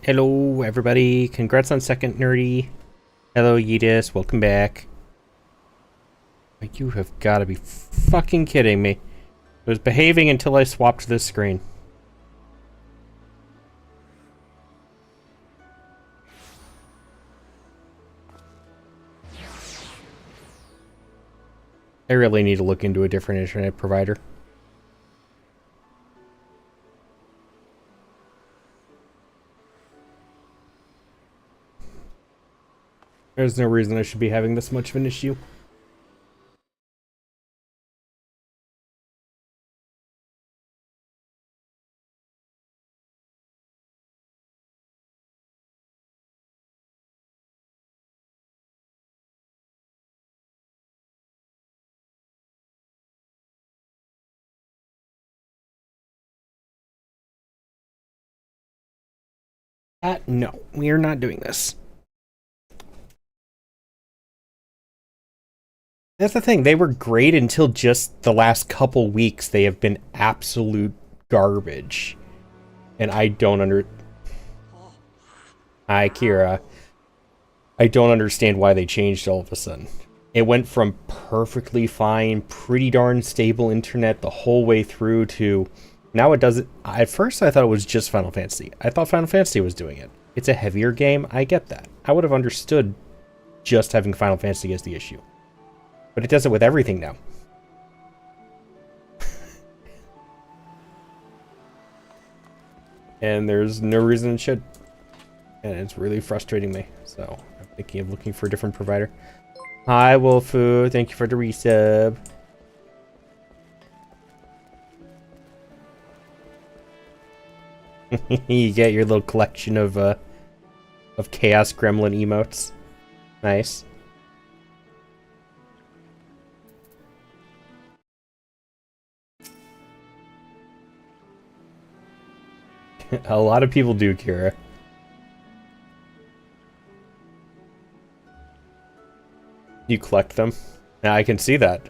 Hello, everybody. Congrats on second nerdy. Hello, Yeetus. Welcome back. You have got to be fucking kidding me. I was behaving until I swapped this screen. I really need to look into a different internet provider. There's no reason I should be having this much of an issue. No, we are not doing this. That's the thing. They were great until just the last couple weeks. They have been absolute garbage. And I don't Hi, Kira. I don't understand why they changed all of a sudden. It went from perfectly fine, pretty darn stable internet the whole way through to now it doesn't. At first, I thought it was just Final Fantasy. I thought Final Fantasy was doing it. It's a heavier game. I get that. I would have understood just having Final Fantasy as the issue. But it does it with everything now. And there's no reason it should. And it's really frustrating me. So I'm thinking of looking for a different provider. Hi, Wolfu. Thank you for the resub. You get your little collection of Chaos Gremlin emotes. Nice. A lot of people do, Kira. You collect them? Yeah, I can see that.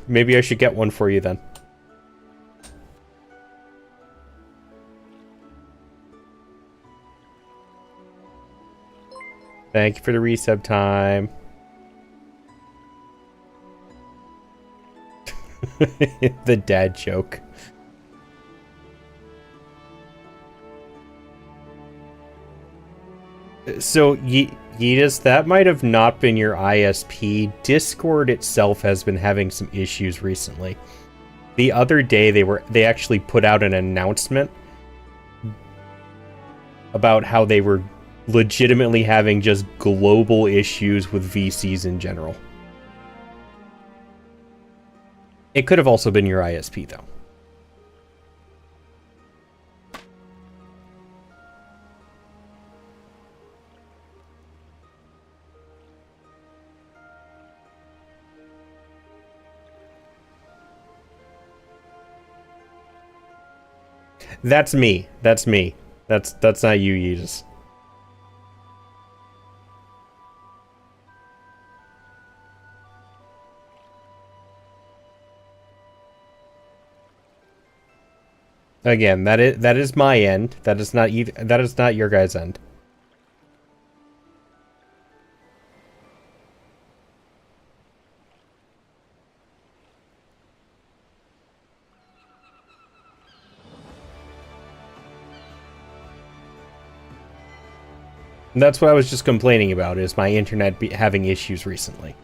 Maybe I should get one for you then. Thank you for the resub time. The dad joke. So, Yeetus, that might have not been your ISP. Discord itself has been having some issues recently. The other day, they actually put out an announcement about how they were legitimately having just global issues with VCs in general. It could have also been your ISP, though. That's me. That's me. That's not you, Yeezus. Again, that is my end. That is not your guys' end. And that's what I was just complaining about, is my internet having issues recently.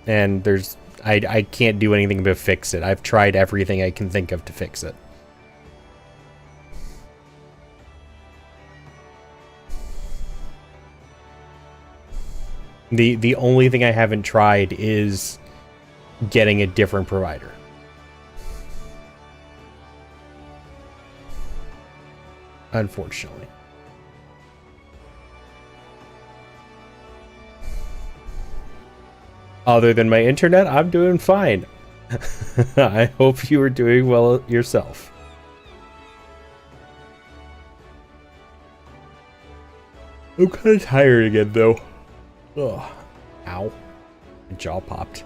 And I can't do anything to fix it. I've tried everything I can think of to fix it. The only thing I haven't tried is getting a different provider. Unfortunately. Other than my internet, I'm doing fine. I hope you are doing well yourself. I'm kind of tired again, though. Ugh. Ow. My jaw popped.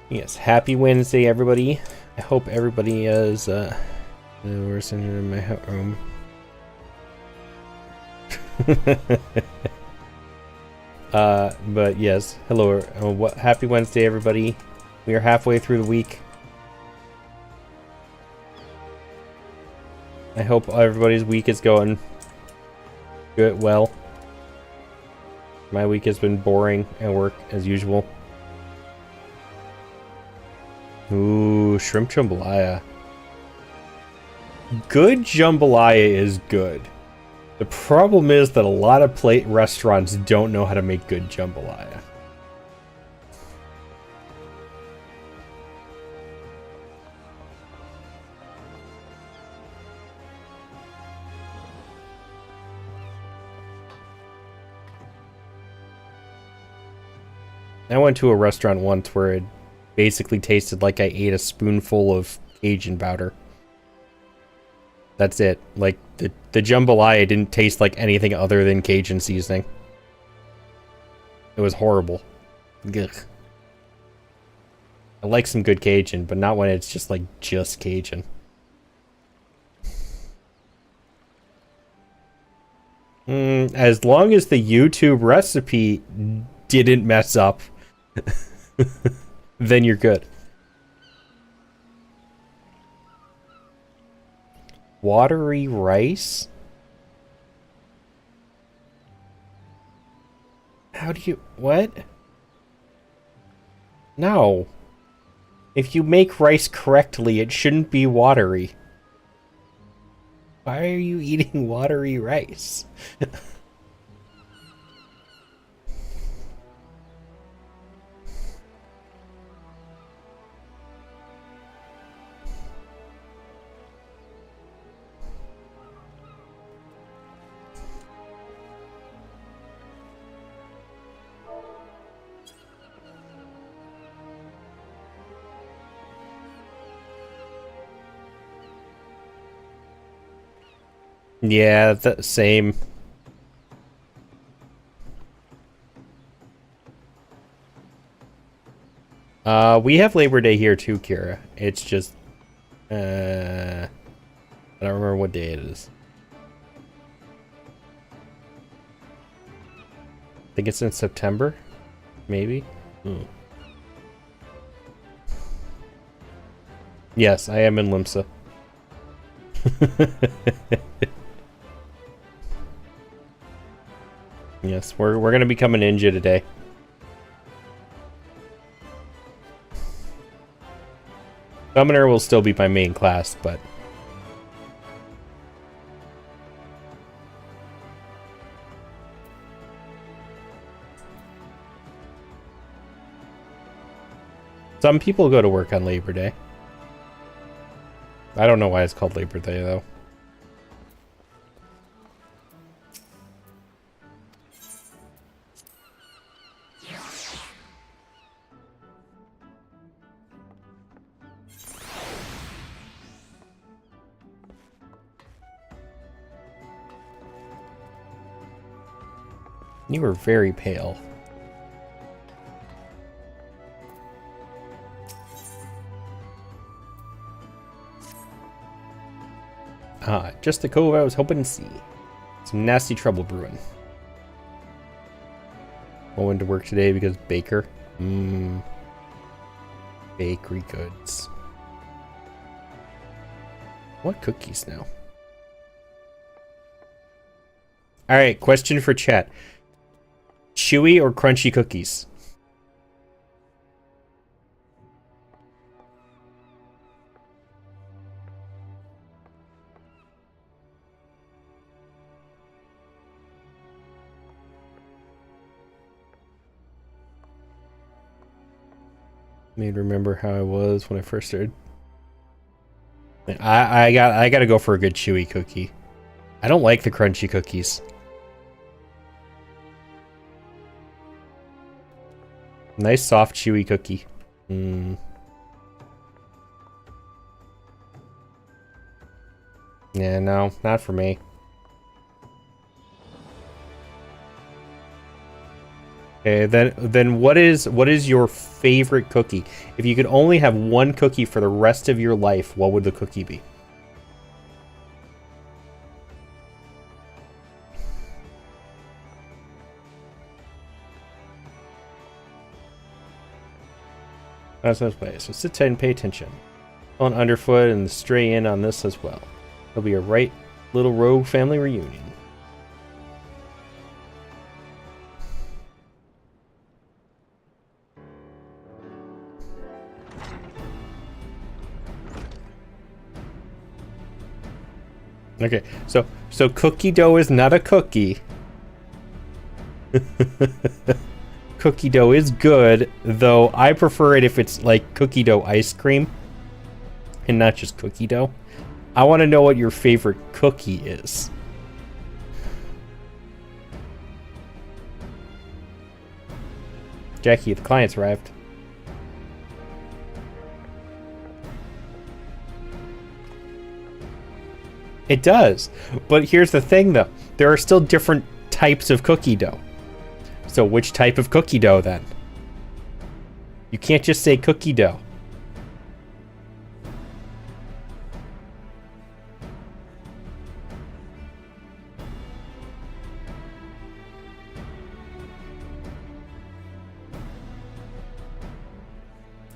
Yes, happy Wednesday, everybody. I hope everybody is, we're sitting in my room. But yes, hello, happy Wednesday, everybody. We are halfway through the week. I hope everybody's week is going good, well. My week has been boring at work, as usual. Ooh, shrimp jambalaya. Good jambalaya is good. The problem is that a lot of restaurants don't know how to make good jambalaya. I went to a restaurant once where it basically tasted like I ate a spoonful of Cajun powder. That's it. Like, the jambalaya didn't taste like anything other than Cajun seasoning. It was horrible. Ugh. I like some good Cajun, but not when it's just like, just Cajun. As long as the YouTube recipe didn't mess up, then you're good. Watery rice? How do you... what? No. If you make rice correctly, it shouldn't be watery. Why are you eating watery rice? Yeah, the same. We have Labor Day here too, Kira. It's just, I don't remember what day it is. I think it's in September, maybe. Yes, I am in Limsa. Yes, we're gonna become a ninja today. Summoner will still be my main class, but some people go to work on Labor Day. I don't know why it's called Labor Day, though. You were very pale. Ah, just the cove I was hoping to see. Some nasty trouble brewing. I went to work today because baker. Bakery goods. What cookies now? Alright, question for chat. Chewy or crunchy cookies? Made remember how I was when I first started. I gotta go for a good chewy cookie. I don't like the crunchy cookies. Nice soft chewy cookie. Yeah, no, not for me. Okay, then what is your favorite cookie? If you could only have one cookie for the rest of your life, what would the cookie be? That's no play. So sit tight and pay attention. On underfoot and stray in on this as well. It'll be a right little rogue family reunion. Okay, so cookie dough is not a cookie. Cookie dough is good, though I prefer it if it's like cookie dough ice cream and not just cookie dough. I want to know what your favorite cookie is. Jackie, the client's arrived. It does, but here's the thing though. There are still different types of cookie dough. So which type of cookie dough then? You can't just say cookie dough.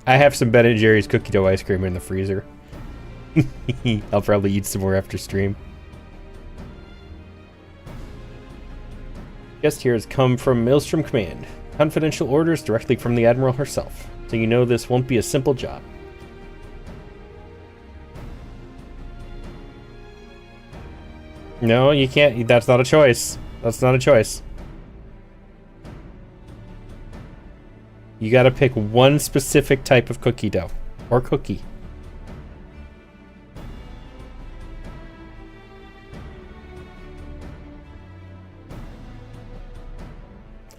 I have some Ben & Jerry's cookie dough ice cream in the freezer. I'll probably eat some more after stream. Guest here has come from Maelstrom Command. Confidential orders directly from the Admiral herself. So you know this won't be a simple job. No, you can't. That's not a choice. That's not a choice. You gotta pick one specific type of cookie dough. Or cookie.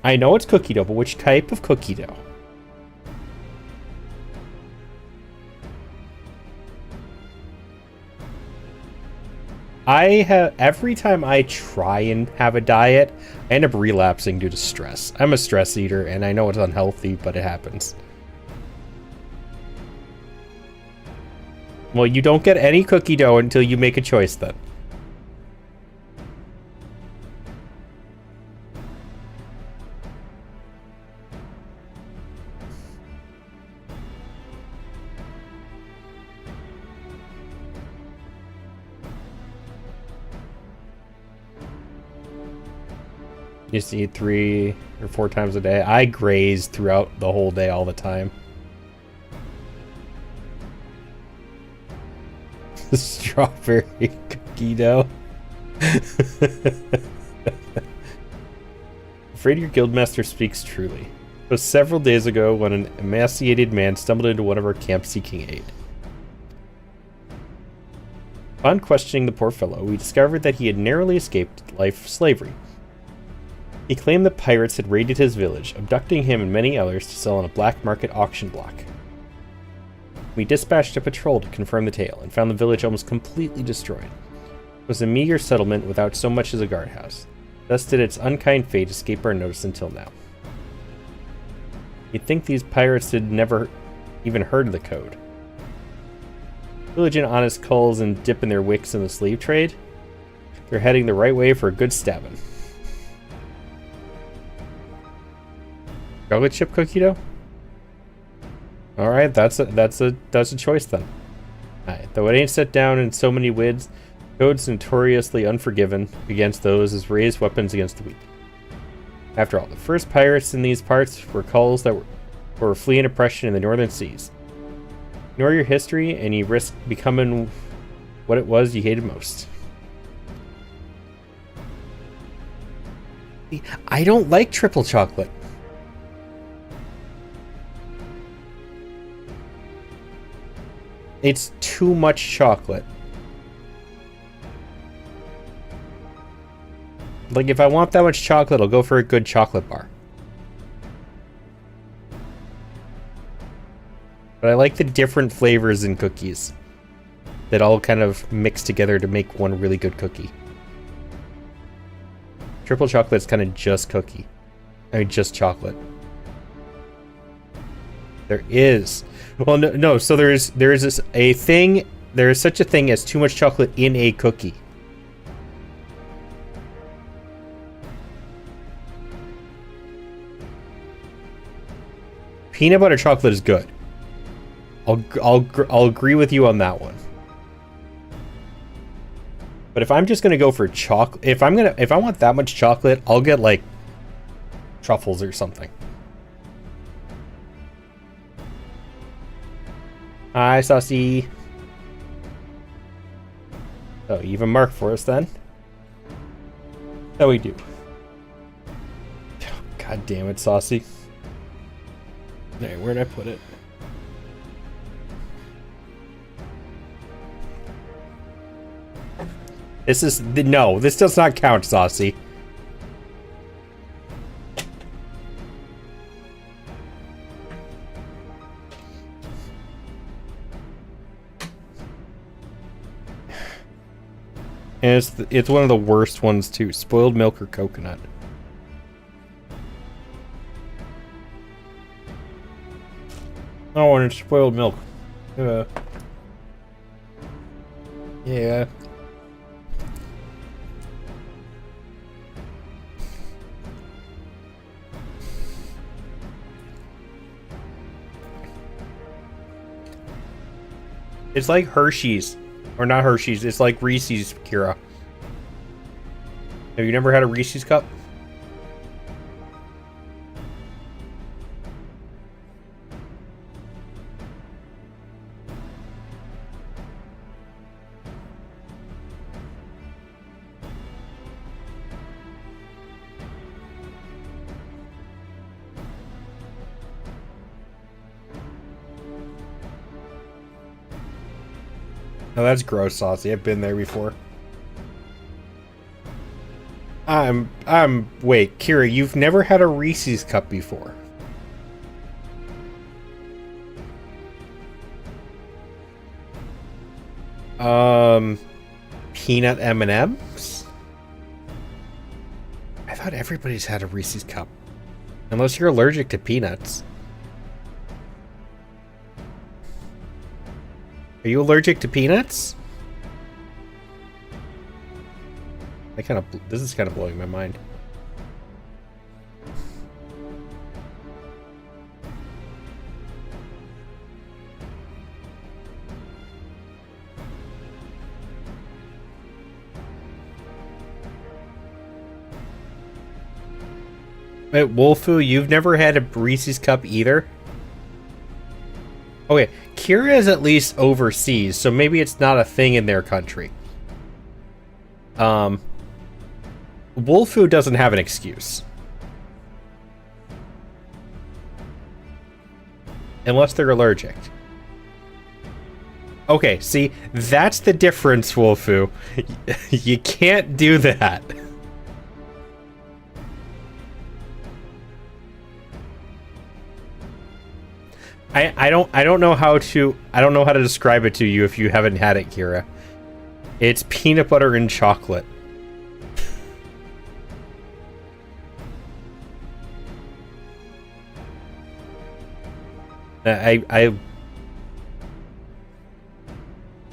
I know it's cookie dough, but which type of cookie dough? Every time I try and have a diet, I end up relapsing due to stress. I'm a stress eater, and I know it's unhealthy, but it happens. Well, you don't get any cookie dough until you make a choice then. You just eat 3 or 4 times a day. I graze throughout the whole day all the time. Strawberry cookie dough. Afraid your guildmaster speaks truly. It was several days ago when an emaciated man stumbled into one of our camps seeking aid. Upon questioning the poor fellow, we discovered that he had narrowly escaped life slavery. He claimed that pirates had raided his village, abducting him and many others to sell on a black market auction block. We dispatched a patrol to confirm the tale, and found the village almost completely destroyed. It was a meager settlement without so much as a guardhouse. Thus did its unkind fate escape our notice until now. You'd think these pirates had never even heard of the code. Village and honest culls and dipping their wicks in the slave trade? They're heading the right way for a good stabbing. Chocolate chip cookie dough? Alright, that's a choice then. Alright, though it ain't set down in so many wids, code's notoriously unforgiving against those as raised weapons against the weak. After all, the first pirates in these parts were culls that were fleeing oppression in the northern seas. Ignore your history and you risk becoming what it was you hated most. I don't like triple chocolate. It's too much chocolate. Like, if I want that much chocolate, I'll go for a good chocolate bar. But I like the different flavors in cookies that all kind of mix together to make one really good cookie. Triple chocolate's kind of just cookie. I mean, just chocolate. There is. Well, no. So there is a thing. There is such a thing as too much chocolate in a cookie. Peanut butter chocolate is good. I'll agree with you on that one. But if I'm just gonna go for chocolate, if I want that much chocolate, I'll get like truffles or something. Hi, Saucy. Oh, you have a mark for us then? Oh, we do. God damn it, Saucy. Alright, where'd I put it? This is... No, this does not count, Saucy. And it's one of the worst ones, too. Spoiled milk or coconut. Oh, and it's spoiled milk. Yeah. It's like Hershey's. Or not Hershey's, it's like Reese's, Kira. Have you never had a Reese's cup? No, that's gross, Saucy. I've been there before. Wait, Kira, you've never had a Reese's cup before? Peanut M&Ms? I thought everybody's had a Reese's cup. Unless you're allergic to peanuts. Are you allergic to peanuts? This is kind of blowing my mind. Wait, Wolfu, you've never had a Reese's cup either? Okay, Kira is at least overseas, so maybe it's not a thing in their country. Wolfu doesn't have an excuse. Unless they're allergic. Okay, see, that's the difference, Wolfu. You can't do that. I don't know how to describe it to you if you haven't had it, Kira. It's peanut butter and chocolate.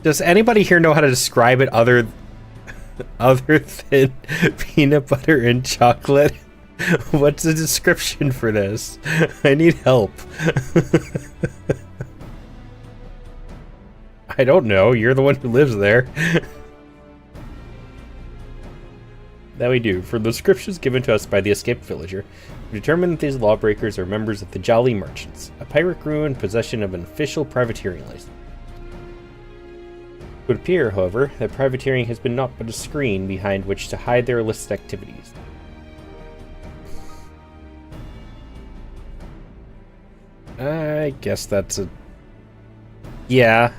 Does anybody here know how to describe it other than peanut butter and chocolate? What's the description for this? I need help. I don't know. You're the one who lives there. That we do. For the descriptions given to us by the escaped villager, we determine that these lawbreakers are members of the Jolly Merchants, a pirate crew in possession of an official privateering license. It would appear, however, that privateering has been naught but a screen behind which to hide their illicit activities. I guess that's a... Yeah,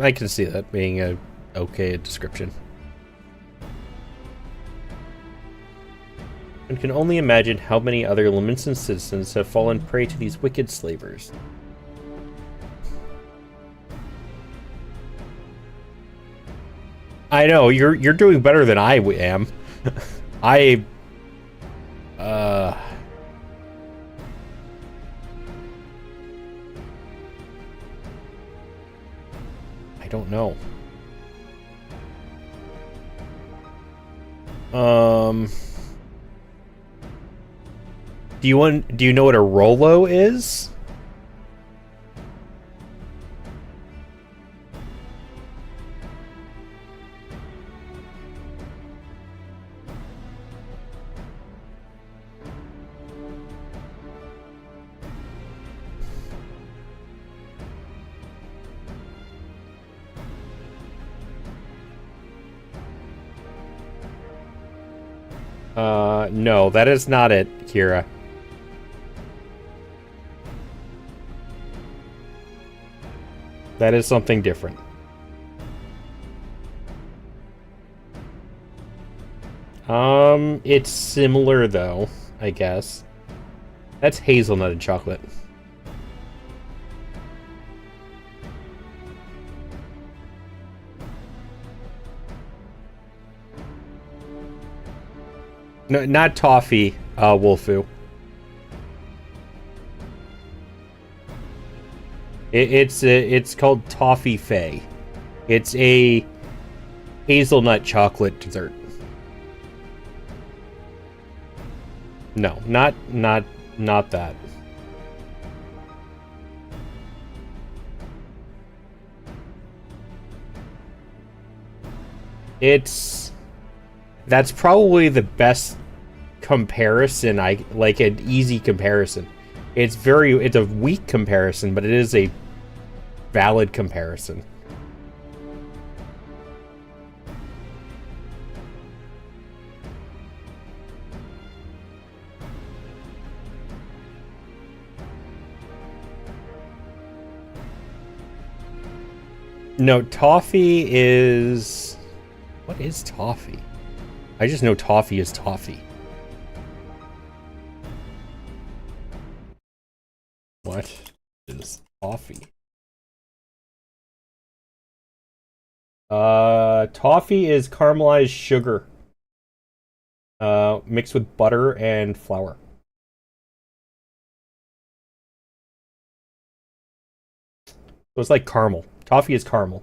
I can see that being a okay description. One can only imagine how many other Leminson citizens have fallen prey to these wicked slavers. I know, you're doing better than I am. don't know. Do you know what a Rolo is? No, that is not it, Kira. That is something different. It's similar though, I guess. That's hazelnut and chocolate. No, not toffee, Wolfu. It's called Toffee Fay. It's a hazelnut chocolate dessert. No, not that. That's probably the best comparison, like an easy comparison. It's a weak comparison, but it is a valid comparison. No, toffee is... What is toffee? I just know toffee is toffee. What is toffee? Toffee is caramelized sugar. Mixed with butter and flour. So it's like caramel. Toffee is caramel.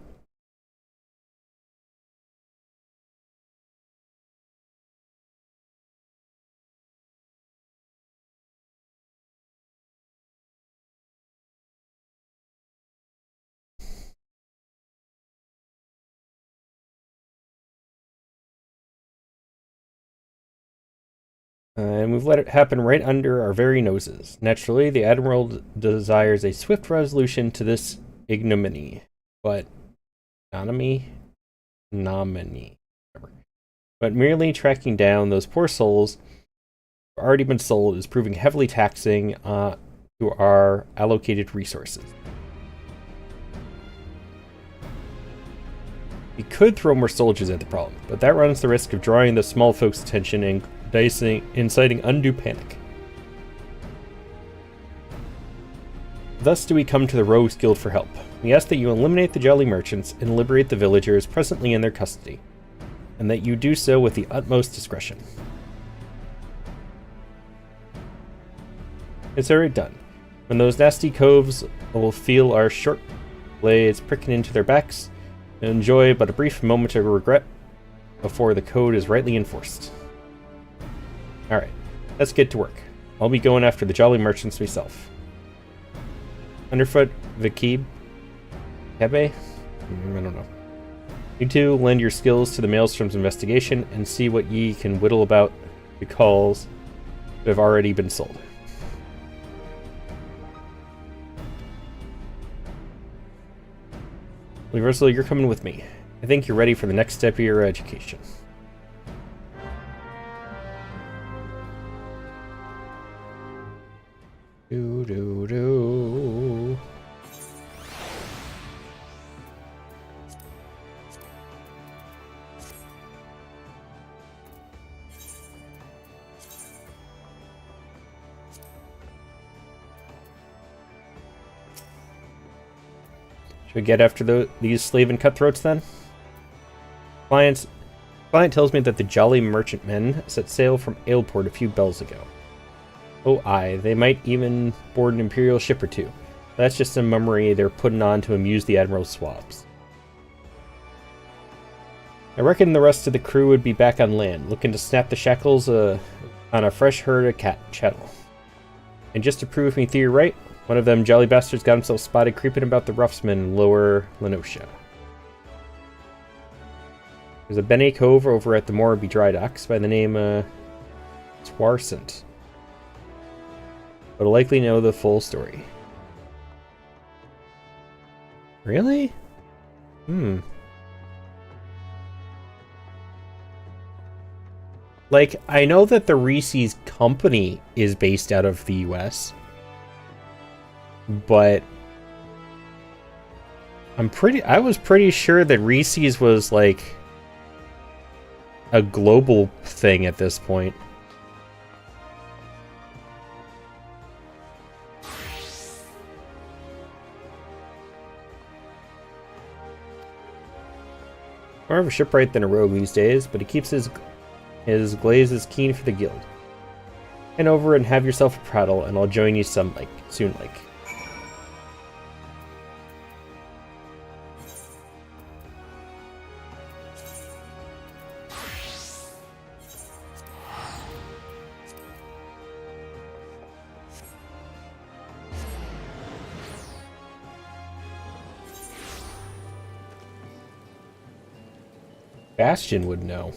And we've let it happen right under our very noses. Naturally, the Admiral desires a swift resolution to this ignominy. But... Nominee? But merely tracking down those poor souls who have already been sold is proving heavily taxing to our allocated resources. We could throw more soldiers at the problem, but that runs the risk of drawing the small folks' attention and inciting undue panic. Thus do we come to the Rogues Guild for help. We ask that you eliminate the Jolly Merchants and liberate the villagers presently in their custody, and that you do so with the utmost discretion. Consider it done. When those nasty coves will feel our short blades pricking into their backs, and enjoy but a brief moment of regret before the code is rightly enforced. Alright, let's get to work. I'll be going after the Jolly Merchants myself. Underfoot, Vikib, Hebe? I don't know. You two lend your skills to the Maelstrom's investigation and see what ye can whittle about the calls that have already been sold. Universal, you're coming with me. I think you're ready for the next step of your education. Do. Should we get after these slave and cutthroats then? Client tells me that the Jolly Merchantmen set sail from Aleport a few bells ago. Oh aye, they might even board an Imperial ship or two. That's just a mummery they're putting on to amuse the Admiral's swabs. I reckon the rest of the crew would be back on land, looking to snap the shackles on a fresh herd of chattel. And just to prove me theory right, one of them jolly bastards got himself spotted creeping about the roughsmen in lower Lenosha. There's a Bene Cove over at the Morrowby Dry Docks by the name Swarsant. But I'll likely know the full story. Really? Like, I know that the Reese's company is based out of the US. But I was pretty sure that Reese's was like a global thing at this point. More of a shipwright than a rogue these days, but he keeps his glazes keen for the guild. Head over and have yourself a prattle, and I'll join you soon. Bastion would know.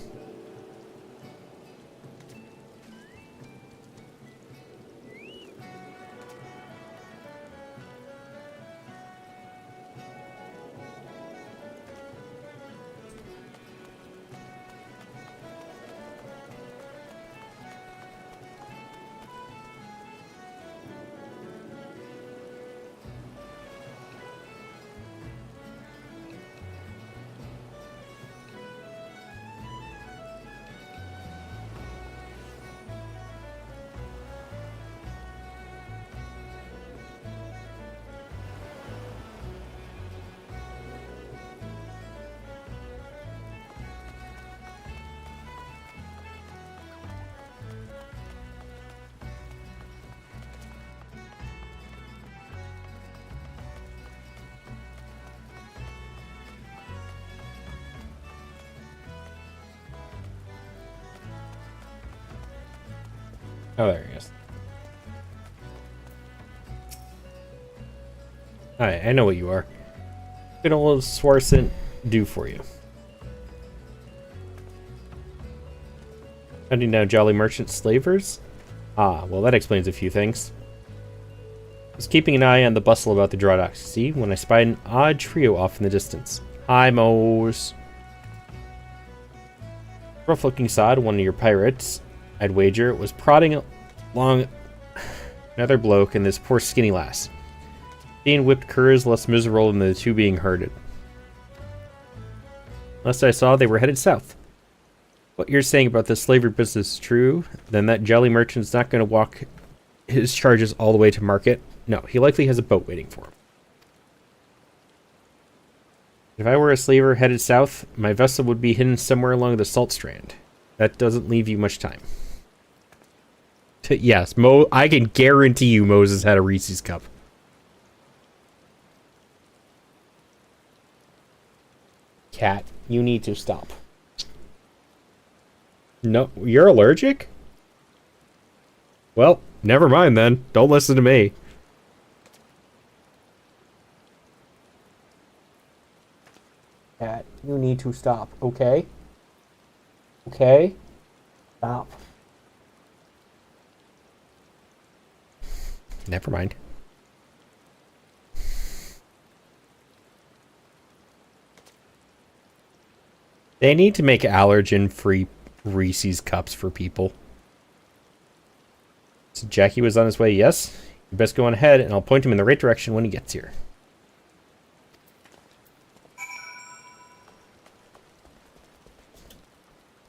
Oh, there he is. Alright, I know what you are. What can old Swarsant do for you? Hunting down jolly merchant slavers? Ah, well that explains a few things. I was keeping an eye on the bustle about the draw docks, see, when I spied an odd trio off in the distance. Hi, Mose. Rough-looking sod, one of your pirates, I'd wager, was prodding along another bloke and this poor skinny lass. Being whipped curs less miserable than the two being herded. Last I saw, they were headed south. What you're saying about the slavery business is true, then that jolly merchant's not going to walk his charges all the way to market. No, he likely has a boat waiting for him. If I were a slaver headed south, my vessel would be hidden somewhere along the salt strand. That doesn't leave you much time. Yes, I can guarantee you Moses had a Reese's cup. Cat, you need to stop. No, you're allergic? Well, never mind then. Don't listen to me. Cat, you need to stop, okay? Okay? Stop. Never mind. They need to make allergen-free Reese's cups for people. So Jackie was on his way, yes? You best go on ahead, and I'll point him in the right direction when he gets here.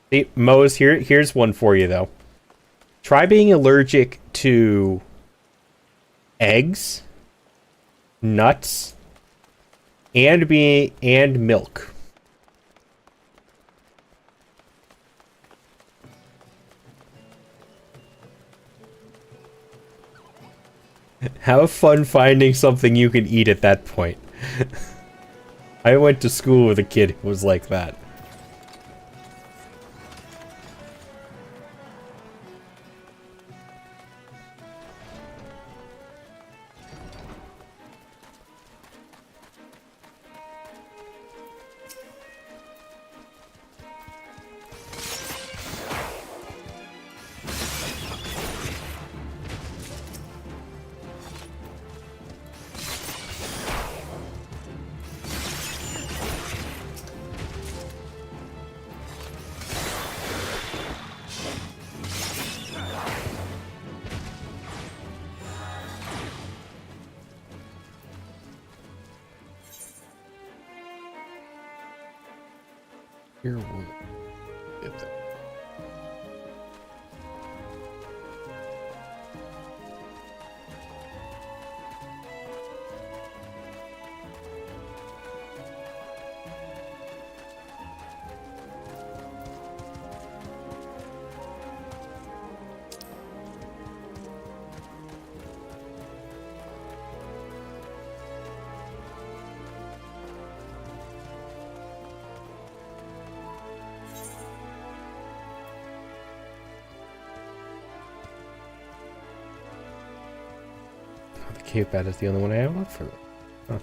See, Mose, here's one for you, though. Try being allergic to eggs, nuts, and milk. Have fun finding something you can eat at that point. I went to school with a kid who was like that. Here we'll get that. Cave bat is the only one I have left for them. Huh.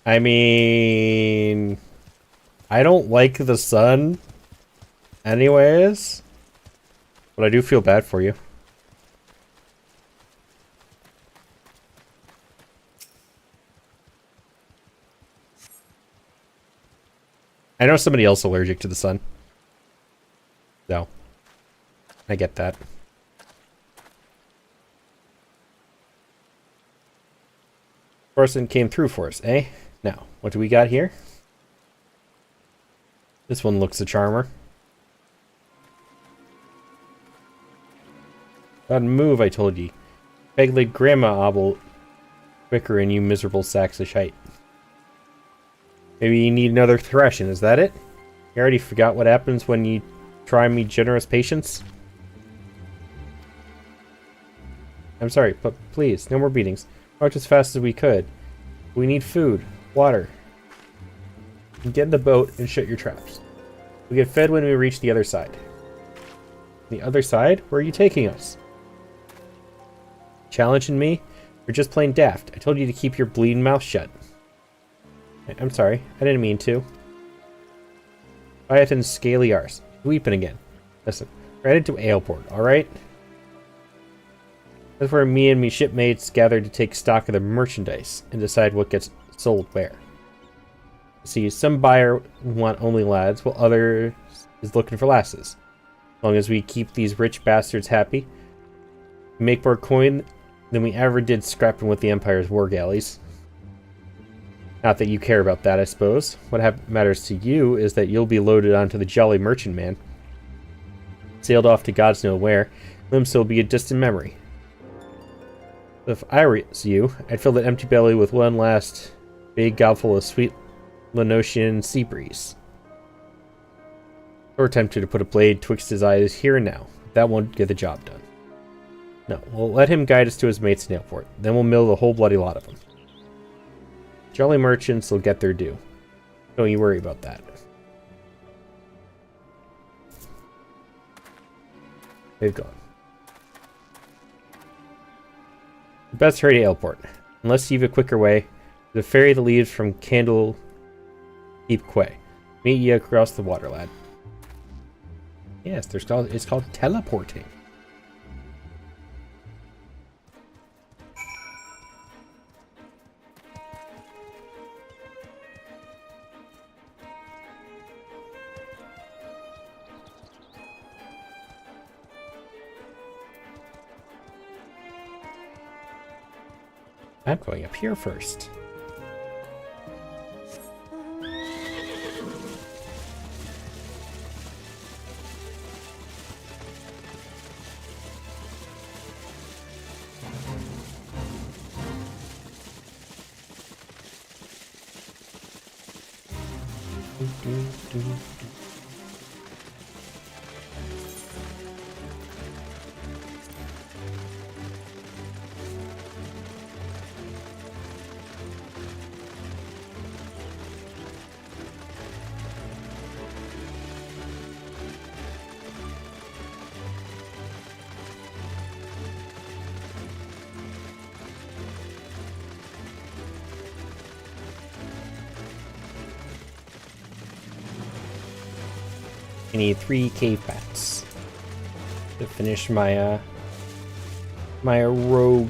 I mean, I don't like the sun anyways, but I do feel bad for you. I know somebody else allergic to the sun. So, I get that. Person came through for us, eh? Now, what do we got here? This one looks a charmer. Gotta move, I told ye. Peg like grandma obble quicker in you miserable sacks of shite. Maybe you need another threshing, is that it? You already forgot what happens when you try me generous patience? I'm sorry, but please, no more beatings. March as fast as we could. We need food, water. Get in the boat and shut your traps. We get fed when we reach the other side. The other side? Where are you taking us? Challenging me? You're just plain daft. I told you to keep your bleeding mouth shut. I'm sorry, I didn't mean to. Leviathan's scaly arse. Weeping again. Listen, we're headed to Aleport, alright? That's where me and me shipmates gather to take stock of the merchandise and decide what gets sold where. See, some buyer want only lads, while others is looking for lasses. As long as we keep these rich bastards happy, we make more coin than we ever did scrapping with the Empire's war galleys. Not that you care about that, I suppose. What matters to you is that you'll be loaded onto the Jolly Merchant Man. Sailed off to God's know where, Limsa will be a distant memory. If I was you, I'd fill that empty belly with one last big gobful of sweet Lenosian sea breeze. Or tempted to put a blade twixt his eyes here and now. That won't get the job done. No, we'll let him guide us to his mates in Aleport. Then we'll mill the whole bloody lot of them. Jolly merchants will get their due. Don't you worry about that. They've gone. The best hurry to Aleport. Unless you have a quicker way, the ferry that leaves from Candle Keep Quay. Meet you across the water, lad. Yes, it's called teleporting. I'm going up here first. I need 3 cave bats to finish my my rogue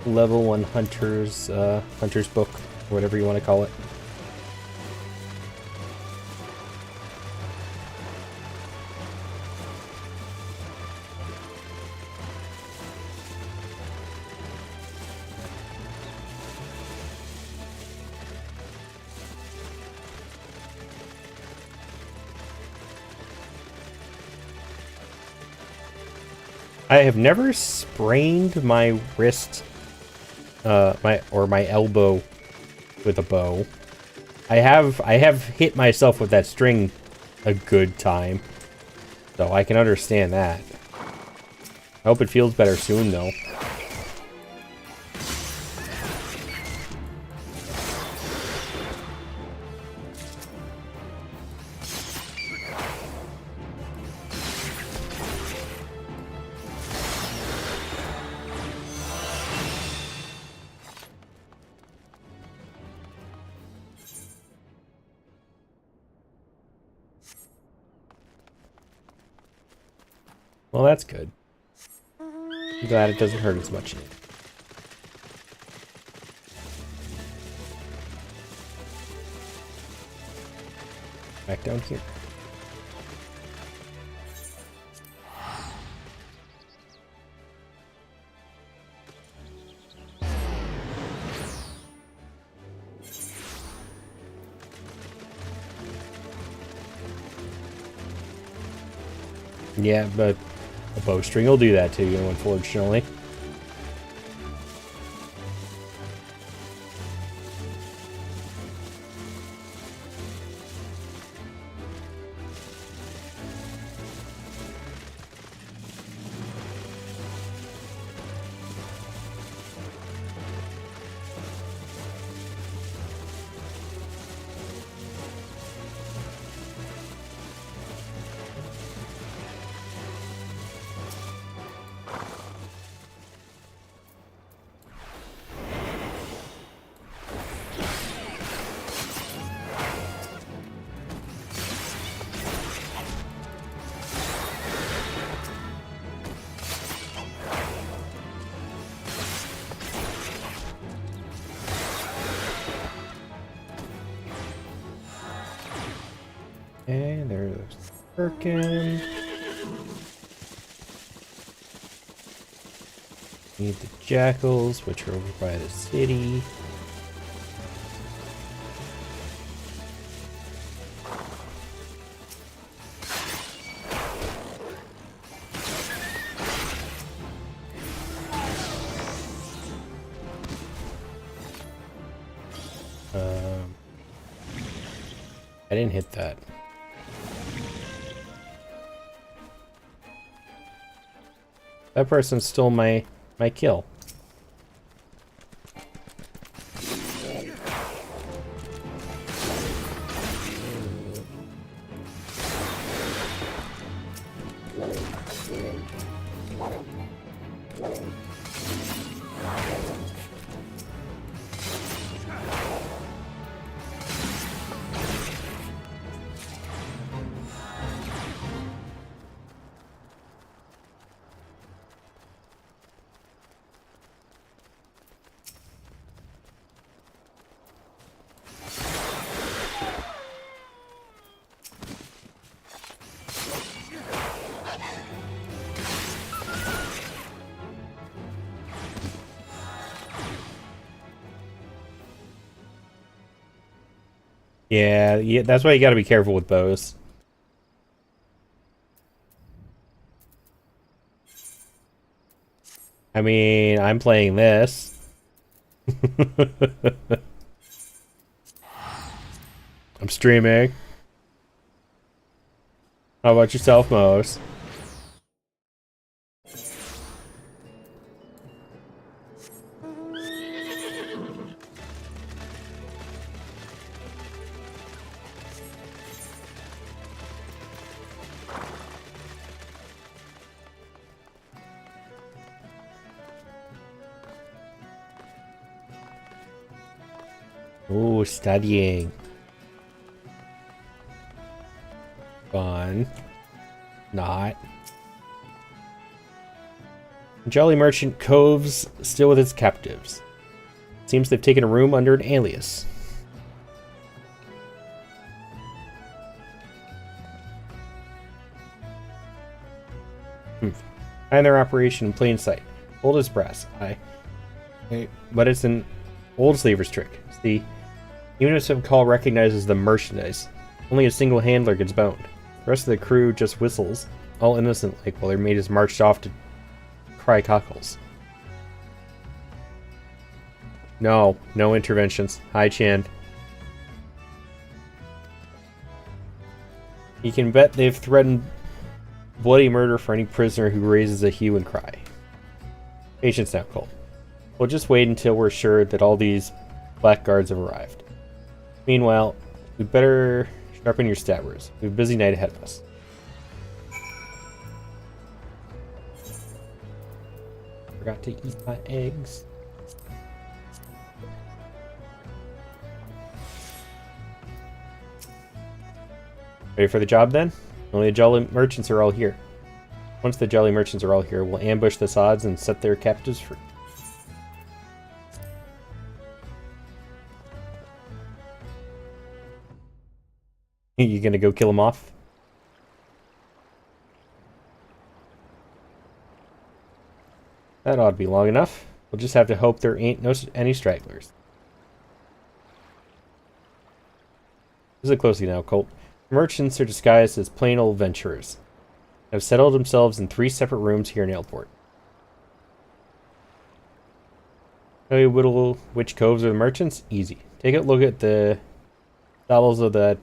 level 1 hunter's book, or whatever you want to call it. I have never sprained my wrist, my elbow with a bow. I have hit myself with that string a good time, so I can understand that. I hope it feels better soon, though. Well, that's good. I'm glad it doesn't hurt as much. Back down here. Yeah, but a bowstring will do that to you, unfortunately. Okay, there's Birkin. Need the jackals, which are over by the city. I didn't hit that. That person stole my kill. Yeah, that's why you gotta be careful with bows. I mean, I'm playing this. I'm streaming. How about yourself, Mose? Ooh, studying. Fun. Not. Jolly Merchant Coves still with its captives. Seems they've taken a room under an alias. And their operation in plain sight. Old as brass. But it's an old slaver's trick. See, even if some call recognizes the merchandise, only a single handler gets boned. The rest of the crew just whistles, all innocent like, while their mate is marched off to cry cockles. No interventions. Hi, Chan. You can bet they've threatened bloody murder for any prisoner who raises a hue and cry. Patience now, Cole. We'll just wait until we're sure that all these blackguards have arrived. Meanwhile, we'd better sharpen your stabbers. We have a busy night ahead of us. Forgot to eat my eggs. Ready for the job then? Only the jolly merchants are all here. Once the jolly merchants are all here, we'll ambush the sods and set their captives free. You gonna go kill them off? That ought to be long enough. We'll just have to hope there ain't any stragglers. Listen closely now, Colt. Merchants are disguised as plain old venturers. Have settled themselves in 3 separate rooms here in Ailport. Tell you which coves are the merchants? Easy. Take a look at the saddles of that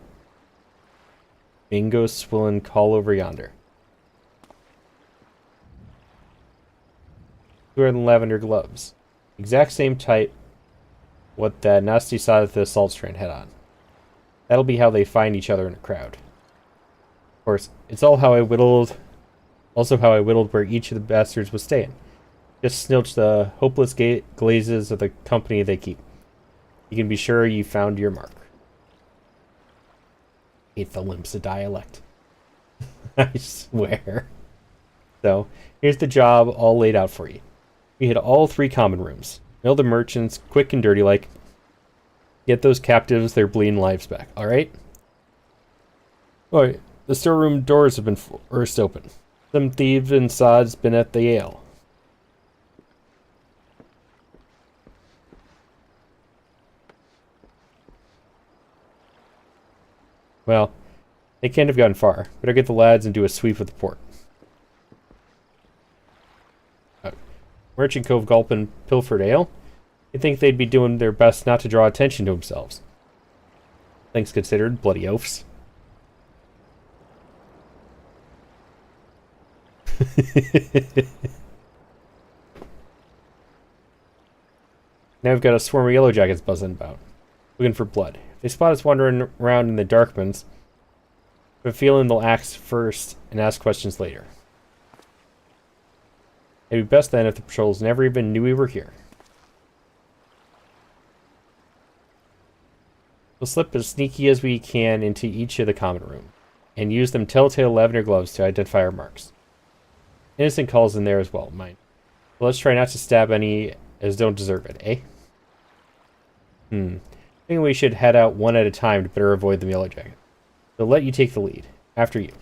bingo swilling call over yonder. 2 are the lavender gloves. Exact same type what that nasty side of the assault strand had on. That'll be how they find each other in a crowd. Of course, it's also how I whittled where each of the bastards was staying. Just snilch the hopeless glazes of the company they keep. You can be sure you found your mark. Hate the limps of dialect. I swear. So, here's the job all laid out for you. We hit all 3 common rooms. Mill the merchants, quick and dirty like. Get those captives their bleeding lives back, alright? Alright, the storeroom doors have been burst open. Some thieves and sods been at the ale. Well, they can't have gotten far. Better get the lads and do a sweep of the port. Merchant Cove gulping pilfered ale? You'd think they'd be doing their best not to draw attention to themselves. Things considered, bloody oafs. Now we've got a swarm of yellow jackets buzzing about, looking for blood. If they spot us wandering around in the darkmans, I have a feeling they'll act first and ask questions later. It'd be best then if the patrols never even knew we were here. We'll slip as sneaky as we can into each of the common room, and use them telltale lavender gloves to identify our marks. Innocent calls in there as well, mind. But let's try not to stab any as don't deserve it, eh? I think we should head out one at a time to better avoid the yellow jacket. So let you take the lead. After you.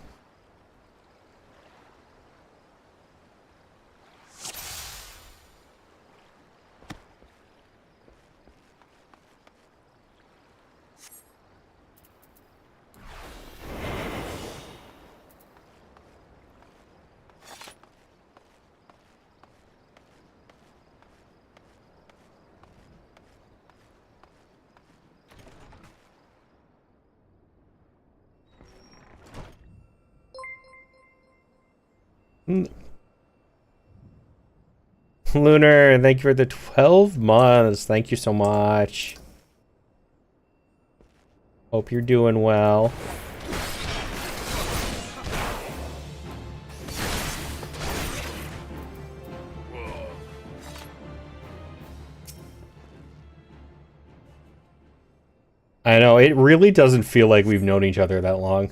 Lunar, thank you for the 12 months. Thank you so much. Hope you're doing well. I know, it really doesn't feel like we've known each other that long.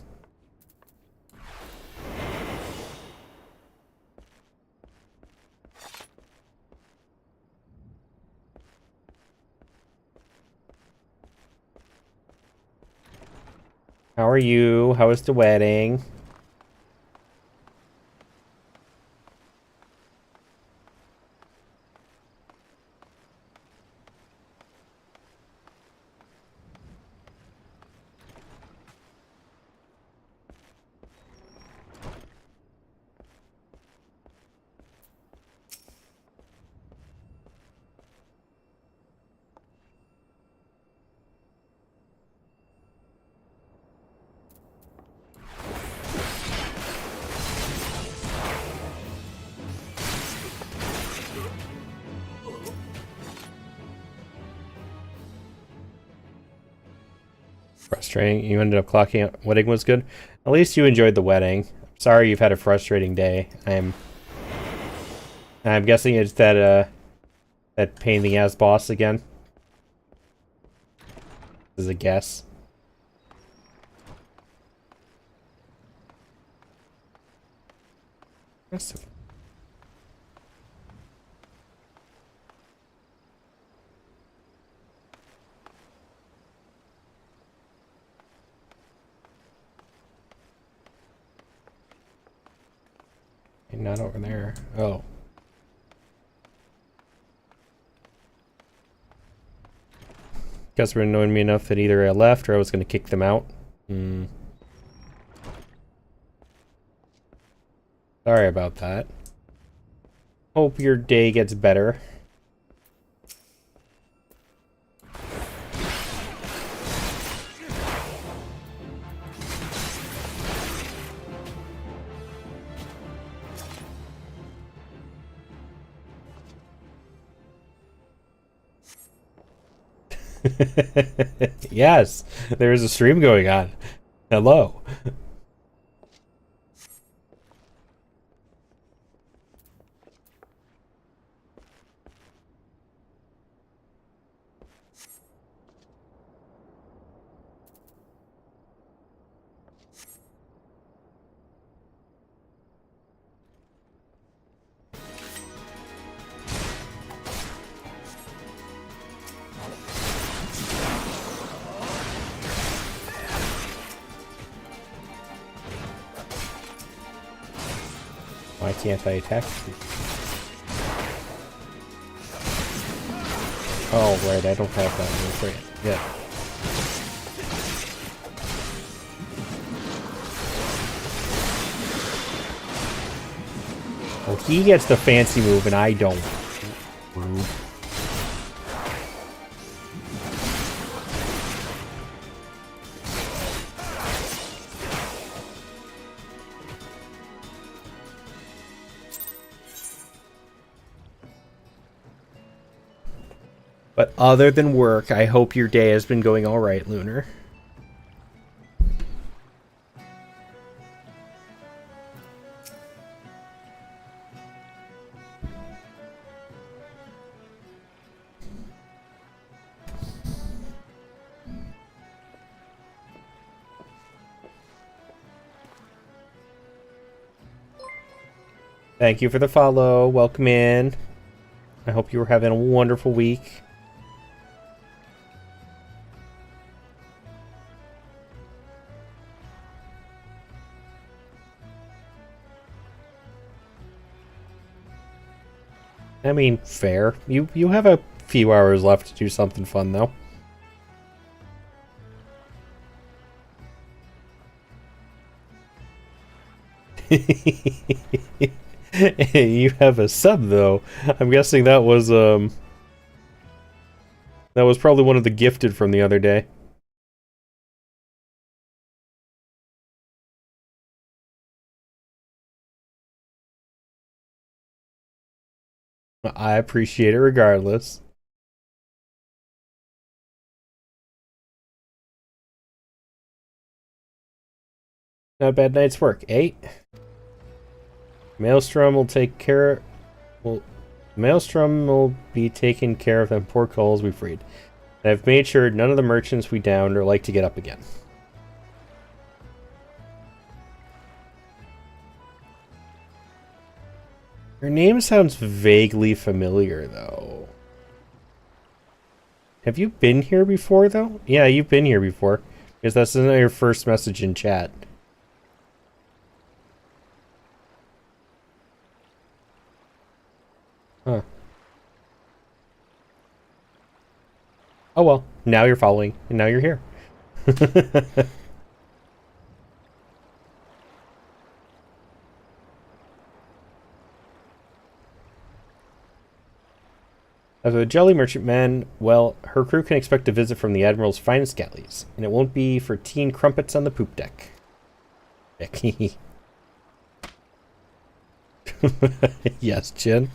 How are you? How was the wedding? Frustrating. You ended up clocking out. Wedding was good. At least you enjoyed the wedding. Sorry you've had a frustrating day. I'm guessing it's that pain in the ass boss again. This is a guess. Not over there. Oh. Guys were annoying me enough that either I left or I was going to kick them out. Sorry about that. Hope your day gets better. Yes, there is a stream going on. Hello. Why can't I attack you? Oh, right, I don't have that move right. Yeah. Well, he gets the fancy move and I don't. Rude. But other than work, I hope your day has been going all right, Lunar. Thank you for the follow. Welcome in. I hope you were having a wonderful week. I mean, fair. You have a few hours left to do something fun, though. You have a sub, though. I'm guessing that was probably one of the gifted from the other day. I appreciate it regardless. Not a bad night's work. 8. Maelstrom will take care. Maelstrom will be taking care of them poor coals we freed. And I've made sure none of the merchants we downed are like to get up again. Your name sounds vaguely familiar, though. Have you been here before, though? Yeah, you've been here before. Because that's not your first message in chat. Huh. Oh well, now you're following, and now you're here. As a Jelly Merchantman, well, her crew can expect a visit from the Admiral's finest galleys, and it won't be for teen crumpets on the poop deck. Yes, Jen.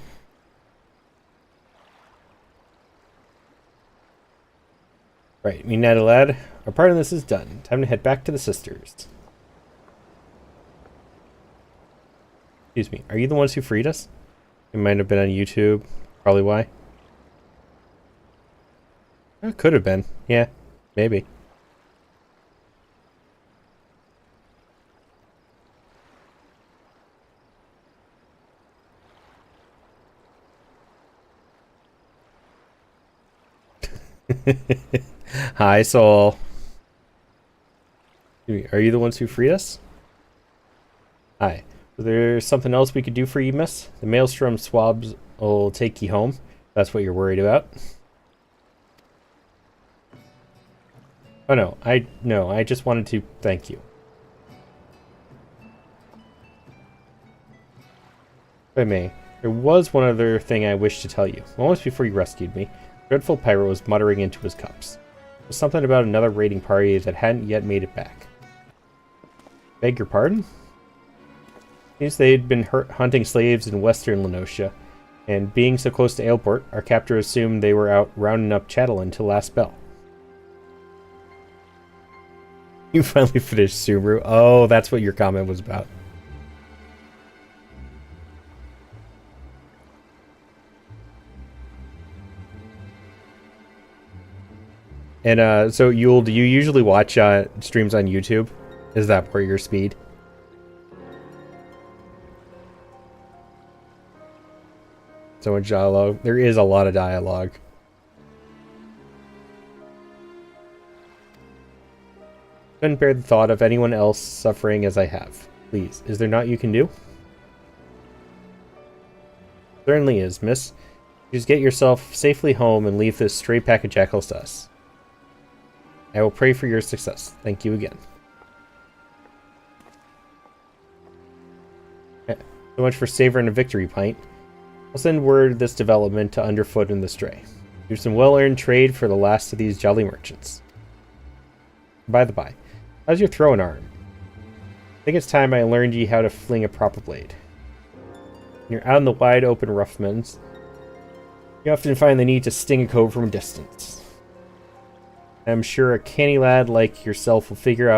Right, me Natty lad. Our part of this is done. Time to head back to the sisters. Excuse me, are you the ones who freed us? It might have been on YouTube. Probably why. It could have been. Yeah, maybe. Hi, Soul. Are you the ones who freed us? Hi. Is there something else we could do for you, miss? The maelstrom swabs will take you home. That's what you're worried about. Oh no, I just wanted to thank you. If I may, there was one other thing I wished to tell you. Moments before you rescued me, Dreadful Pyro was muttering into his cups. It was something about another raiding party that hadn't yet made it back. Beg your pardon? Seems they'd been hunting slaves in western Lenosha, and being so close to Ailport, our captor assumed they were out rounding up chattel until last bell. You finally finished Subaru. Oh, that's what your comment was about. And so Yule, do you usually watch streams on YouTube? Is that where your speed? So much dialogue. There is a lot of dialogue. Couldn't bear the thought of anyone else suffering as I have. Please, is there naught you can do? Certainly is, miss. Just get yourself safely home and leave this stray pack of jackals to us. I will pray for your success. Thank you again. Yeah, so much for savoring a victory pint. I'll send word this development to Underfoot and the Stray. Do some well-earned trade for the last of these jolly merchants. By the by, how's your throwing arm? I think it's time I learned you how to fling a proper blade. When you're out in the wide open roughlands, you often find the need to sting a cove from a distance. I'm sure a canny lad like yourself will figure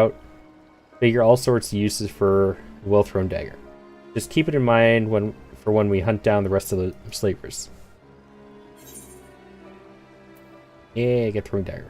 all sorts of uses for a well-thrown dagger. Just keep it in mind for when we hunt down the rest of the slavers. Yeah, get thrown dagger.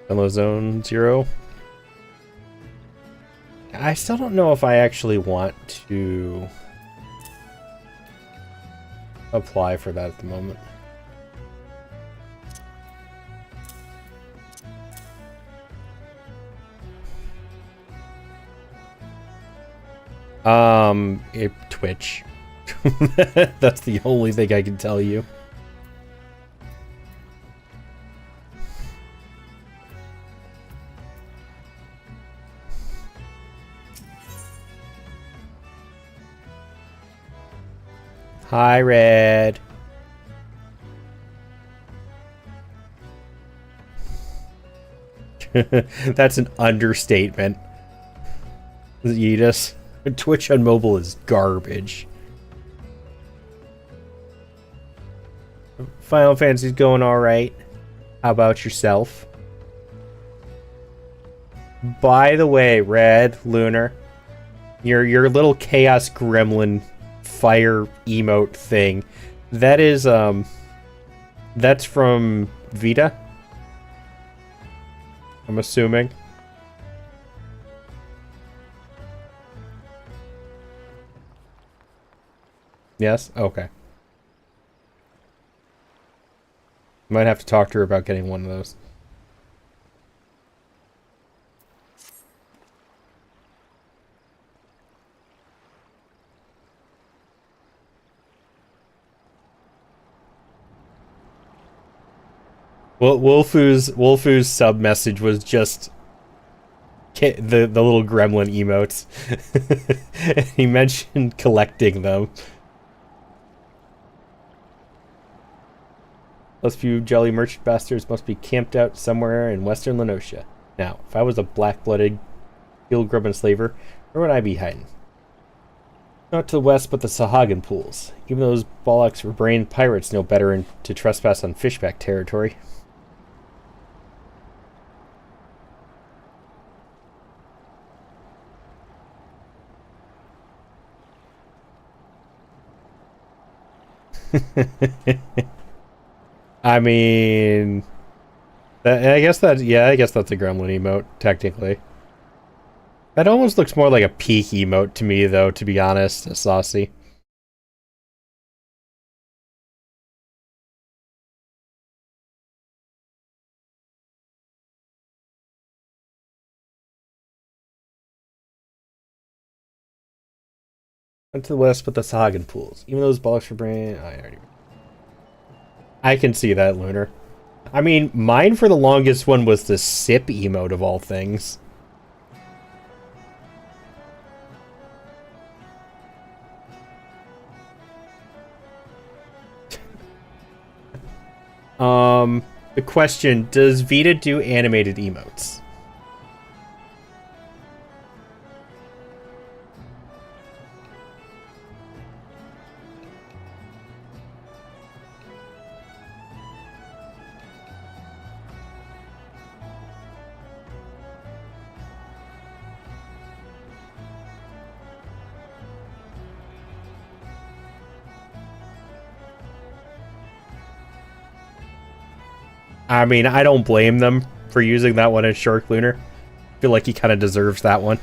Hello, Zone Zero. I still don't know if I actually want to apply for that at the moment. Twitch. That's the only thing I can tell you. Hi, Red. That's an understatement. Yeetus. Twitch on mobile is garbage. Final Fantasy's going alright. How about yourself? By the way, Red, Lunar, your little chaos gremlin fire emote thing, that is that's from Vita, I'm assuming. Yes? Okay. Might have to talk to her about getting one of those. Well, Wolfu's sub message was just the little gremlin emotes. He mentioned collecting them. Those few jolly merchant bastards must be camped out somewhere in western Lenosha. Now, if I was a black-blooded, heel-grubbing slaver, where would I be hiding? Not to the west, but the Sahagan pools. Even those bollocks for brain pirates know better and to trespass on fishback territory. I mean, I guess that's a gremlin emote, technically. That almost looks more like a peak emote to me, though, to be honest, Saucy. Went to the west, but the Sahagan pools. Even those bollocks for brain... I can see that, Lunar. I mean, mine for the longest one was the sip emote of all things. The question, does Vita do animated emotes? I mean, I don't blame them for using that one as Shark Lunar. I feel like he kind of deserves that one.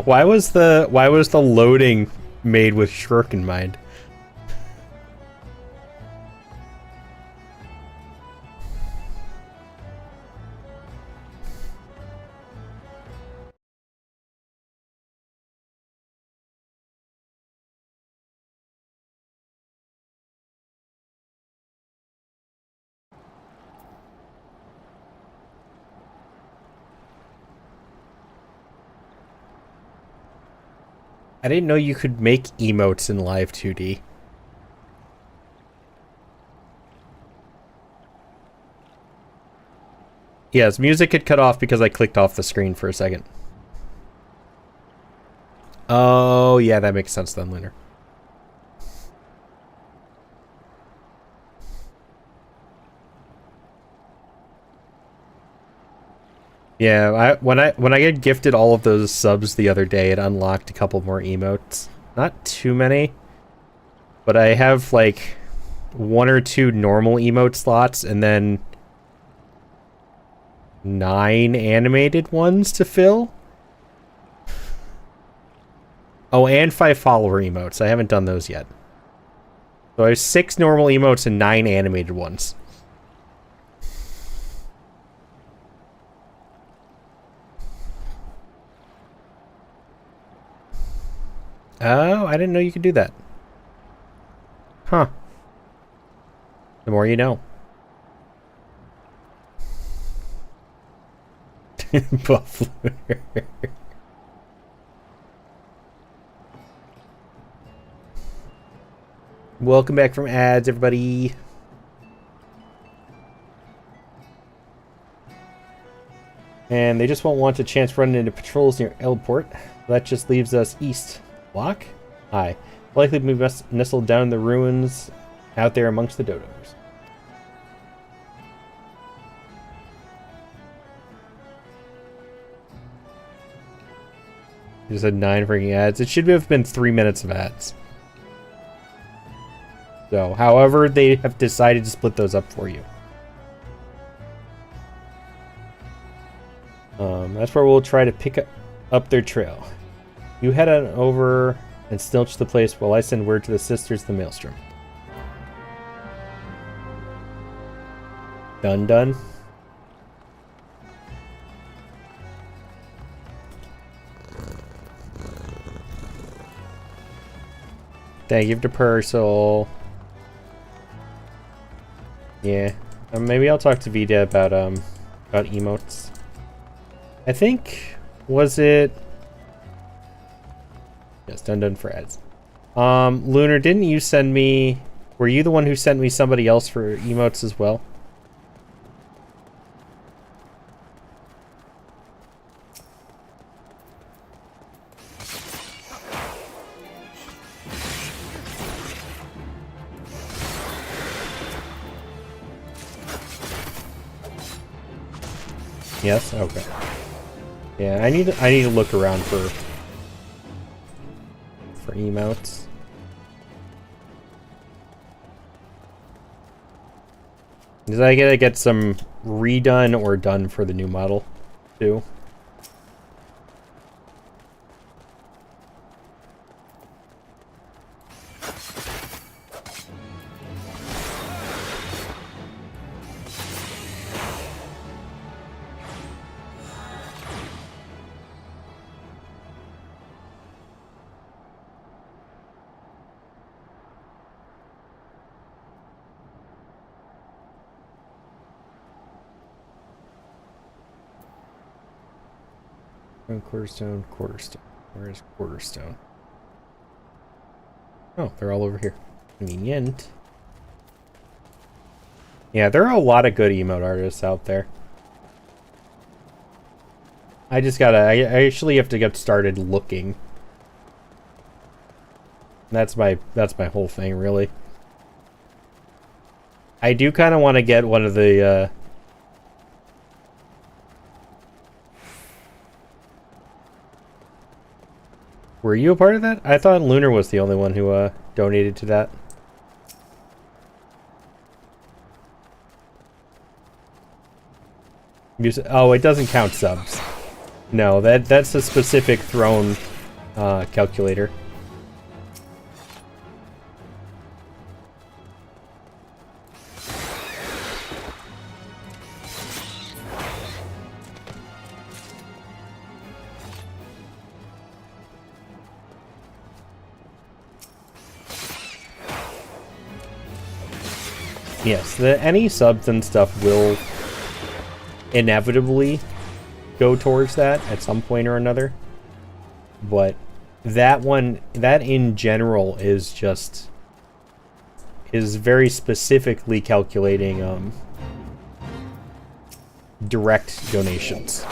Why was the loading made with Shirk in mind? I didn't know you could make emotes in Live 2D. Yes, music had cut off because I clicked off the screen for a second. Oh, yeah, that makes sense then, Lunar. Yeah, when I get gifted all of those subs the other day, it unlocked a couple more emotes. Not too many, but I have like 1 or 2 normal emote slots and then 9 animated ones to fill. Oh, and 5 follower emotes. I haven't done those yet. So I have 6 normal emotes and 9 animated ones. Oh, I didn't know you could do that. Huh. The more you know. Buff Lunar. Welcome back from ads, everybody. And they just won't want a chance running into patrols near Elport. That just leaves us east. Block? Aye. Likely to be nestled down in the ruins out there amongst the dodos. You said 9 freaking ads. It should have been 3 minutes of ads. So, however, they have decided to split those up for you. That's where we'll try to pick up their trail. You head on over and snilch the place while I send word to the sisters of the Maelstrom. Done. Thank you to Purcell. Yeah. Maybe I'll talk to Vita about emotes. I think, was it... Yes, done for ads. Lunar, didn't you send me... Were you the one who sent me somebody else for emotes as well? Yes? Okay. Yeah, I need to look around for emotes. Because I gotta get some redone or done for the new model too. Quarterstone. Where is Quarterstone? Oh, they're all over here. Convenient. Yeah, there are a lot of good emote artists out there. I actually have to get started looking. That's my whole thing, really. I do kind of want to get one of the Were you a part of that? I thought Lunar was the only one who donated to that. Oh, it doesn't count subs. No, that's a specific throne calculator. Yes, any subs and stuff will inevitably go towards that at some point or another. But that in general is very specifically calculating direct donations.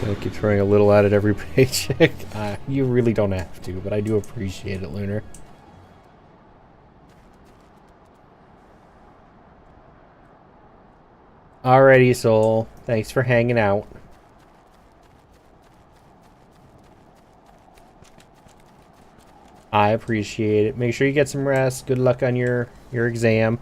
I keep throwing a little at it every paycheck. You really don't have to, but I do appreciate it, Lunar. Alrighty, Soul. Thanks for hanging out. I appreciate it. Make sure you get some rest. Good luck on your exam.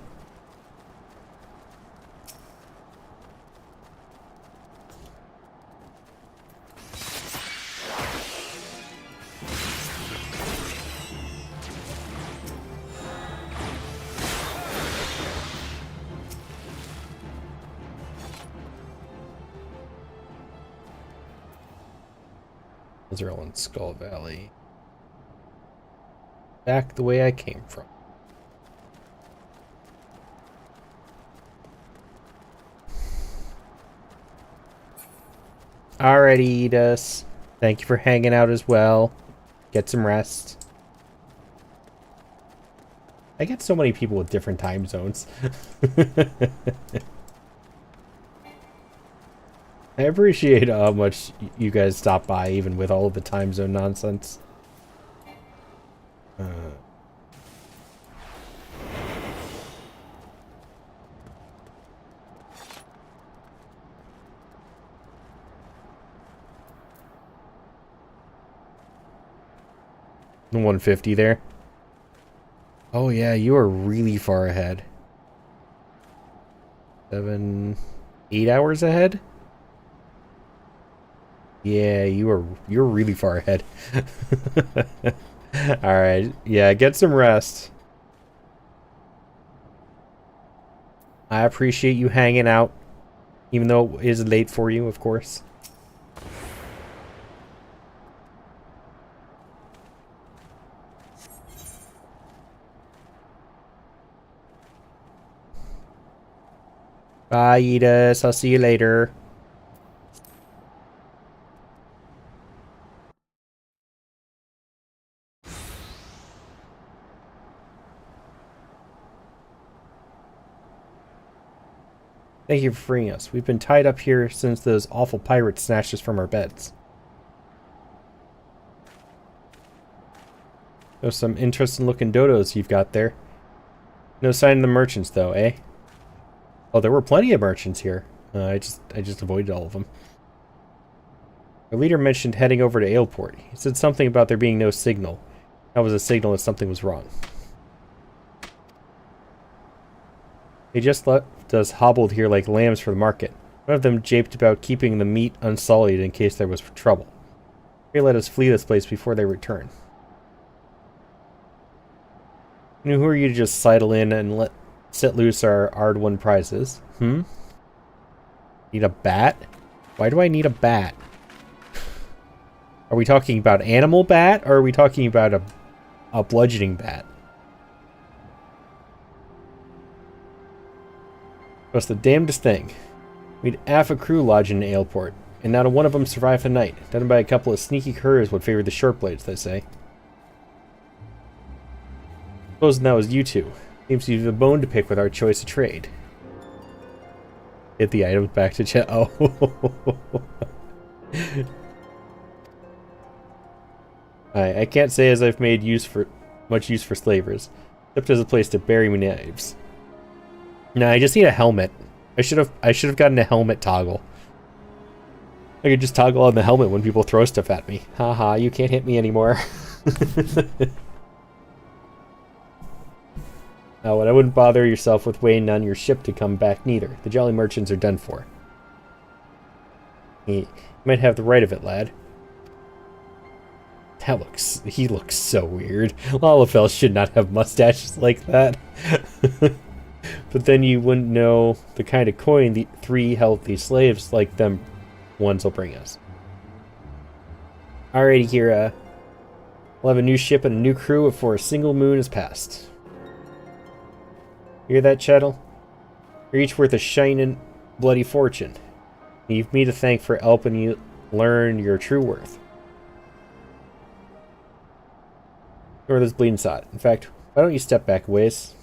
Those are all in Skull Valley. Back the way I came from. Alrighty, Edis. Thank you for hanging out as well. Get some rest. I get so many people with different time zones. I appreciate how much you guys stop by, even with all of the time zone nonsense. 150 there. Oh yeah, you are really far ahead. 8 hours ahead? Yeah, you're really far ahead. Alright, yeah, get some rest. I appreciate you hanging out, even though it is late for you, of course. Bye, Edis. I'll see you later. Thank you for freeing us. We've been tied up here since those awful pirates snatched us from our beds. There's some interesting looking dodos you've got there. No sign of the merchants though, eh? Oh, there were plenty of merchants here. I just avoided all of them. Our leader mentioned heading over to Aleport. He said something about there being no signal. That was a signal that something was wrong. They just left us hobbled here like lambs for the market. One of them japed about keeping the meat unsullied in case there was trouble. They let us flee this place before they return. And who are you to just sidle in and set loose our Ard-1 prizes? Need a bat? Why do I need a bat? Are we talking about animal bat, or are we talking about a bludgeoning bat? What's the damnedest thing? We'd half a crew lodge in Aleport, and not a one of them survived the night. Done by a couple of sneaky curs what favored the short blades, they say. Supposing that was you two. Seems you've a bone to pick with our choice of trade. Hit the items back to chat. Oh. I can't say as I've made much use for slavers, except as a place to bury my knives. Nah, I just need a helmet. I should have gotten a helmet toggle. I could just toggle on the helmet when people throw stuff at me. Haha, you can't hit me anymore. Oh, and I wouldn't bother yourself with waiting on your ship to come back neither. The jolly merchants are done for. You might have the right of it, lad. He looks so weird. Lalafell should not have mustaches like that. But then you wouldn't know the kind of coin the 3 healthy slaves like them ones will bring us. Alrighty, Kira. We'll have a new ship and a new crew before a single moon has passed. Hear that, Chettle? You're each worth a shining bloody fortune. You've me to thank for helping you learn your true worth. Or this bleeding sod. In fact, why don't you step back a ways?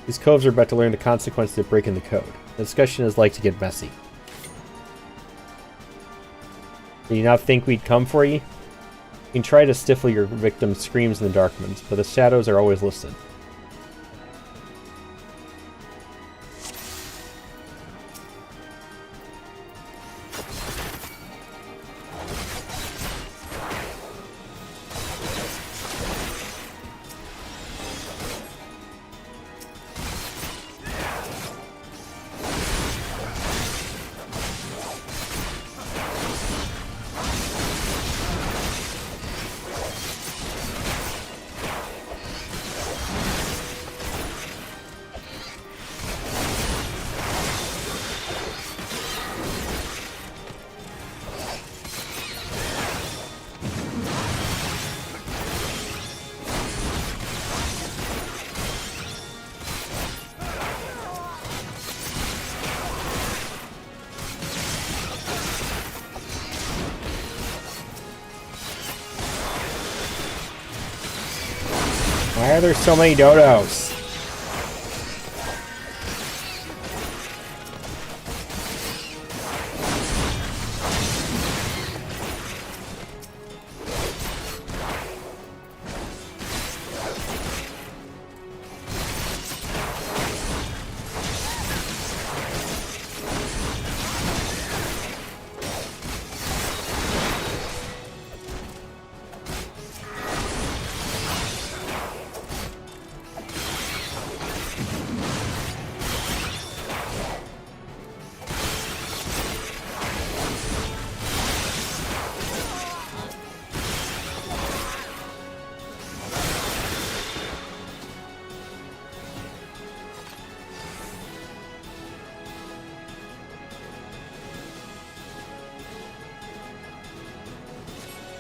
These coves are about to learn the consequences of breaking the code. The discussion is like to get messy. Do you not think we'd come for you? You can try to stifle your victim's screams in the darkness, but the shadows are always listening. Why are there so many dodos?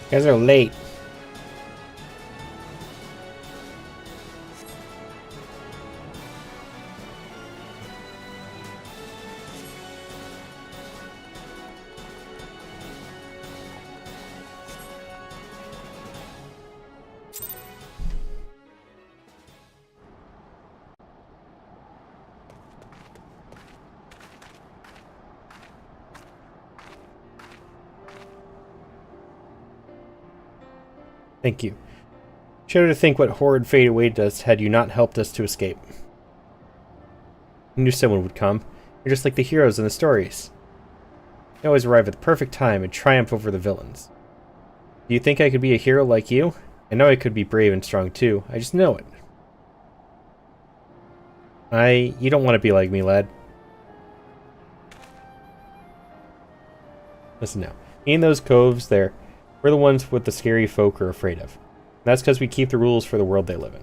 You guys are late. Thank you. Shudder to think what horrid fate awaited us had you not helped us to escape. I knew someone would come. You're just like the heroes in the stories. You always arrive at the perfect time and triumph over the villains. Do you think I could be a hero like you? I know I could be brave and strong too. I just know it. You don't want to be like me, lad. Listen now. In those coves there, we're the ones what the scary folk are afraid of. That's because we keep the rules for the world they live in.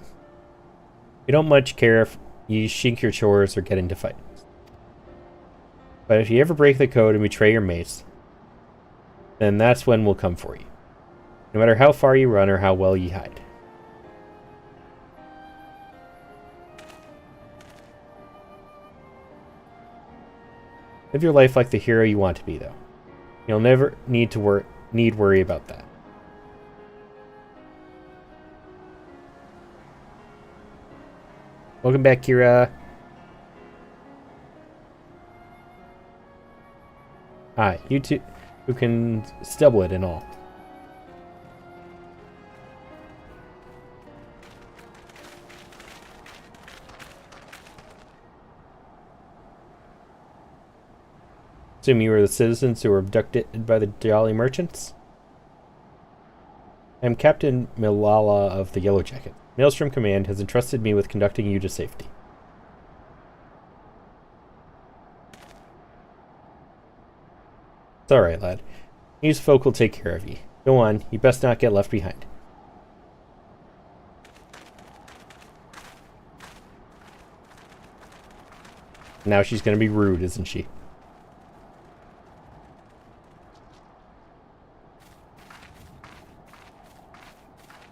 We don't much care if you shink your chores or get into fights. But if you ever break the code and betray your mates, then that's when we'll come for you. No matter how far you run or how well you hide. Live your life like the hero you want to be, though. You'll never need to worry about that. Welcome back, Kira. Hi, you two who can stubble it and all. Assume you were the citizens who were abducted by the Jolly Merchants? I am Captain Milala of the Yellow Jacket. Maelstrom Command has entrusted me with conducting you to safety. It's alright, lad. These folk will take care of you. Go on, you best not get left behind. Now she's gonna be rude, isn't she?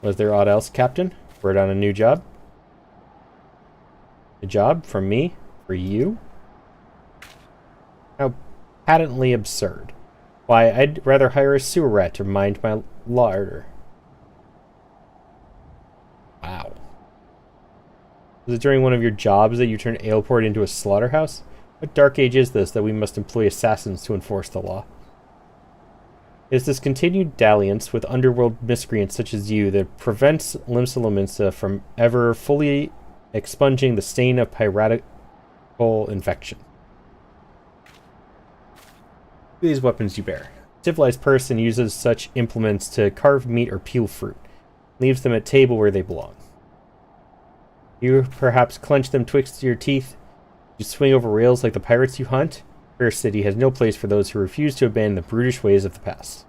Was there aught else, Captain? Word on a new job? A job? From me? For you? How patently absurd. Why, I'd rather hire a sewer rat to mind my larder. Wow. Was it during one of your jobs that you turned Aleport into a slaughterhouse? What dark age is this that we must employ assassins to enforce the law? It is this continued dalliance with underworld miscreants such as you that prevents Limsa Lominsa from ever fully expunging the stain of piratical infection. These weapons you bear. A civilized person uses such implements to carve meat or peel fruit, leaves them at table where they belong. You perhaps clench them twixt your teeth. You swing over rails like the pirates you hunt. Fair City has no place for those who refuse to abandon the brutish ways of the past.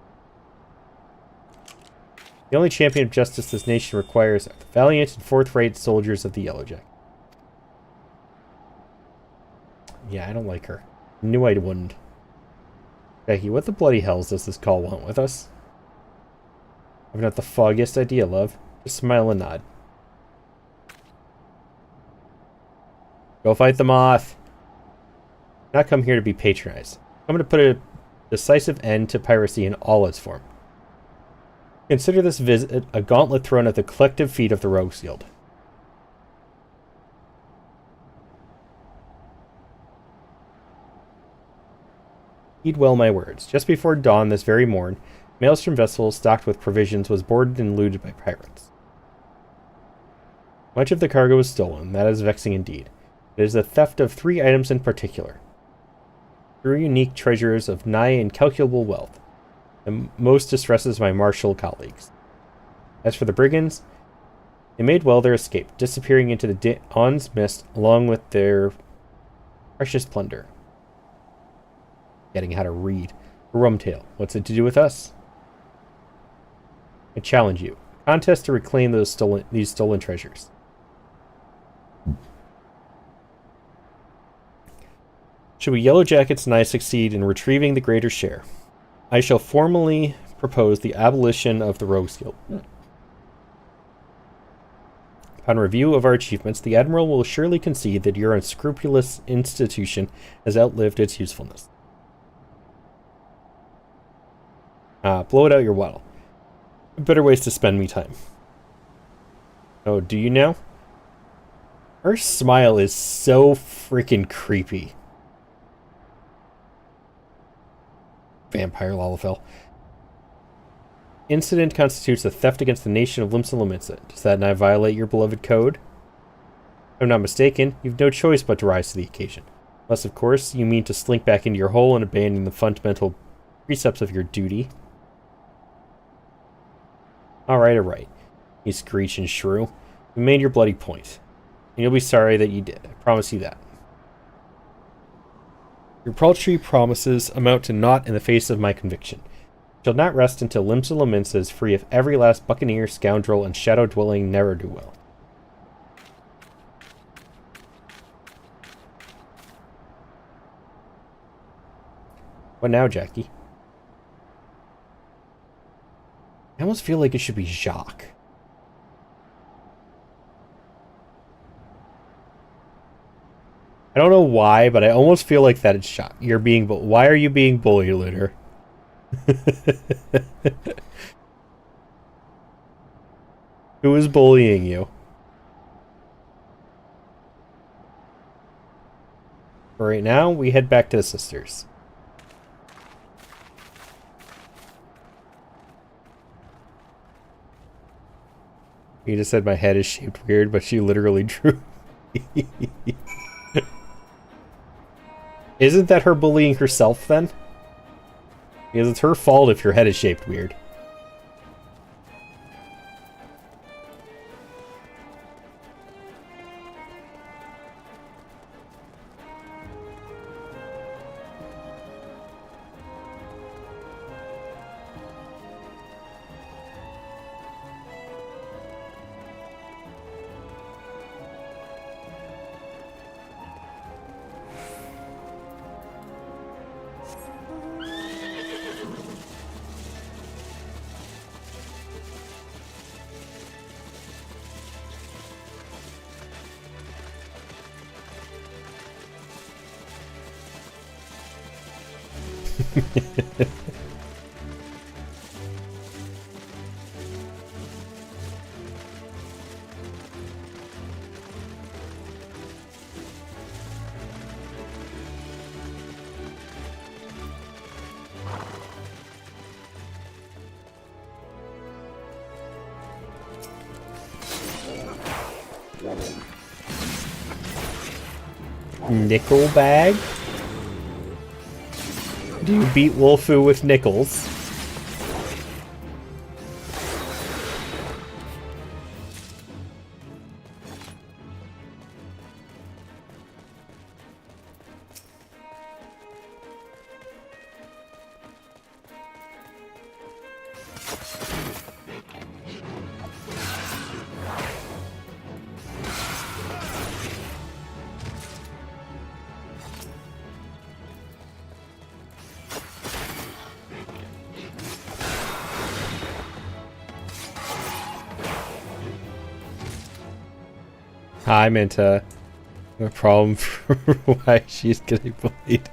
The only champion of justice this nation requires are the valiant and forthright soldiers of the Yellow Jacket. Yeah, I don't like her. Knew I wouldn't. Becky, what the bloody hells does this call want with us? I've not the foggiest idea, love. Just smile and nod. Go fight the moth. Not come here to be patronized. I'm going to put a decisive end to piracy in all its form. Consider this visit a gauntlet thrown at the collective feet of the Rogues Guild. Heed well my words. Just before dawn this very morn, Maelstrom vessel stocked with provisions was boarded and looted by pirates. Much of the cargo was stolen. That is vexing indeed. It is the theft of 3 items in particular. 3 unique treasures of nigh incalculable wealth. The most distresses my martial colleagues. As for the brigands, they made well their escape, disappearing into the dawn's mist along with their precious plunder. Getting how to read. A rum tale. What's it to do with us? I challenge you. A contest to reclaim these stolen treasures. Should we Yellow Jackets and I succeed in retrieving the greater share, I shall formally propose the abolition of the Rogues Guild. Upon review of our achievements, the Admiral will surely concede that your unscrupulous institution has outlived its usefulness. Blow it out your waddle. Better ways to spend me time. Oh, do you now? Her smile is so freaking creepy. Vampire Lalafell. Incident constitutes a theft against the nation of Limsa Lominsa. Does that not violate your beloved code? If I'm not mistaken, you've no choice but to rise to the occasion. Unless, of course, you mean to slink back into your hole and abandon the fundamental precepts of your duty. Alright. You screech and shrew. You made your bloody point. And you'll be sorry that you did. I promise you that. Your paltry promises amount to naught in the face of my conviction. Shall not rest until Limsa Lominsa is free of every last buccaneer, scoundrel, and shadow-dwelling ne'er-do-well. What now, Jackie? I almost feel like it should be Jacques. I don't know why, but I almost feel like that it's Jacques. You're being... Why are you being bullied, Litter? Who is bullying you? For right now, we head back to the sisters. You just said my head is shaped weird, but she literally drew. Isn't that her bullying herself then? Because it's her fault if your head is shaped weird. Nickel bag? Do you beat Wolfu with nickels? I meant a problem for why she's getting bullied.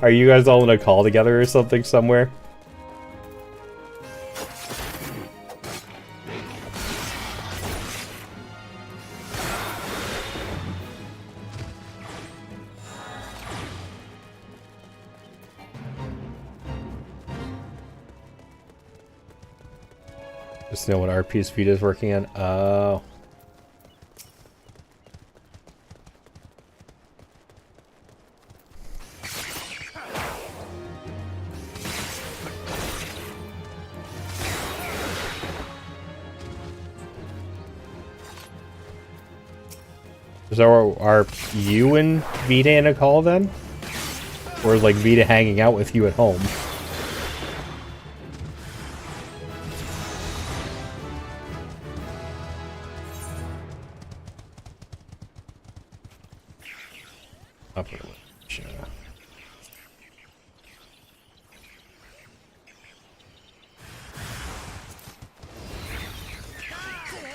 Are you guys all in a call together or something somewhere? Just know what RP's feed is working on. Oh. So are you and Vita in a call then? Or is like Vita hanging out with you at home? Upper ledge.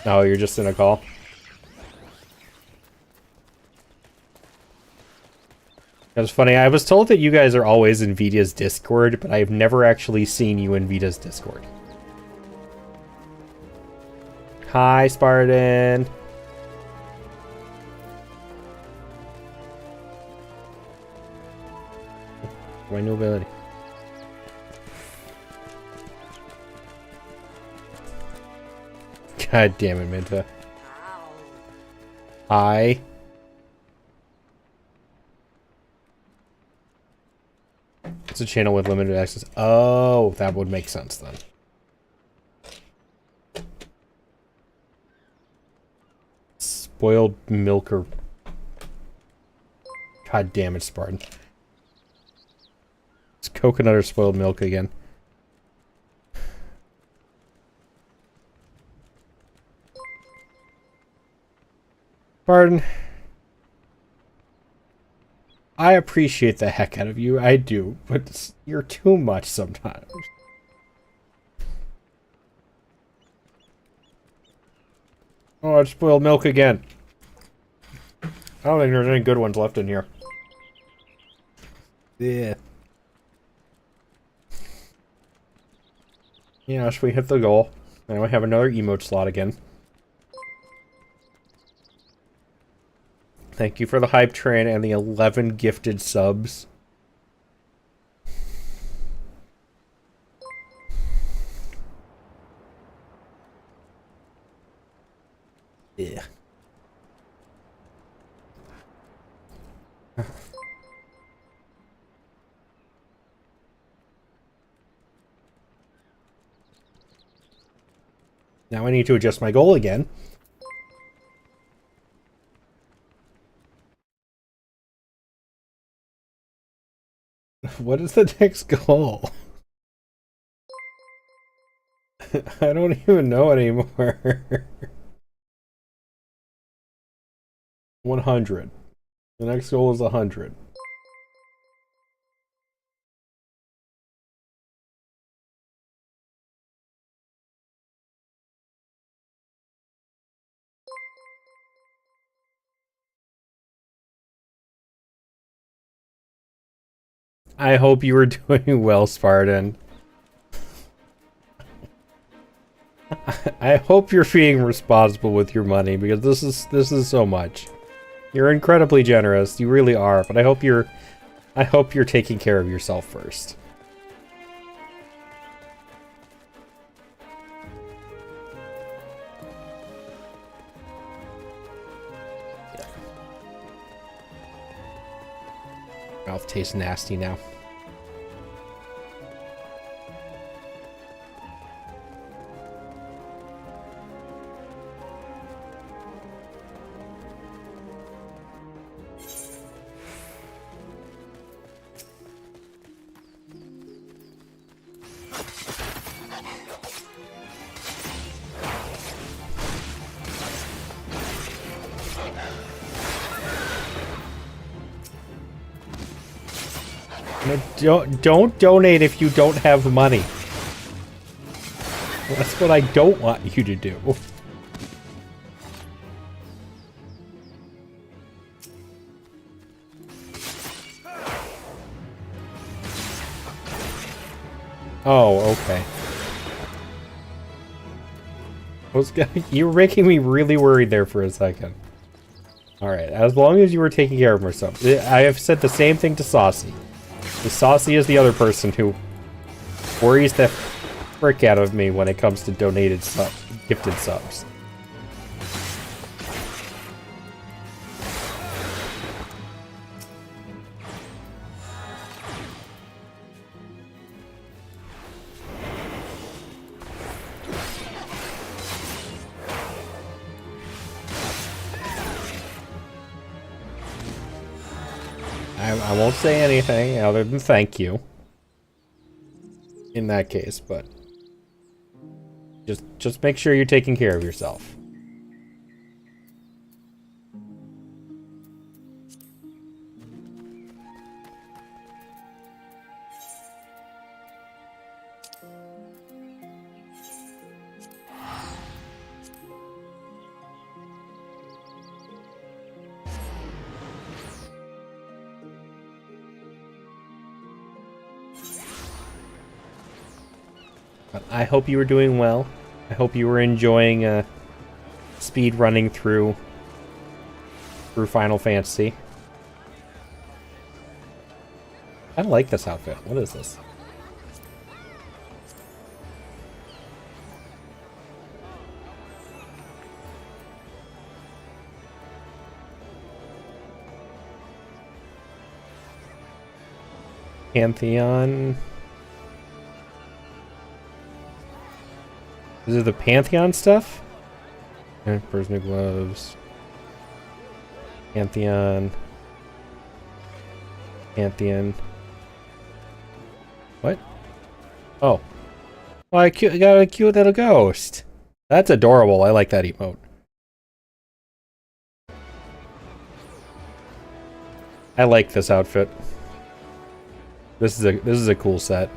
Oh, you're just in a call? That's funny. I was told that you guys are always in Vita's Discord, but I've never actually seen you in Vita's Discord. Hi, Spartan. My new ability. God damn it, Minta. Hi. It's a channel with limited access. Oh, that would make sense then. Spoiled milker. God damn it, Spartan. It's coconut or spoiled milk again. Spartan. I appreciate the heck out of you. I do. But you're too much sometimes. Oh, it's spoiled milk again. I don't think there's any good ones left in here. Yeah. Yes, we hit the goal. Now we have another emote slot again. Thank you for the hype train and the 11 gifted subs. Yeah. Now I need to adjust my goal again. What is the next goal? I don't even know anymore. 100. The next goal is 100. I hope you were doing well, Spartan. I hope you're being responsible with your money, because this is so much. You're incredibly generous, you really are, but I hope you're taking care of yourself first. Mouth tastes nasty now. Don't donate if you don't have money. That's what I don't want you to do. Oh, okay. You were making me really worried there for a second. Alright, as long as you were taking care of yourself. I have said the same thing to Saucy. The Saucy is the other person who worries the frick out of me when it comes to gifted subs. I won't say anything other than thank you. In that case, but just make sure you're taking care of yourself. But I hope you were doing well. I hope you were enjoying speed running through Final Fantasy. I like this outfit. What is this? Pantheon. Is it the Pantheon stuff? Personal gloves. Pantheon. Pantheon. What? Oh. Well, I got a cute little ghost. That's adorable. I like that emote. I like this outfit. This is a cool set.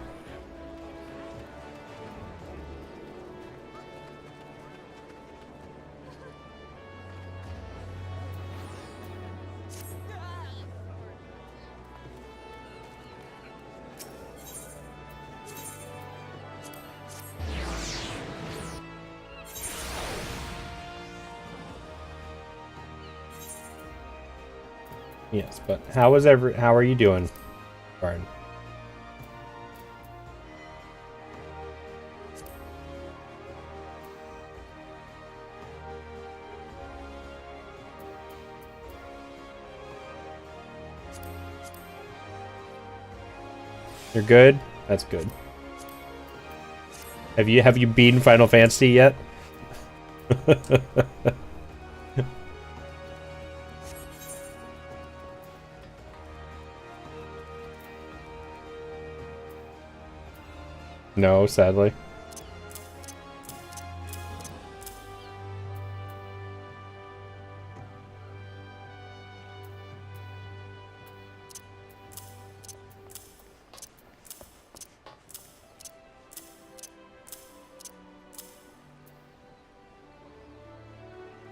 Yes, but how are you doing, Barn? You're good? That's good. Have you beaten Final Fantasy yet? No, sadly.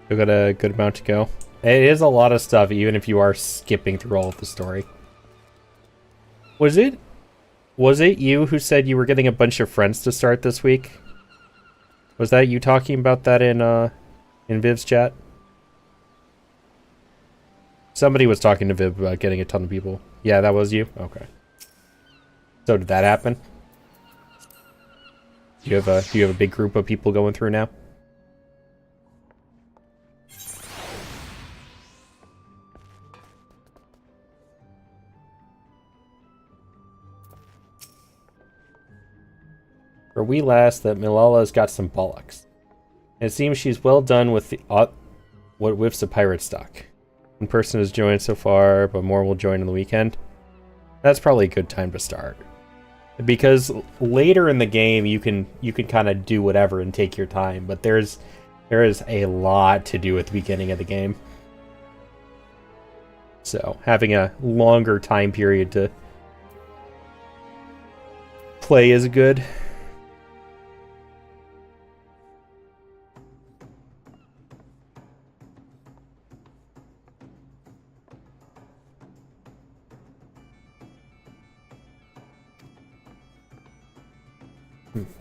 We've got a good amount to go. It is a lot of stuff, even if you are skipping through all of the story. Was it you who said you were getting a bunch of friends to start this week? Was that you talking about that in Viv's chat? Somebody was talking to Viv about getting a ton of people. Yeah, that was you? Okay. So did that happen? Do you have a big group of people going through now? For we last that Milala's got some bollocks. And it seems she's well done with the what whiffs of pirate stock. One person has joined so far, but more will join on the weekend. That's probably a good time to start. Because later in the game you can kind of do whatever and take your time, but there is a lot to do at the beginning of the game. So having a longer time period to play is good.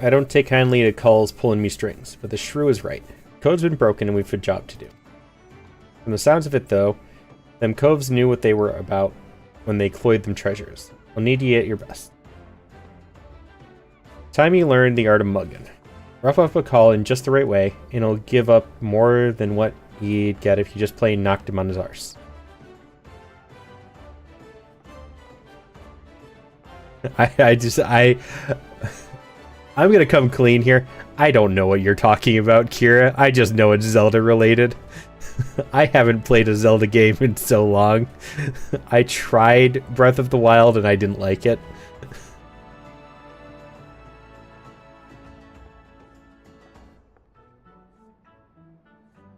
I don't take kindly to calls pulling me strings, but the shrew is right. Code's been broken and we've a job to do. From the sounds of it, though, them coves knew what they were about when they cloyed them treasures. I'll need you at your best. Time you learn the art of mugging. Rough up a call in just the right way, and it'll give up more than what he'd get if you just plain knocked him on his arse. I'm gonna come clean here. I don't know what you're talking about, Kira. I just know it's Zelda related. I haven't played a Zelda game in so long. I tried Breath of the Wild and I didn't like it.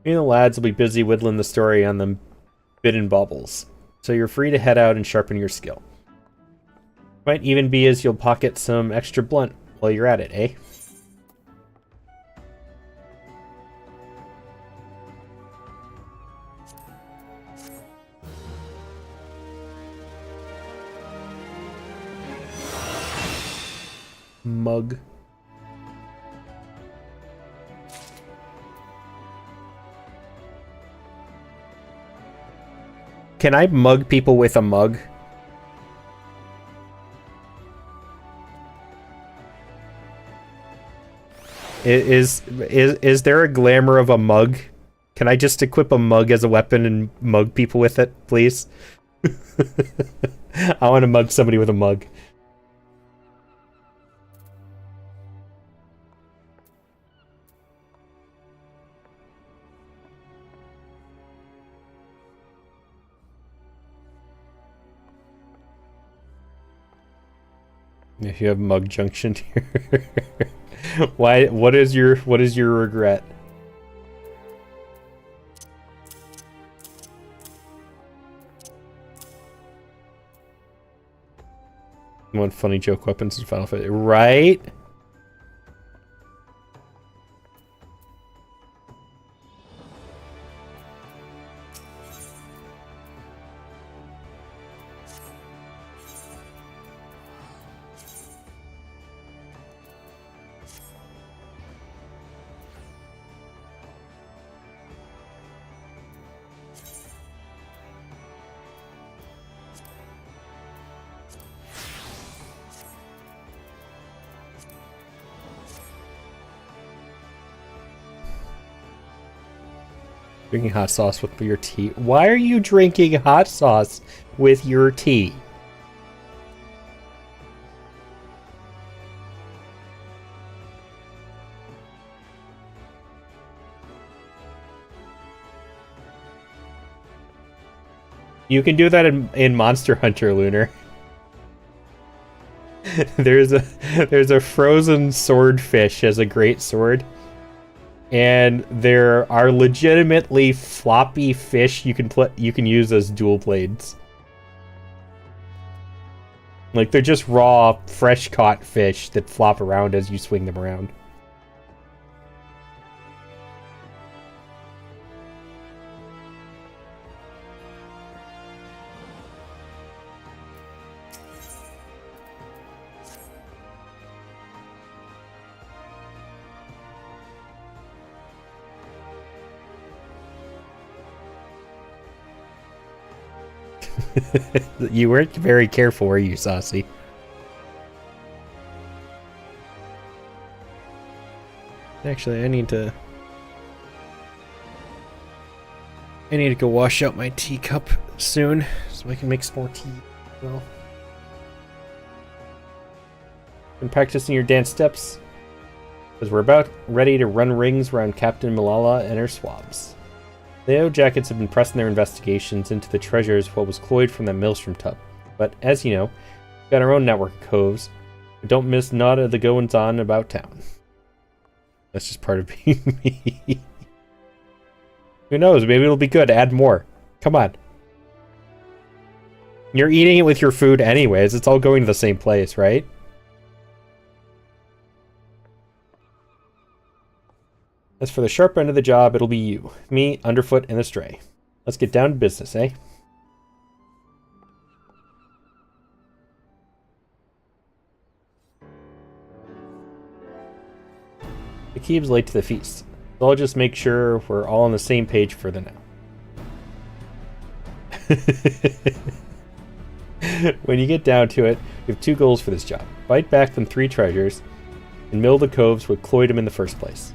Me and the lads will be busy whittling the story on them bidden baubles, so you're free to head out and sharpen your skill. Might even be as you'll pocket some extra blunt while you're at it, eh? Mug. Can I mug people with a mug? Is there a glamour of a mug? Can I just equip a mug as a weapon and mug people with it, please? I want to mug somebody with a mug. If you have mug junction here. Why? What is your regret? One funny joke weapons in Final Fantasy, right? Drinking hot sauce with your tea. Why are you drinking hot sauce with your tea? You can do that in Monster Hunter, Lunar. There's a frozen swordfish as a great sword. And there are legitimately floppy fish you can use as dual blades. Like, they're just raw, fresh caught fish that flop around as you swing them around. You weren't very careful, were you, Saucy? Actually, I need to go wash out my teacup soon so I can make some more tea. Well, been practicing your dance steps because we're about ready to run rings around Captain Malala and her swabs. The Yellow Jackets have been pressing their investigations into the treasures of what was cloyed from that maelstrom tub. But, as you know, we've got our own network of coves, but don't miss none of the goings-on about town. That's just part of being me. Who knows, maybe it'll be good, add more. Come on. You're eating it with your food anyways, it's all going to the same place, right? As for the sharp end of the job, it'll be you, me, Underfoot, and the Stray. Let's get down to business, eh? The Keeb's late to the feast, so I'll just make sure we're all on the same page for the now. When you get down to it, we have two goals for this job. Fight back them 3 treasures, and mill the coves what cloyed them in the first place.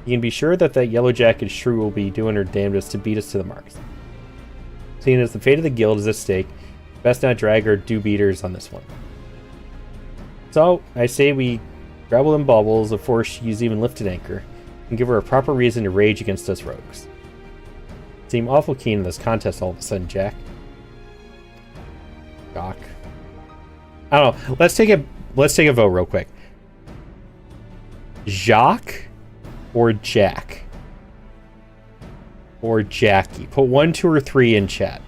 You can be sure that Yellow Jacket shrew will be doing her damnedest to beat us to the marks. Seeing as the fate of the guild is at stake, best not drag our do-beaters on this one. So, I say we grapple them baubles before she's even lifted anchor, and give her a proper reason to rage against us rogues. Seem awful keen in this contest all of a sudden, Jack. Jock. I don't know. Let's take a vote real quick. Jacques or Jack? Or Jackie? Put 1, 2, or 3 in chat.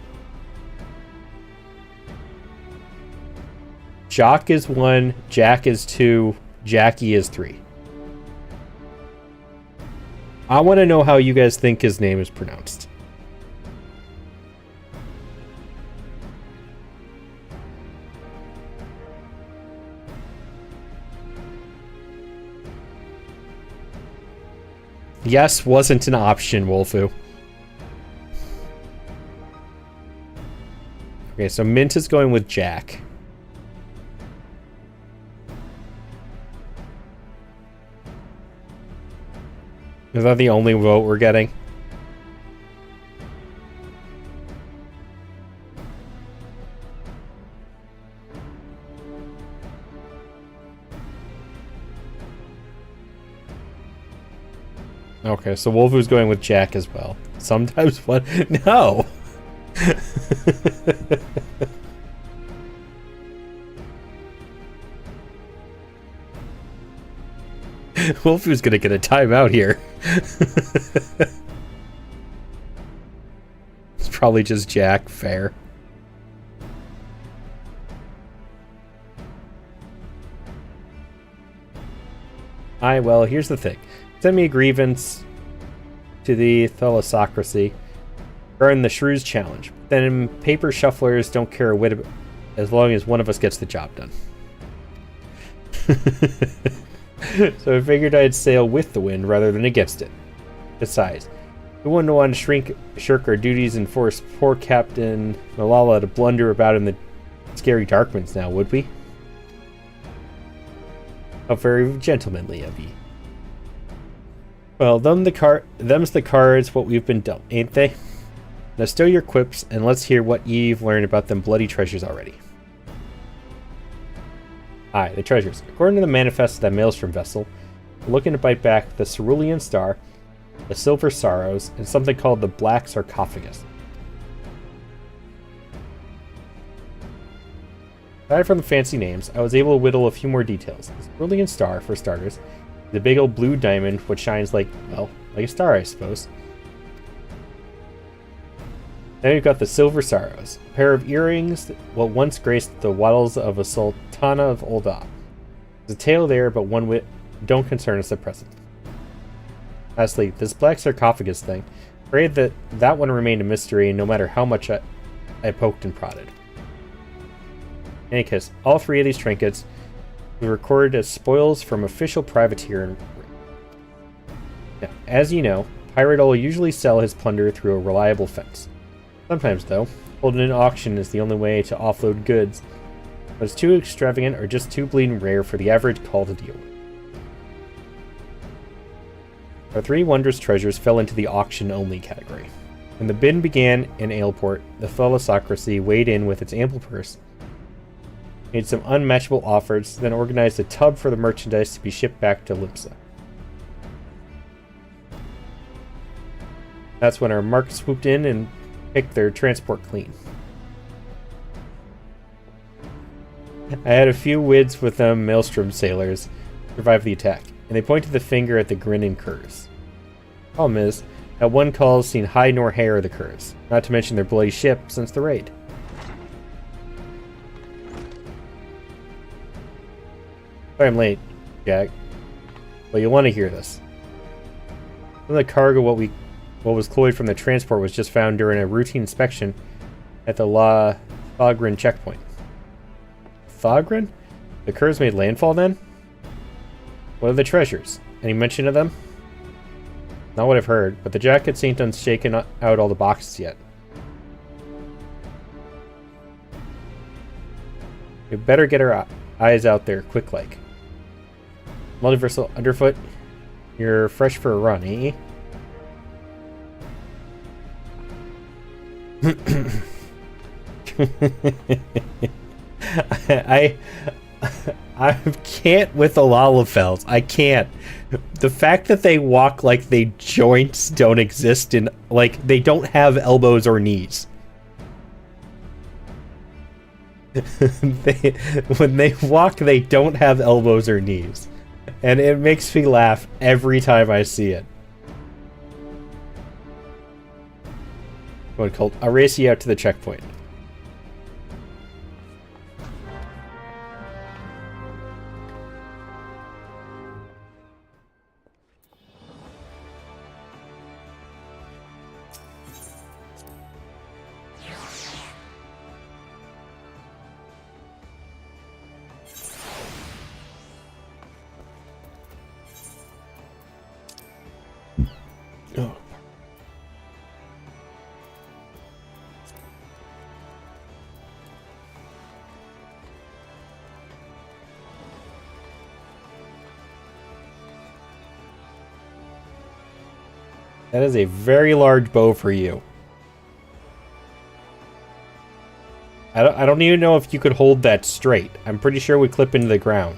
Jock is 1, Jack is 2, Jackie is 3. I want to know how you guys think his name is pronounced. Yes wasn't an option, Wolfu. Okay, so Mint is going with Jack. Is that the only vote we're getting? Okay, so Wolfu's going with Jack as well. Sometimes what? No! Wolfu's gonna get a timeout here. It's probably just Jack. Fair. Well, here's the thing. Send me a grievance to the thalassocracy. Earn the Shrews challenge. Then paper shufflers don't care a whit as long as one of us gets the job done. So I figured I'd sail with the wind rather than against it. Besides, we wouldn't want to shirk our duties and force poor Captain Malala to blunder about in the scary darkments now, would we? How very gentlemanly of ye. Well, them's the cards what we've been dealt, ain't they? Now stow your quips and let's hear what you've learned about them bloody treasures already. Aye, the treasures. According to the manifest of that Maelstrom vessel, we're looking to bite back the Cerulean Star, the Silver Sorrows, and something called the Black Sarcophagus. Aside from the fancy names, I was able to whittle a few more details. The Cerulean Star, for starters, is a big old blue diamond which shines like, well, like a star, I suppose. Then we've got the Silver Sorrows, a pair of earrings what once graced the wattles of a sultana of Olda. There's a tale there, but one whit don't concern us at present. Lastly, this black sarcophagus thing, afraid that one remained a mystery no matter how much I poked and prodded. In any case, all three of these trinkets were recorded as spoils from official privateer. Now, as you know, pirate will usually sell his plunder through a reliable fence. Sometimes, though, holding an auction is the only way to offload goods, but it's too extravagant or just too bleeding rare for the average call to deal with. Our three wondrous treasures fell into the auction-only category. When the bin began in Aleport, the thalassocracy weighed in with its ample purse, made some unmatchable offers, then organized a tub for the merchandise to be shipped back to Limsa. That's when our mark swooped in and picked their transport clean. I had a few wids with them Maelstrom sailors survive the attack, and they pointed the finger at the grinning curs. Problem is, that one call's seen hide nor hair of the curs, not to mention their bloody ship since the raid. Sorry I'm late, Jack. Well, you'll want to hear this. Some of the cargo what was cloyed from the transport was just found during a routine inspection at the La Thogran checkpoint. Thogran? The curs made landfall then? What are the treasures? Any mention of them? Not what I've heard, but the jackets ain't done shaking out all the boxes yet. We better get our eyes out there quick like. Multiversal Underfoot, you're fresh for a run, ain't you? I can't with the Lalafels. I can't. The fact that they walk like they joints don't exist in, like, they don't have elbows or knees. When they walk, they don't have elbows or knees. And it makes me laugh every time I see it. Colt, I'll race you out to the checkpoint. That is a very large bow for you. I don't even know if you could hold that straight. I'm pretty sure it would clip into the ground.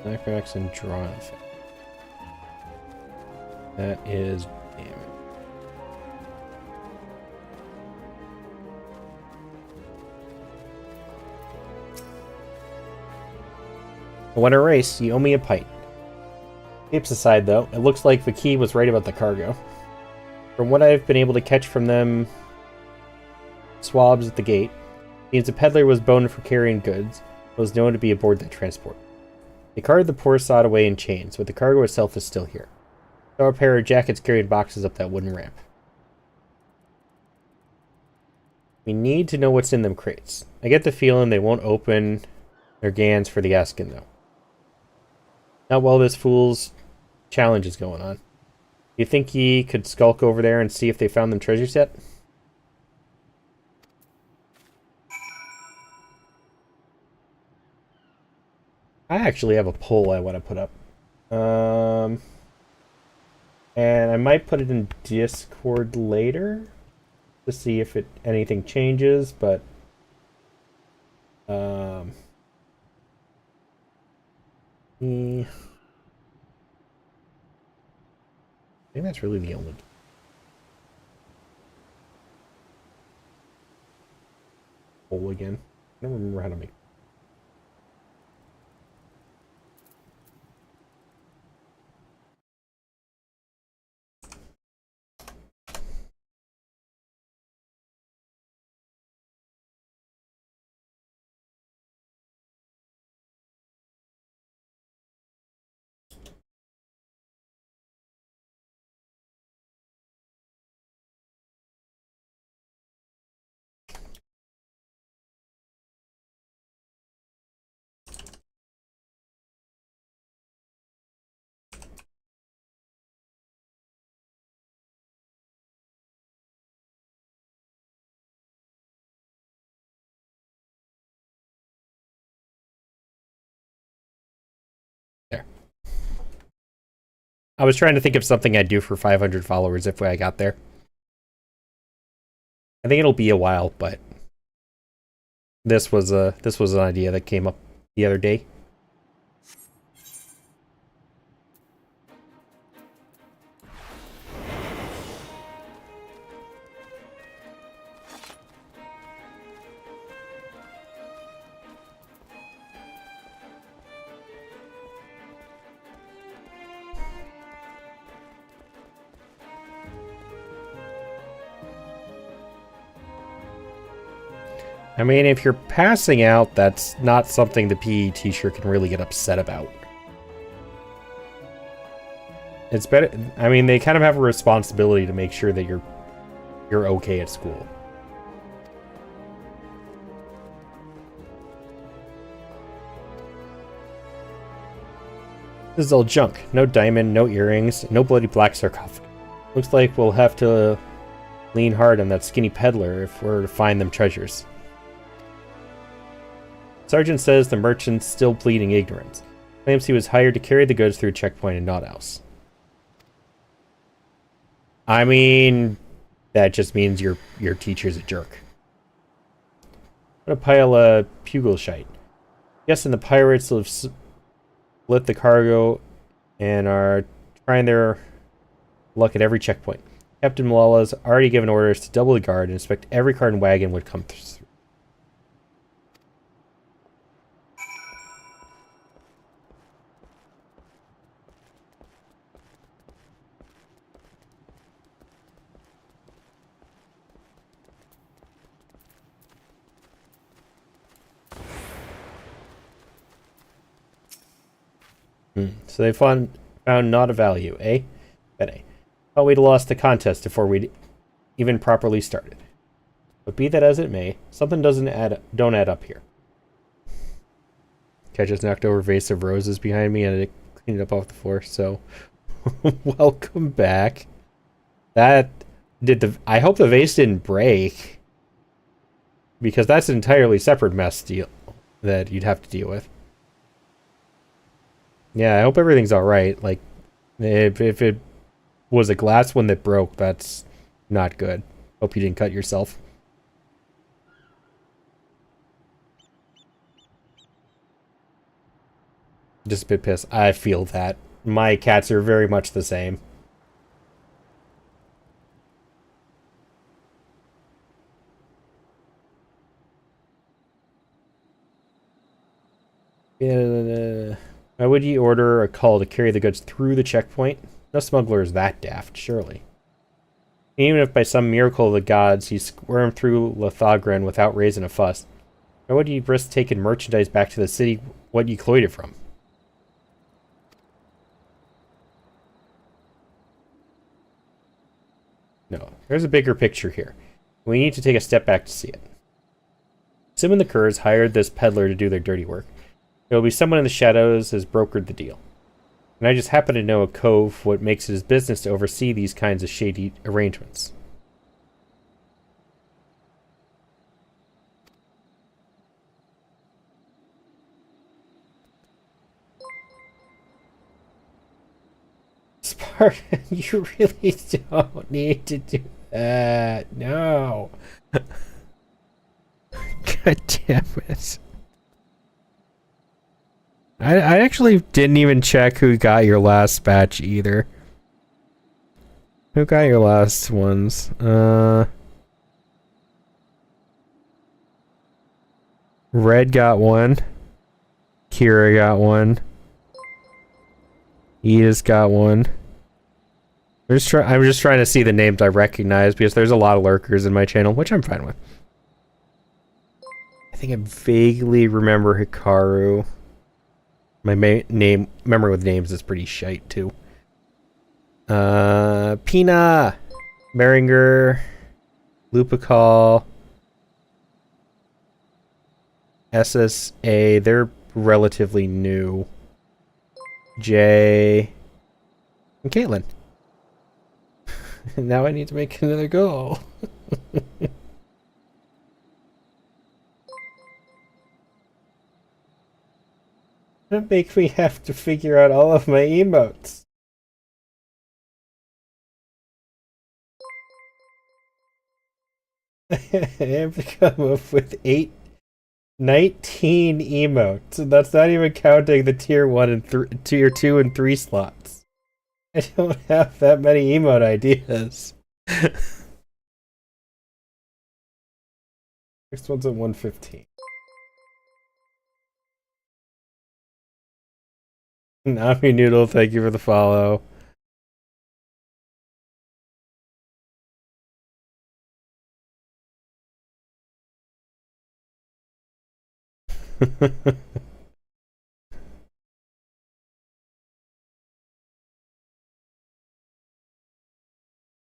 Flashbacks and drawn effect. That is damage. I won a race. You owe me a pint. Apes aside, though, it looks like the key was right about the cargo. From what I've been able to catch from them swabs at the gate, means the peddler was boned for carrying goods, but was known to be aboard that transport. They carted the poor sod away in chains, but the cargo itself is still here. Saw a pair of jackets carrying boxes up that wooden ramp. We need to know what's in them crates. I get the feeling they won't open their gans for the asking, though. Not while this fool's challenge is going on. Do you think he could skulk over there and see if they found them treasures yet? I actually have a poll I want to put up. And I might put it in Discord later to see if anything changes, but I think that's really the only poll again. I don't remember how to make. There. I was trying to think of something I'd do for 500 followers if I got there. I think it'll be a while, but this was an idea that came up the other day. I mean, if you're passing out, that's not something the PE teacher can really get upset about. It's better. I mean, they kind of have a responsibility to make sure that you're okay at school. This is all junk. No diamond, no earrings, no bloody black sarcophagus. Looks like we'll have to lean hard on that skinny peddler if we're to find them treasures. Sergeant says the merchant's still pleading ignorance. Claims he was hired to carry the goods through a checkpoint in Nothouse. I mean, that just means your teacher's a jerk. What a pile of pugil shite. Guessing the pirates have split the cargo and are trying their luck at every checkpoint. Captain Malalla's already given orders to double the guard and inspect every cart and wagon would come through. So they found not a value, eh? Bene. Thought we'd lost the contest before we'd even properly started. But be that as it may, something don't add up here. Okay, I just knocked over a vase of roses behind me and it cleaned it up off the floor, so welcome back. I hope the vase didn't break. Because that's an entirely separate mess deal that you'd have to deal with. Yeah, I hope everything's alright. Like, if it was a glass one that broke, that's not good. Hope you didn't cut yourself. Just a bit pissed. I feel that. My cats are very much the same. Why would you order a call to carry the goods through the checkpoint? No smuggler is that daft, surely. Even if by some miracle of the gods he squirmed through Lothagren without raising a fuss, why would you risk taking merchandise back to the city what you cloyed it from? No, there's a bigger picture here. We need to take a step back to see it. Sim and the Kurz hired this peddler to do their dirty work. It will be someone in the shadows has brokered the deal. And I just happen to know a cove what makes it his business to oversee these kinds of shady arrangements. Spartan, you really don't need to do that. No. God damn it. I actually didn't even check who got your last batch either. Who got your last ones? Red got one. Kira got one. Edith got one. I'm just trying to see the names I recognize because there's a lot of lurkers in my channel, which I'm fine with. I think I vaguely remember Hikaru. My memory with names is pretty shite too. Pina, Beringer, Lupacol, SSA. They're relatively new. Jay, and Caitlin. Now I need to make another goal. That makes me have to figure out all of my emotes. I have to come up with 19 emotes, and that's not even counting the tier 1 and tier 2 and 3 slots. I don't have that many emote ideas. Next one's at 115. Nami Noodle, thank you for the follow.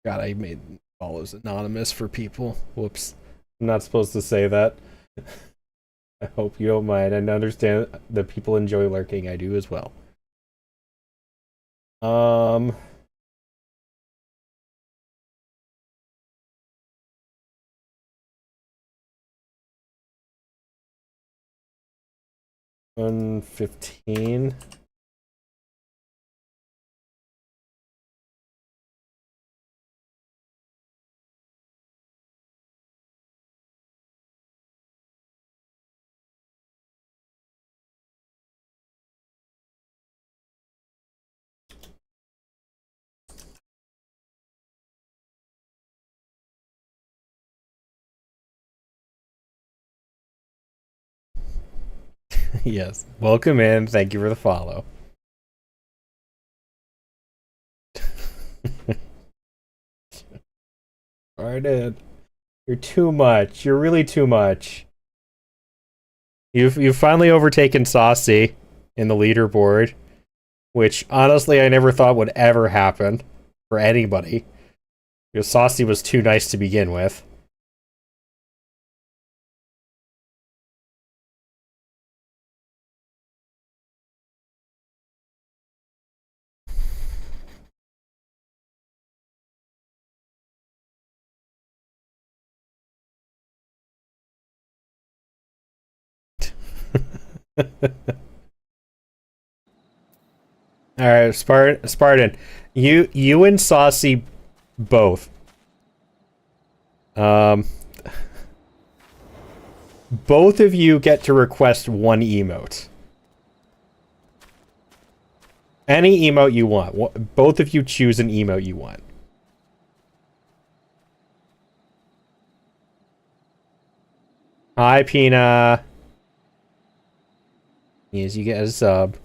God, I made follows anonymous for people. Whoops. I'm not supposed to say that. I hope you don't mind. I understand that people enjoy lurking. I do as well. 115. Yes. Welcome in. Thank you for the follow. Alright, you're too much. You're really too much. You've finally overtaken Saucy in the leaderboard. which honestly I never thought would ever happen for anybody. Because Saucy was too nice to begin with. Alright, Spartan. You and Saucy both. Um Both of you get to request one emote. Any emote you want. Both of you choose an emote you want. Hi, Pina. Yes, you get a sub.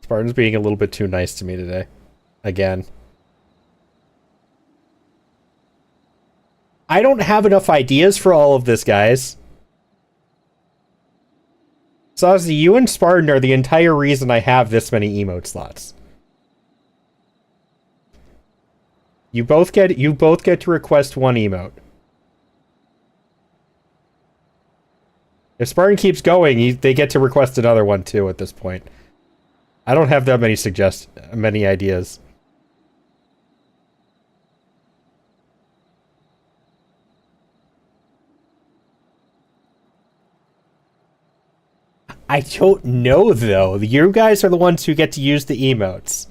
Spartan's being a little bit too nice to me today. Again. I don't have enough ideas for all of this, guys. Saucy, you and Spartan are the entire reason I have this many emote slots. You both get to request one emote. If Spartan keeps going, they get to request another one too at this point. I don't have that many ideas. I don't know though. You guys are the ones who get to use the emotes.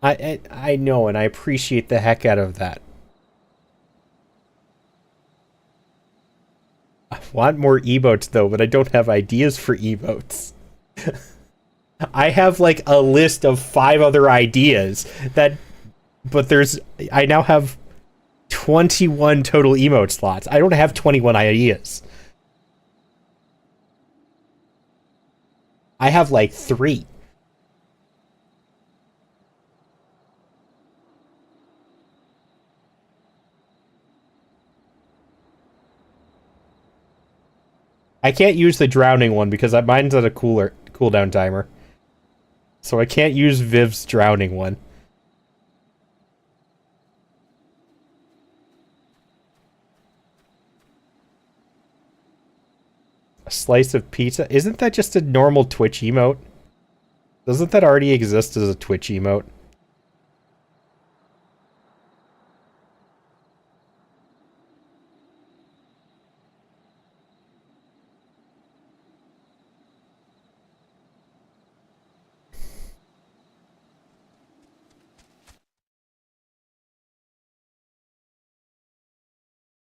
I know, and I appreciate the heck out of that. I want more emotes though, but I don't have ideas for emotes. I have like a list of 5 other ideas but I now have 21 total emote slots. I don't have 21 ideas. I have like 3. I can't use the drowning one because mine's at a cooldown timer. So I can't use Viv's drowning one. A slice of pizza? Isn't that just a normal Twitch emote? Doesn't that already exist as a Twitch emote?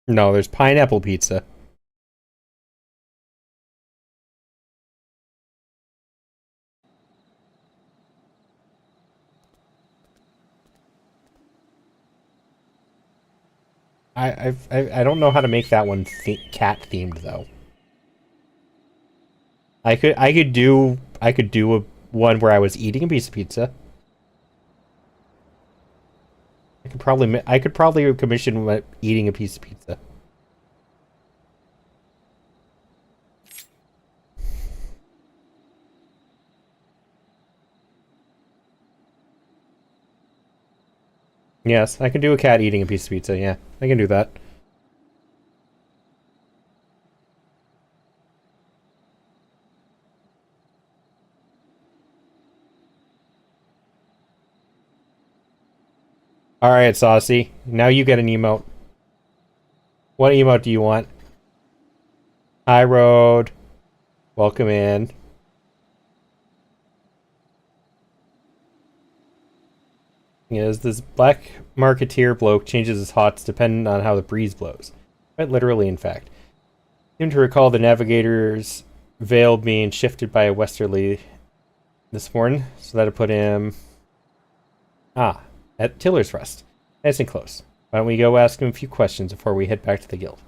No, there's pineapple pizza. I don't know how to make that one cat themed though. I could do a one where I was eating a piece of pizza. I could probably commission eating a piece of pizza. Yes, I can do a cat eating a piece of pizza. Yeah, I can do that. All right, Saucy. Now you get an emote. What emote do you want? Hi, Road. Welcome in. Yes, this black marketeer bloke changes his hots depending on how the breeze blows. Quite literally, in fact. Seem to recall the navigator's veil being shifted by a westerly this morning, so that'll put him at Tiller's Rest. Nice and close. Why don't we go ask him a few questions before we head back to the guild?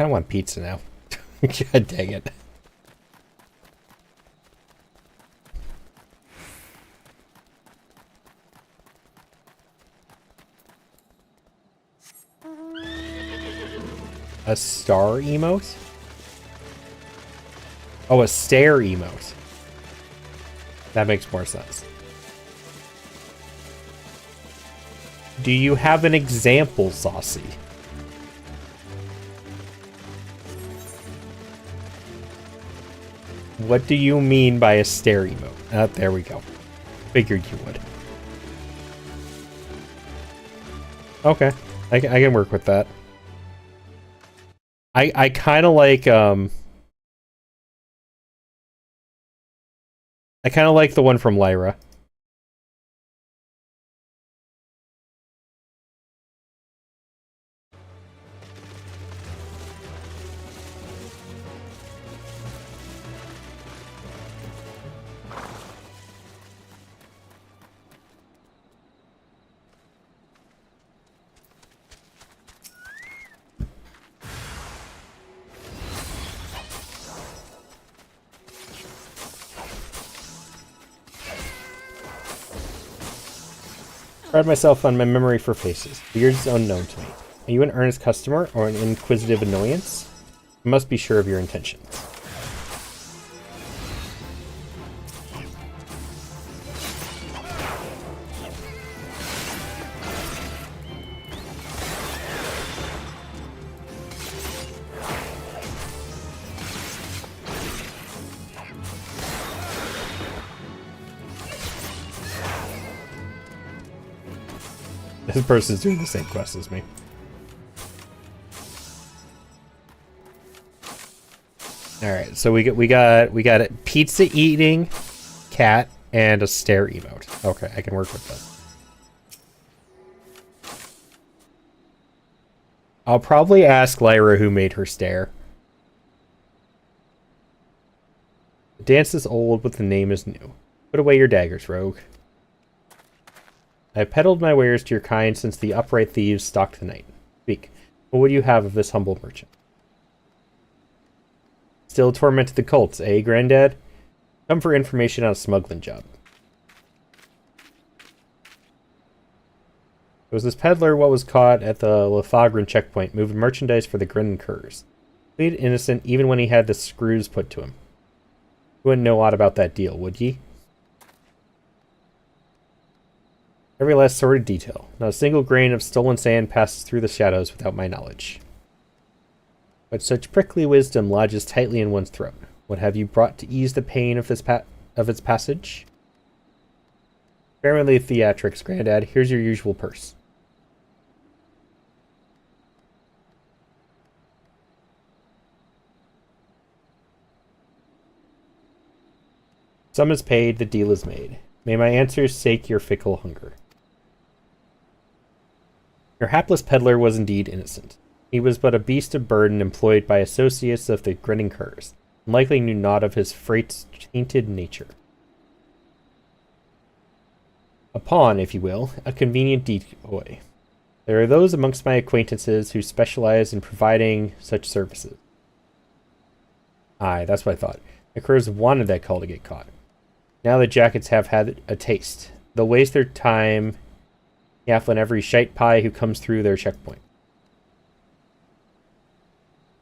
kind of want pizza now. God dang it. A star emote? Oh, a stare emote. That makes more sense. Do you have an example, Saucy? What do you mean by a stare emote? There we go. Figured you would. Okay. I can work with that. I kind of like, I kind of like the one from Lyra. Pride myself on my memory for faces. Beards unknown to me. Are you an earnest customer or an inquisitive annoyance? I must be sure of your intentions. This person's doing the same quest as me. All right, so we got a pizza eating cat and a stare emote. Okay, I can work with that. I'll probably ask Lyra who made her stare. The dance is old, but the name is new. Put away your daggers, rogue. I have peddled my wares to your kind since the upright thieves stalked the night. Speak. What would you have of this humble merchant? Still tormented the cults, eh, Granddad? Come for information on a smuggling job. It was this peddler what was caught at the Lithogran checkpoint, moving merchandise for the Grin Curs. Played innocent even when he had the screws put to him. You wouldn't know aught about that deal, would ye? Every last sordid detail. Not a single grain of stolen sand passes through the shadows without my knowledge. But such prickly wisdom lodges tightly in one's throat. What have you brought to ease the pain of this of its passage? Family theatrics, Grandad. Here's your usual purse. Sum is paid, the deal is made. May my answers sate your fickle hunger. Your hapless peddler was indeed innocent. He was but a beast of burden employed by associates of the grinning curs, and likely knew naught of his freight's tainted nature. A pawn, if you will, a convenient decoy. There are those amongst my acquaintances who specialize in providing such services. Aye, that's what I thought. The curs wanted that call to get caught. Now the jackets have had a taste. They'll waste their time yaffling every shite pie who comes through their checkpoint.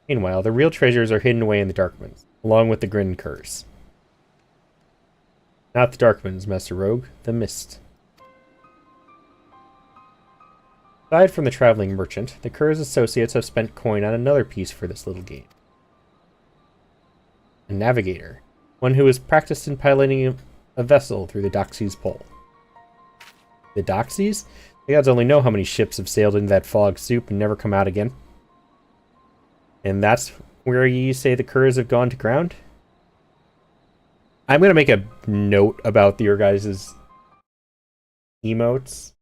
Meanwhile, the real treasures are hidden away in the Darkmans, along with the Grin Curs. Not the Darkmans, Master Rogue, the Mist. Aside from the traveling merchant, the Curs associates have spent coin on another piece for this little game. A navigator, one who is practiced in piloting a vessel through the Doxies Pole. The Doxies? The gods only know how many ships have sailed into that fog soup and never come out again. And that's where ye say the curs have gone to ground? I'm going to make a note about your guys' emotes,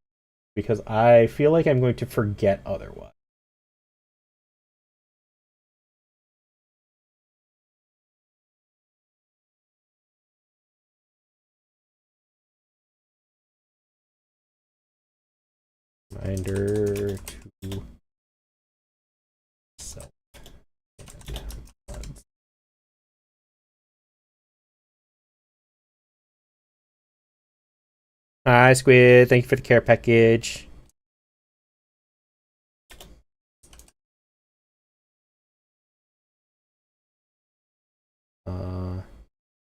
because I feel like I'm going to forget otherwise. Reminder to self. Hi, Squid. Thank you for the care package.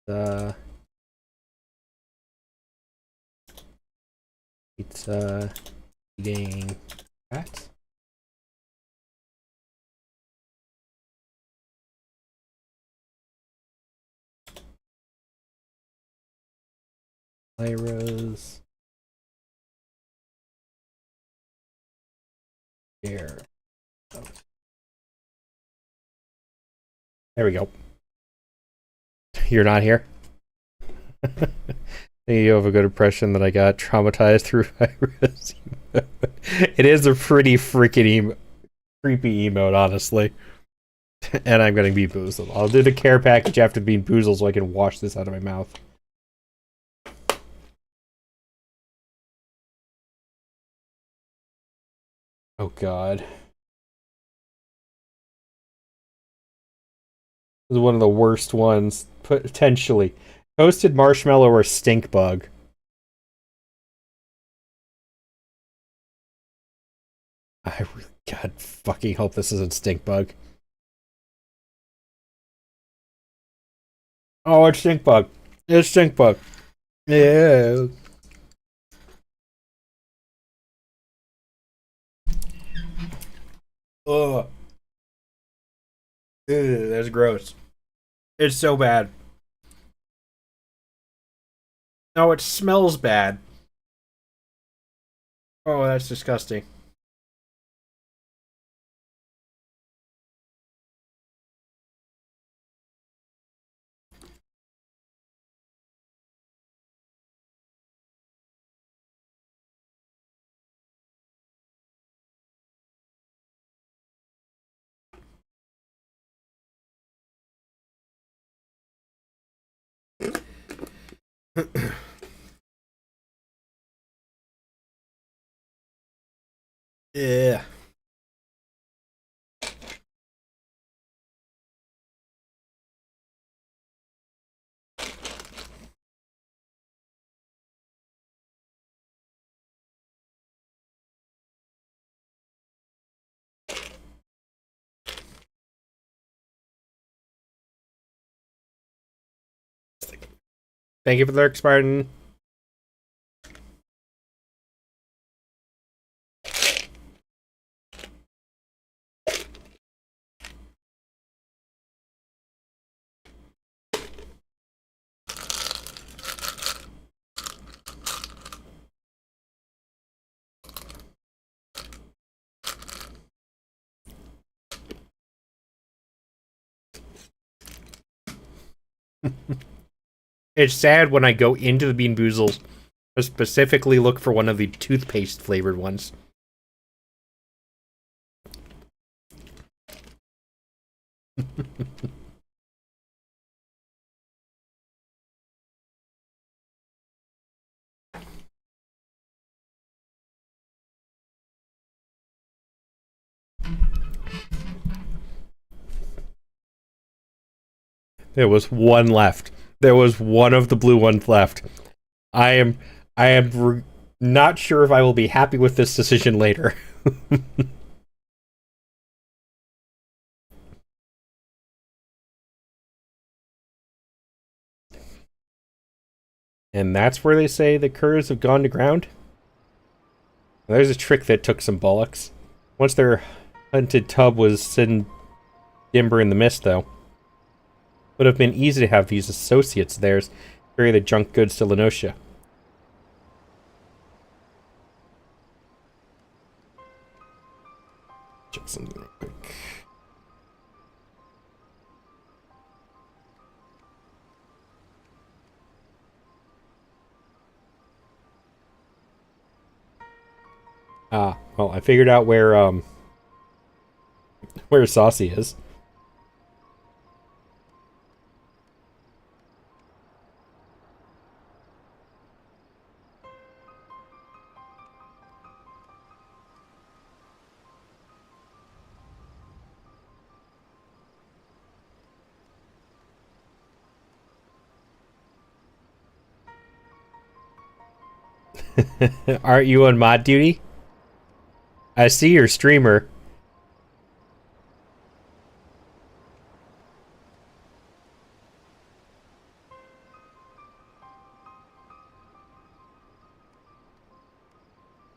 The pizza eating cat. Lyra's there. There we go. You're not here? You have a good impression that I got traumatized through Iris. It is a pretty freaking creepy emote, honestly. And I'm gonna be boozled. I'll do the care package after being boozled so I can wash this out of my mouth. Oh god. This is one of the worst ones, potentially. Toasted marshmallow or stink bug. I really, God fucking hope this isn't stink bug. Oh, it's stink bug. It's stink bug. Yeah. Ugh. Ew, that's gross. It's so bad. No, it smells bad. Oh, that's disgusting. Yeah. Thank you for the lurk, Spartan. It's sad when I go into the Bean Boozles to specifically look for one of the toothpaste flavored ones. There was one left. There was one of the blue ones left. I am not sure if I will be happy with this decision later. And that's where they say the curs have gone to ground. There's a trick that took some bollocks. Once their hunted tub was in Dimber in the mist, though. Would have been easy to have these associates of theirs carry the junk goods to Lenosia. Check something real quick. Ah, well, I figured out where Saucy is. Aren't you on mod duty? I see your streamer.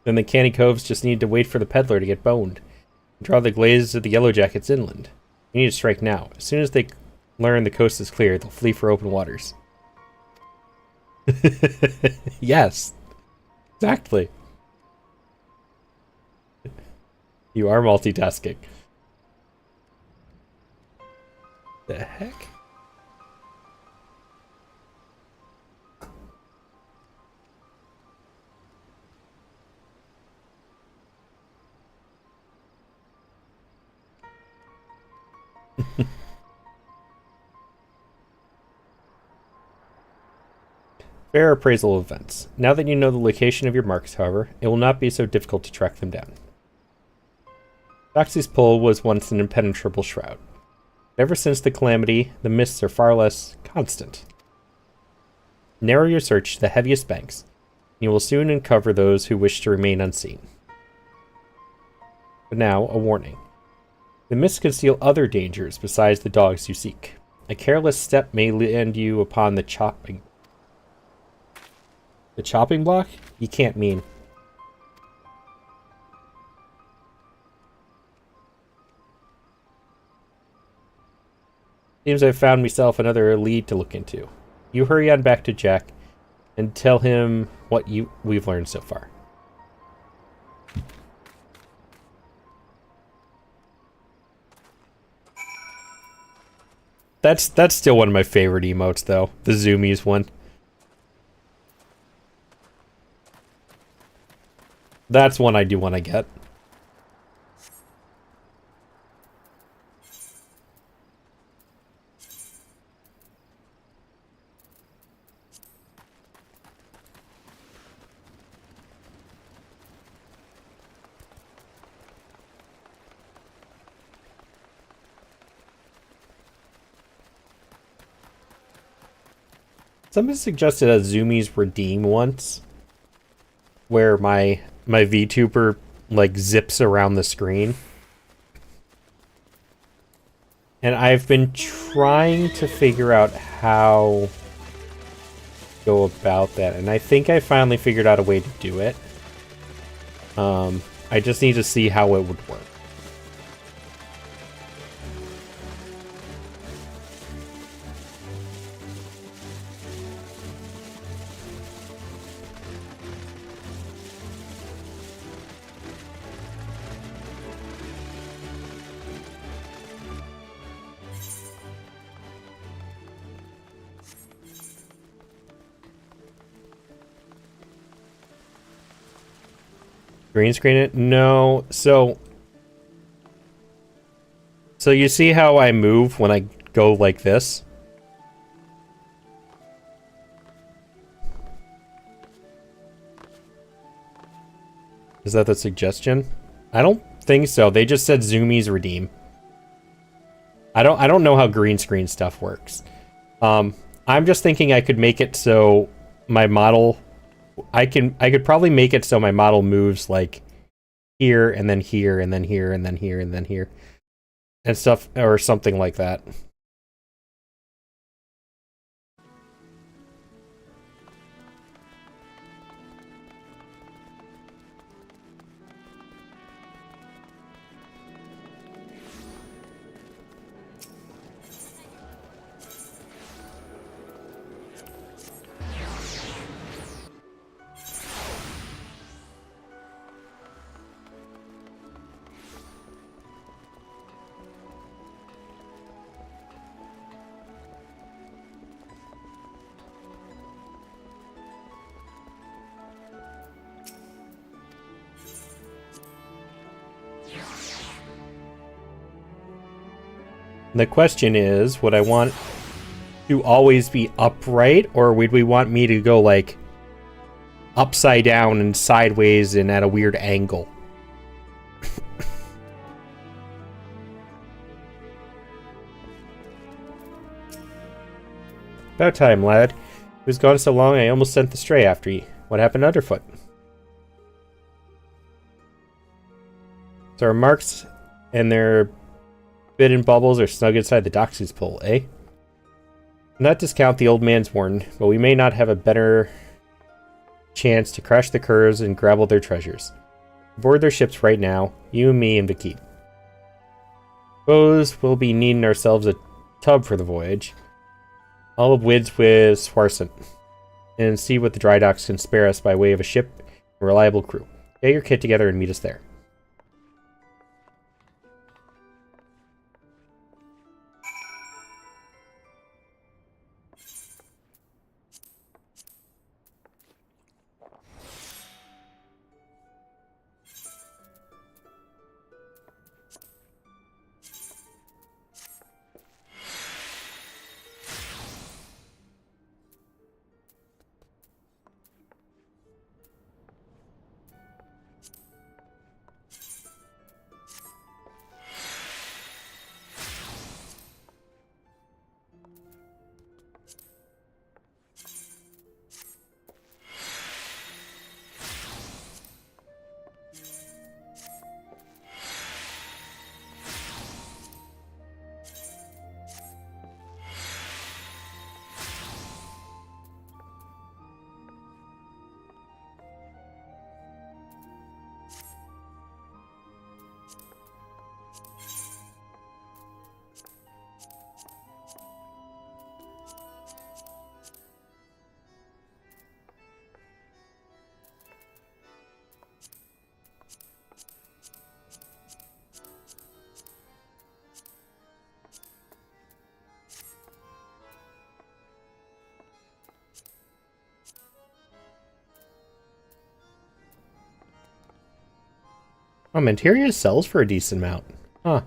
Then the canny coves just need to wait for the peddler to get boned. Draw the glazes of the yellow jackets inland. You need to strike now. As soon as they learn the coast is clear, they'll flee for open waters. Yes. Exactly. You are multitasking. The heck? Fair appraisal of events. Now that you know the location of your marks, however, it will not be so difficult to track them down. Doxy's Pull was once an impenetrable shroud. Ever since the calamity, the mists are far less constant. Narrow your search to the heaviest banks, and you will soon uncover those who wish to remain unseen. But now, a warning. The mists conceal other dangers besides the dogs you seek. A careless step may land you upon the chopping... The chopping block? You can't mean... Seems I've found myself another lead to look into. You hurry on back to Jack and tell him what we've learned so far. That's still one of my favorite emotes, though. The Zoomies one. That's one I do want to get. Somebody suggested a Zoomies Redeem once, where my VTuber like zips around the screen. And I've been trying to figure out how to go about that, and I think I finally figured out a way to do it. I just need to see how it would work. Green screen it? No. So you see how I move when I go like this? Is that the suggestion? I don't think so. They just said Zoomies Redeem. I don't know how green screen stuff works. I'm just thinking I could make it so my model... I could probably make it so my model moves like here and then here and then here and then here and then here and stuff, or something like that. The question is, would I want to always be upright, or would we want me to go like upside down and sideways and at a weird angle? About time, lad. It was gone so long I almost sent the stray after ye. What happened to Underfoot? So our marks and their bidden bubbles are snug inside the Doxy's pole, eh? Not discount the old man's warning, but we may not have a better chance to crash the curves and grab all their treasures. Board their ships right now, you, me, and Vicky. Suppose we'll be needing ourselves a tub for the voyage. I'll wids with Swarsant and see what the dry docks can spare us by way of a ship and a reliable crew. Get your kit together and meet us there. Oh, Manteria sells for a decent amount. Huh.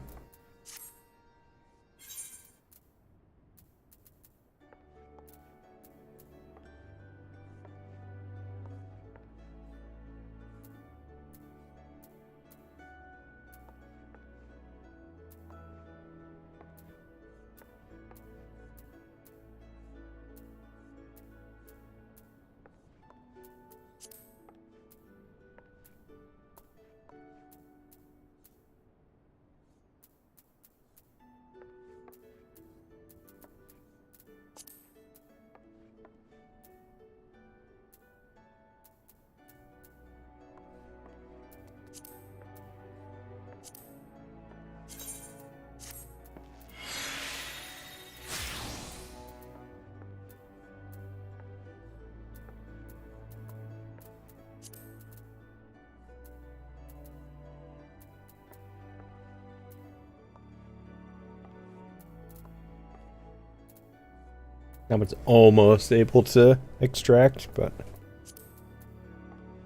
Now it's almost able to extract, but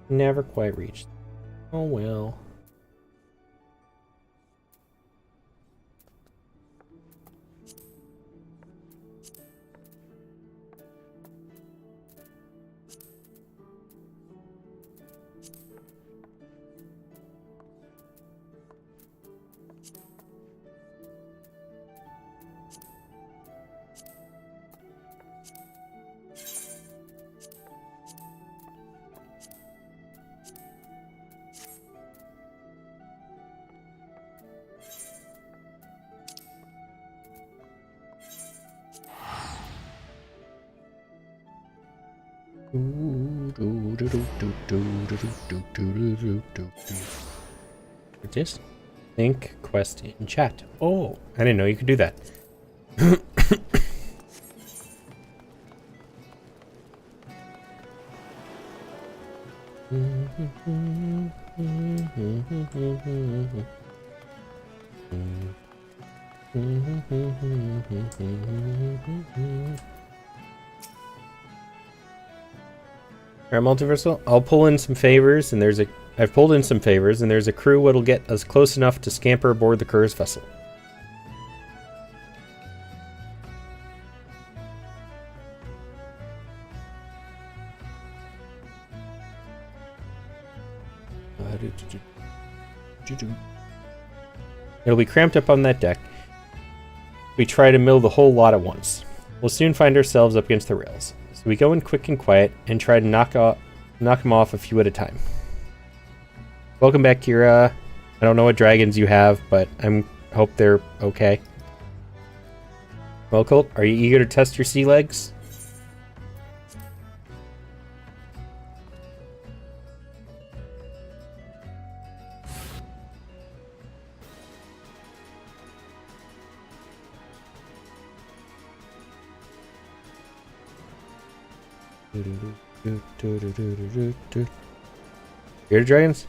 never quite reached. Oh well. Just think quest in chat. Oh, I didn't know you could do that. Alright, Multiversal, I'll pull in some favors, and I've pulled in some favors, and there's a crew that'll get us close enough to scamper aboard the Cur's vessel. It'll be cramped up on that deck. We try to mill the whole lot at once. We'll soon find ourselves up against the rails. So we go in quick and quiet and try to knock them off a few at a time. Welcome back, Kira. I don't know what dragons you have, but hope they're okay. Well, Colt, are you eager to test your sea legs? Bearded dragons?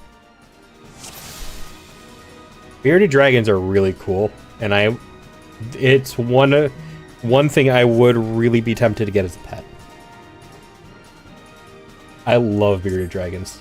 Bearded dragons are really cool, and it's one thing I would really be tempted to get as a pet. I love bearded dragons.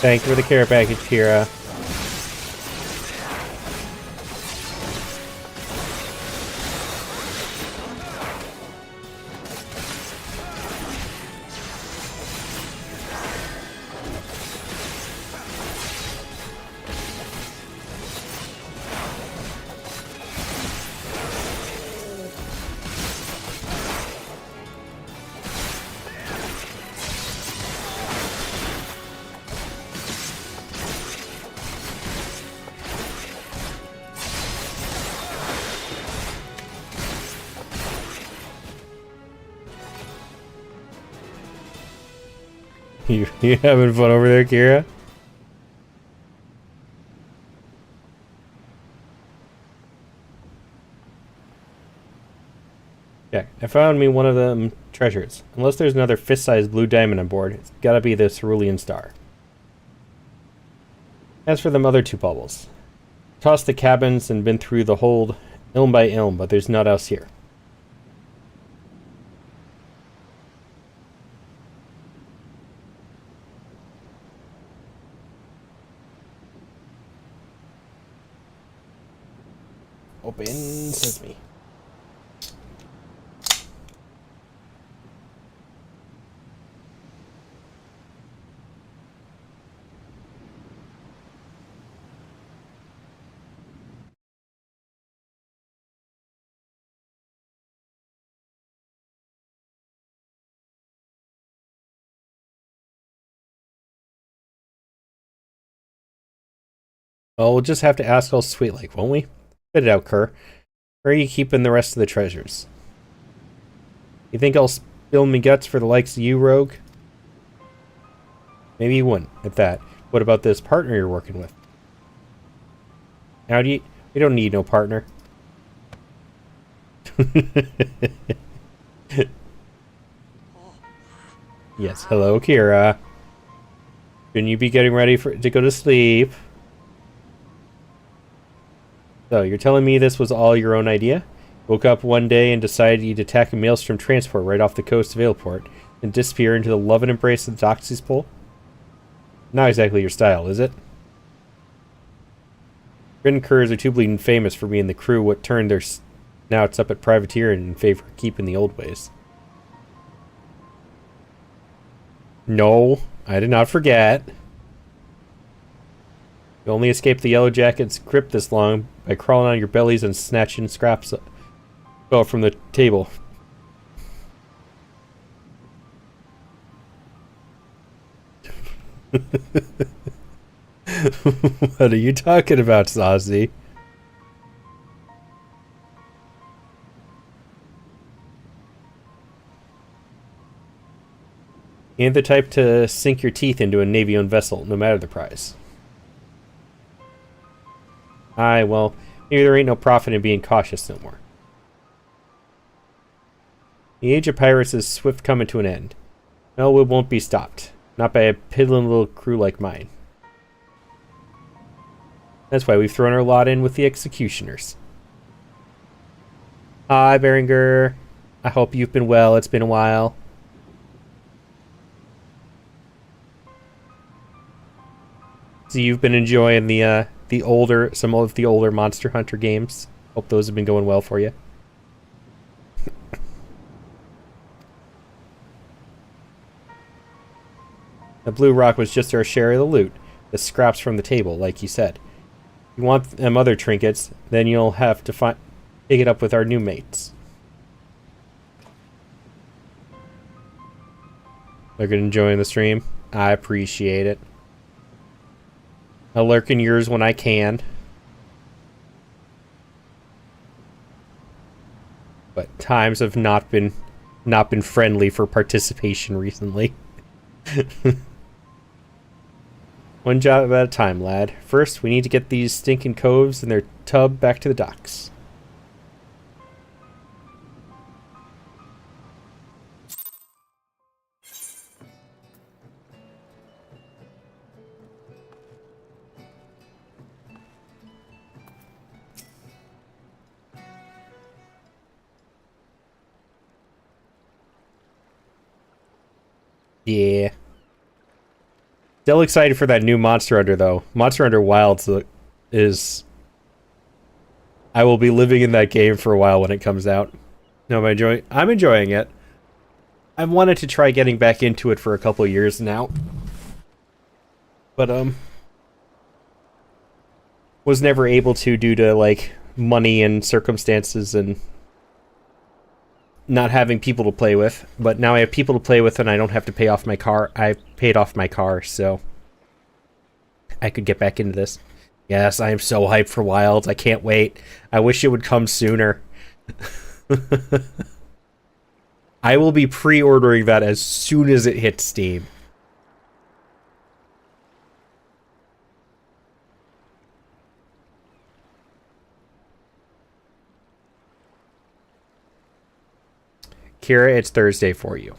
Thank you for the care package, Kira. You having fun over there, Kira? Yeah, I found me one of them treasures. Unless there's another fist-sized blue diamond on board, it's gotta be the cerulean star. As for them other two bubbles, tossed the cabins and been through the hold ilm by ilm, but there's naught else here. Open sesame. Well, we'll just have to ask old Sweet Lake, won't we? Spit it out, Kerr. Where are you keeping the rest of the treasures? You think I'll spill me guts for the likes of you, Rogue? Maybe you wouldn't, at that. What about this partner you're working with? Now we don't need no partner. Yes, hello, Kira. Shouldn't you be getting ready to go to sleep? So, you're telling me this was all your own idea? Woke up one day and decided you'd attack a maelstrom transport right off the coast of Ailport and disappear into the love and embrace of the Doxy's Pole? Not exactly your style, is it? Grin Curs are too bleeding famous for being the crew what turned their snouts up at privateering in favor of keeping the old ways. No, I did not forget. You only escaped the Yellow Jackets' grip this long by crawling on your bellies and snatching scraps Fell from the table. What are you talking about, Saucy? You ain't the type to sink your teeth into a Navy-owned vessel, no matter the price. Aye, well, maybe there ain't no profit in being cautious no more. The age of pirates is swift coming to an end. No, it won't be stopped. Not by a piddling little crew like mine. That's why we've thrown our lot in with the executioners. Hi, Beringer. I hope you've been well. It's been a while. So you've been enjoying some of the older Monster Hunter games. Hope those have been going well for you. The blue rock was just our share of the loot. The scraps from the table, like you said. If you want them other trinkets, then you'll have to pick it up with our new mates. They're good enjoying the stream. I appreciate it. I'll lurk in yours when I can. But times have not been friendly for participation recently. One job at a time, lad. First, we need to get these stinking coves and their tub back to the docks. Yeah. Still excited for that new Monster Hunter, though. Monster Hunter Wilds is... I will be living in that game for a while when it comes out. No, I'm enjoying it. I've wanted to try getting back into it for a couple years now. But, was never able to due to, like, money and circumstances and not having people to play with. But now I have people to play with and I don't have to pay off my car. I paid off my car, so I could get back into this. Yes, I am so hyped for Wilds. I can't wait. I wish it would come sooner. I will be pre-ordering that as soon as it hits Steam. Kira, it's Thursday for you.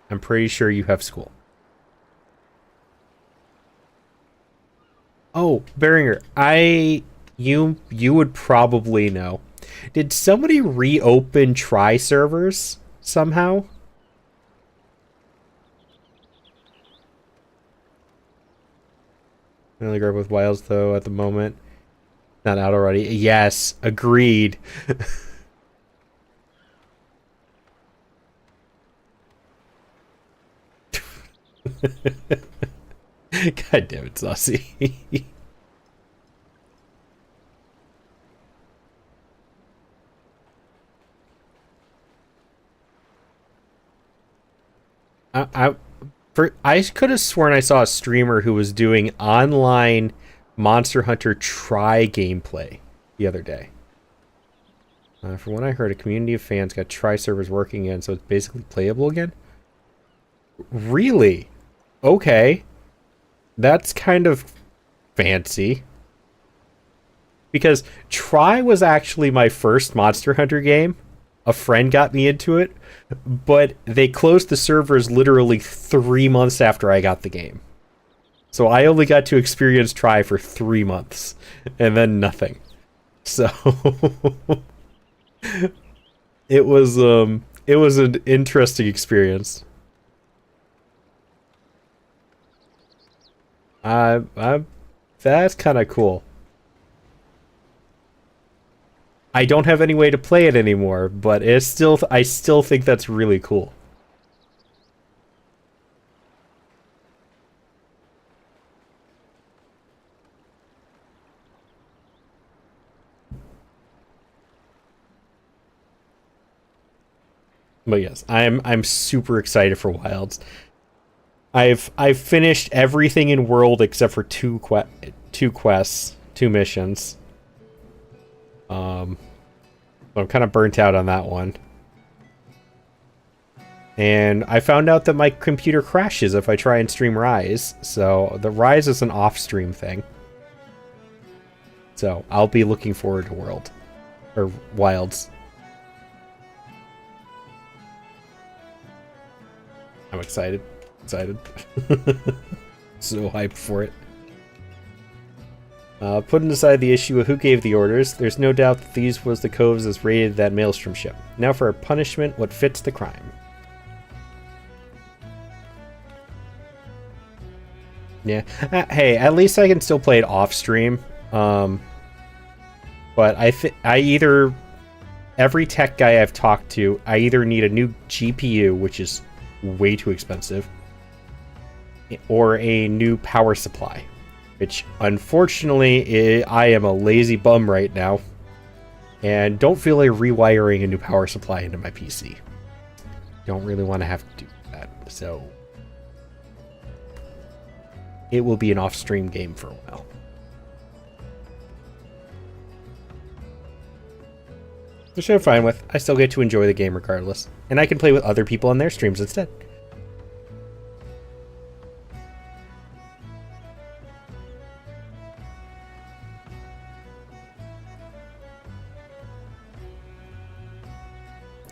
I'm pretty sure you have school. Oh, Beringer, you would probably know. Did somebody reopen Try servers somehow? I only grew up with Wilds though at the moment. Not out already. Yes, agreed. God damn it, Saucy. I could have sworn I saw a streamer who was doing online Monster Hunter Try gameplay the other day. From what I heard, a community of fans got Try servers working again, so it's basically playable again? Really? Okay. That's kind of fancy. Because Try was actually my first Monster Hunter game. A friend got me into it, but they closed the servers literally 3 months after I got the game. So I only got to experience Try for 3 months, and then nothing. So it was an interesting experience. That's kind of cool. I don't have any way to play it anymore, but I still think that's really cool. But yes, I'm super excited for Wilds. I've finished everything in World except for two quests, two missions. But I'm kind of burnt out on that one. And I found out that my computer crashes if I try and stream Rise. So the Rise is an off-stream thing. So I'll be looking forward to World. Or Wilds. I'm excited. Excited. So hyped for it. Putting aside the issue of who gave the orders, there's no doubt that these was the coves as raided that Maelstrom ship. Now for a punishment, what fits the crime. Yeah. Hey, at least I can still play it off stream. But I either every tech guy I've talked to, I either need a new GPU, which is way too expensive, or a new power supply, which unfortunately I am a lazy bum right now and don't feel like rewiring a new power supply into my PC. Don't really want to have to do that, so it will be an off-stream game for a while. Which I'm fine with. I still get to enjoy the game regardless. And I can play with other people on their streams instead.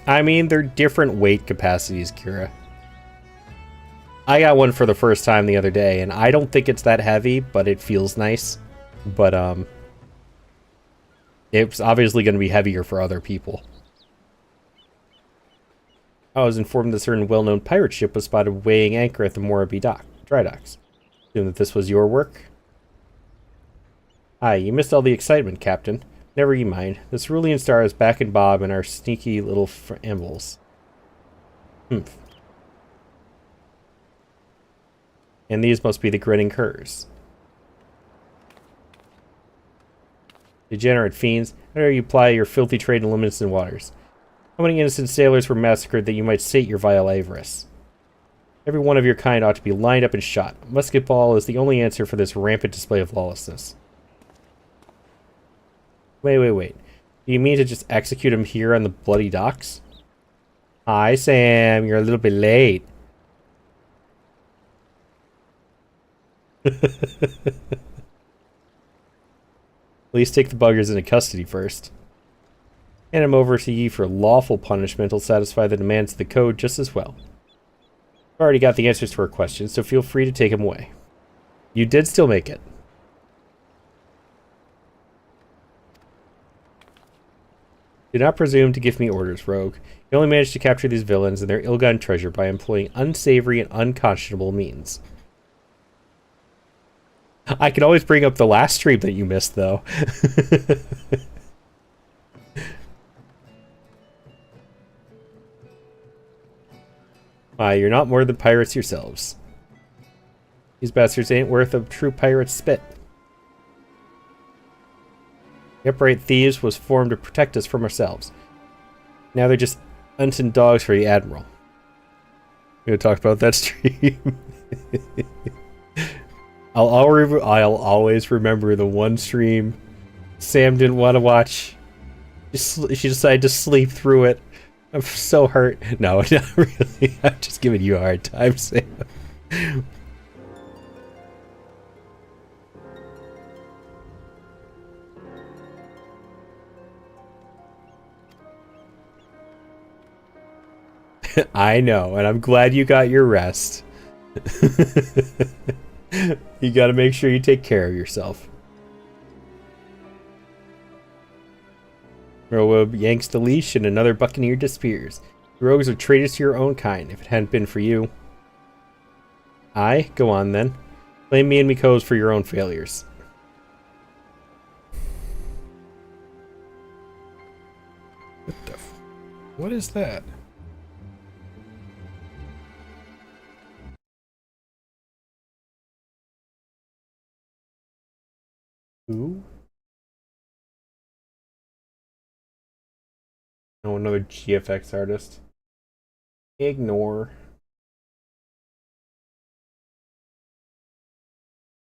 I mean, they're different weight capacities, Kira. I got one for the first time the other day, and I don't think it's that heavy, but it feels nice. But, it's obviously going to be heavier for other people. I was informed that a certain well-known pirate ship was spotted weighing anchor at the Moraby dry docks. Assume that this was your work? Aye, you missed all the excitement, Captain. Never you mind. The cerulean star is back in Bob and our sneaky little ambles. Humph. And these must be the grinning curs. Degenerate fiends, how dare you ply your filthy trade in Luminescent waters? How many innocent sailors were massacred that you might sate your vile avarice? Every one of your kind ought to be lined up and shot. A musket ball is the only answer for this rampant display of lawlessness. Wait. Do you mean to just execute him here on the bloody docks? Hi, Sam. You're a little bit late. Please take the buggers into custody first. Hand him over to ye for lawful punishment will satisfy the demands of the code just as well. I've already got the answers to our questions, so feel free to take him away. You did still make it. Do not presume to give me orders, rogue. You only managed to capture these villains and their ill-gotten treasure by employing unsavory and unconscionable means. I can always bring up the last stream that you missed, though. You're not more than pirates yourselves. These bastards ain't worth a true pirate's spit. The upright thieves was formed to protect us from ourselves. Now they're just hunting dogs for the Admiral. We're gonna talk about that stream. I'll always remember the one stream Sam didn't want to watch. She decided to sleep through it. I'm so hurt. No, not really. I'm just giving you a hard time, Sam. I know, and I'm glad you got your rest. You gotta make sure you take care of yourself. Merweb yanks the leash and another buccaneer disappears. The rogues are traitors to your own kind, if it hadn't been for you. Aye, go on then. Blame me and Mikos for your own failures. What is that? Who? Oh, another GFX artist. Ignore.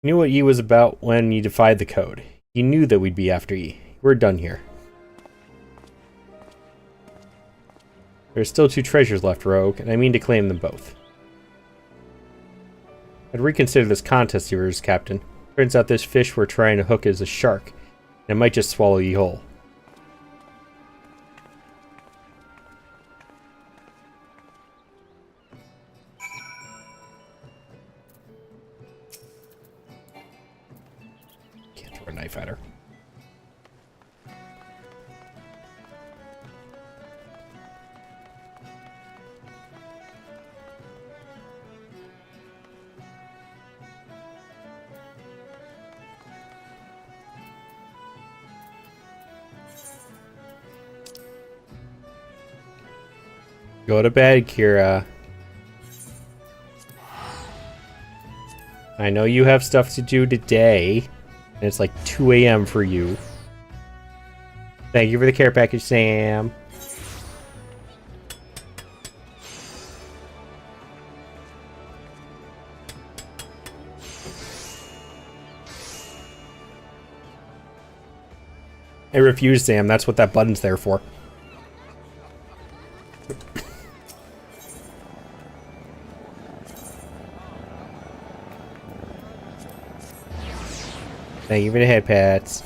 Knew what ye was about when ye defied the code. Ye knew that we'd be after ye. We're done here. There's still 2 treasures left, Rogue, and I mean to claim them both. I'd reconsider this contest of yours, Captain. Turns out this fish we're trying to hook is a shark, and it might just swallow ye whole. Can't throw a knife at her. Go to bed, Kira. I know you have stuff to do today, and it's like 2 a.m. for you. Thank you for the care package, Sam. I refuse, Sam. That's what that button's there for. Thank you for the head pats.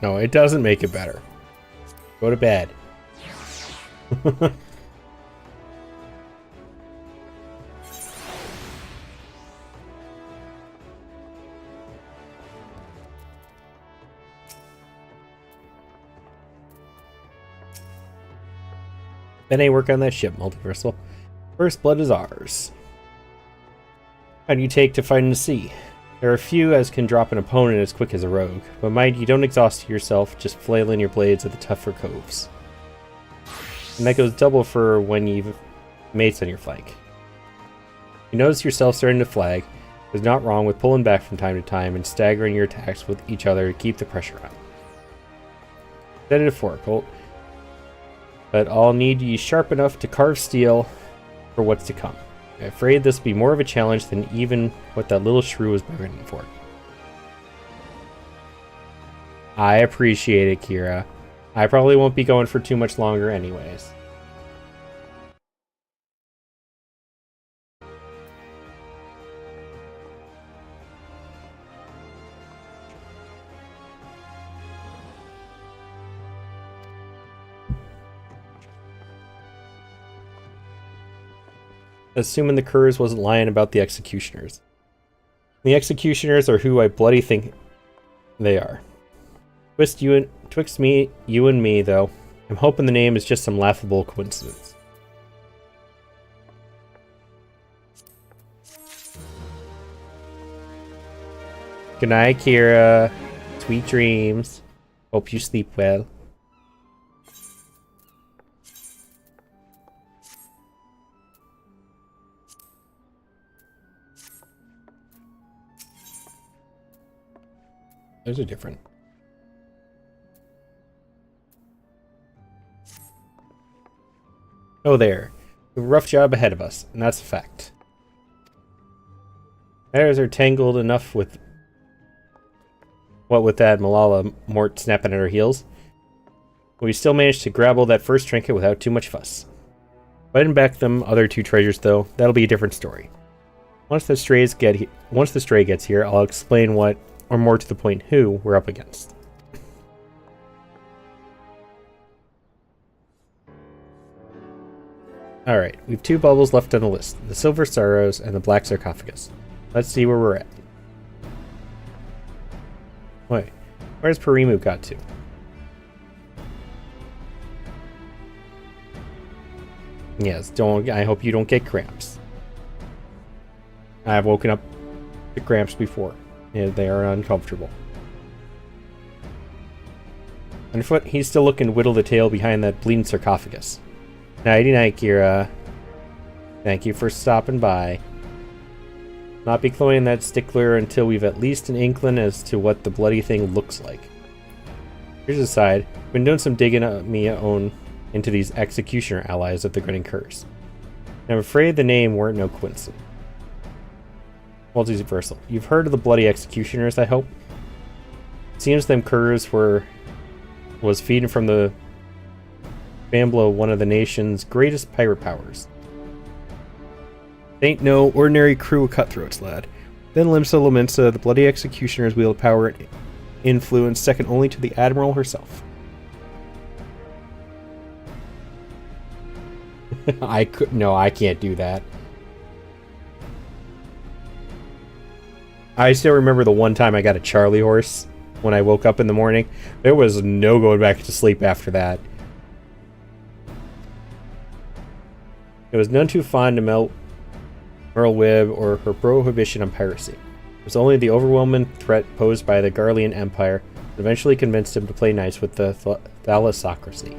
No, it doesn't make it better. Go to bed. Then I work on that ship, Multiversal. First blood is ours. How do you take to fighting the sea? There are few as can drop an opponent as quick as a rogue, but mind you don't exhaust yourself just flailing your blades at the tougher coves. And that goes double for when you've mates on your flank. You notice yourself starting to flag. There's not wrong with pulling back from time to time and staggering your attacks with each other to keep the pressure on. Set it at 4, Colt. But I'll need ye sharp enough to carve steel for what's to come. I'm afraid this will be more of a challenge than even what that little shrew was bargaining for. I appreciate it, Kira. I probably won't be going for too much longer anyways. Assuming the curs wasn't lying about the executioners. The executioners are who I bloody think they are. Twixt you and me, though, I'm hoping the name is just some laughable coincidence. Good night, Kira. Sweet dreams. Hope you sleep well. Those are different. Oh, there. We have a rough job ahead of us, and that's a fact. Matters are tangled enough with what with that Malala Mort snapping at our heels. We still managed to grab all that first trinket without too much fuss. Fighting back them other 2 treasures, though, that'll be a different story. Once the stray gets here, I'll explain what, or more to the point, who we're up against. Alright, we've 2 bubbles left on the list, the Silver Sorrows and the Black Sarcophagus. Let's see where we're at. Wait, where's Perimu got to? Yes, I hope you don't get cramps. I've woken up to cramps before. and they are uncomfortable. Underfoot, he's still looking to whittle the tail behind that bleeding sarcophagus. Nighty night, Kira. Thank you for stopping by. Not be cloying that stickler until we've at least an inkling as to what the bloody thing looks like. Here's a side. I've been doing some digging of me own into these executioner allies of the Grinning Curs. I'm afraid the name weren't no coincidence. Multiversal. You've heard of the bloody executioners, I hope? It seems them Curs was feeding from the Bamblo, one of the nation's greatest pirate powers. They ain't no ordinary crew of cutthroats, lad. Then Limsa Laminsa, the bloody executioners wield power and influence second only to the Admiral herself. I can't do that. I still remember the one time I got a Charlie horse when I woke up in the morning. There was no going back to sleep after that. It was none too fond to melt Merle Webb or her prohibition on piracy. It was only the overwhelming threat posed by the Garlean Empire that eventually convinced him to play nice with the thalassocracy.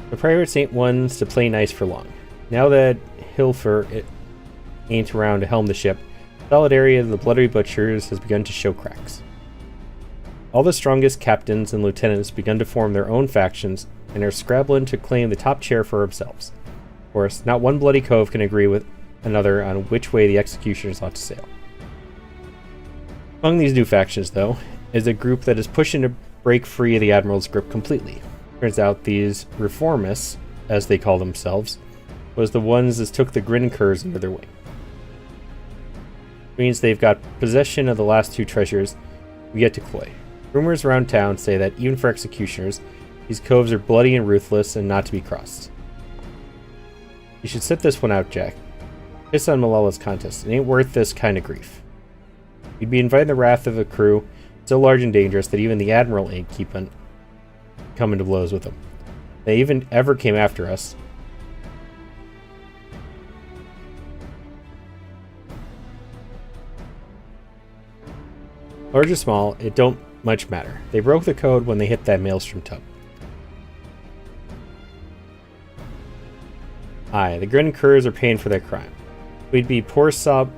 The pirates ain't ones to play nice for long. Now that Hilfer ain't around to helm the ship, the solid area of the Bloody Butchers has begun to show cracks. All the strongest captains and lieutenants begun to form their own factions and are scrabbling to claim the top chair for themselves. Of course, not one bloody cove can agree with another on which way the executioners ought to sail. Among these new factions, though, is a group that is pushing to break free of the Admiral's grip completely. Turns out these reformists, as they call themselves, was the ones that took the Grin Curs under their wing. It means they've got possession of the last two treasures we get to cloy. Rumors around town say that even for executioners, these coves are bloody and ruthless and not to be crossed. You should sit this one out, Jack. Piss on Malala's contest. It ain't worth this kind of grief. You'd be inviting the wrath of a crew so large and dangerous that even the Admiral ain't coming to blows with them. They even ever came after us. Large or small, it don't much matter. They broke the code when they hit that maelstrom tub. Aye, the Grin Curs are paying for their crime. We'd be poor sodden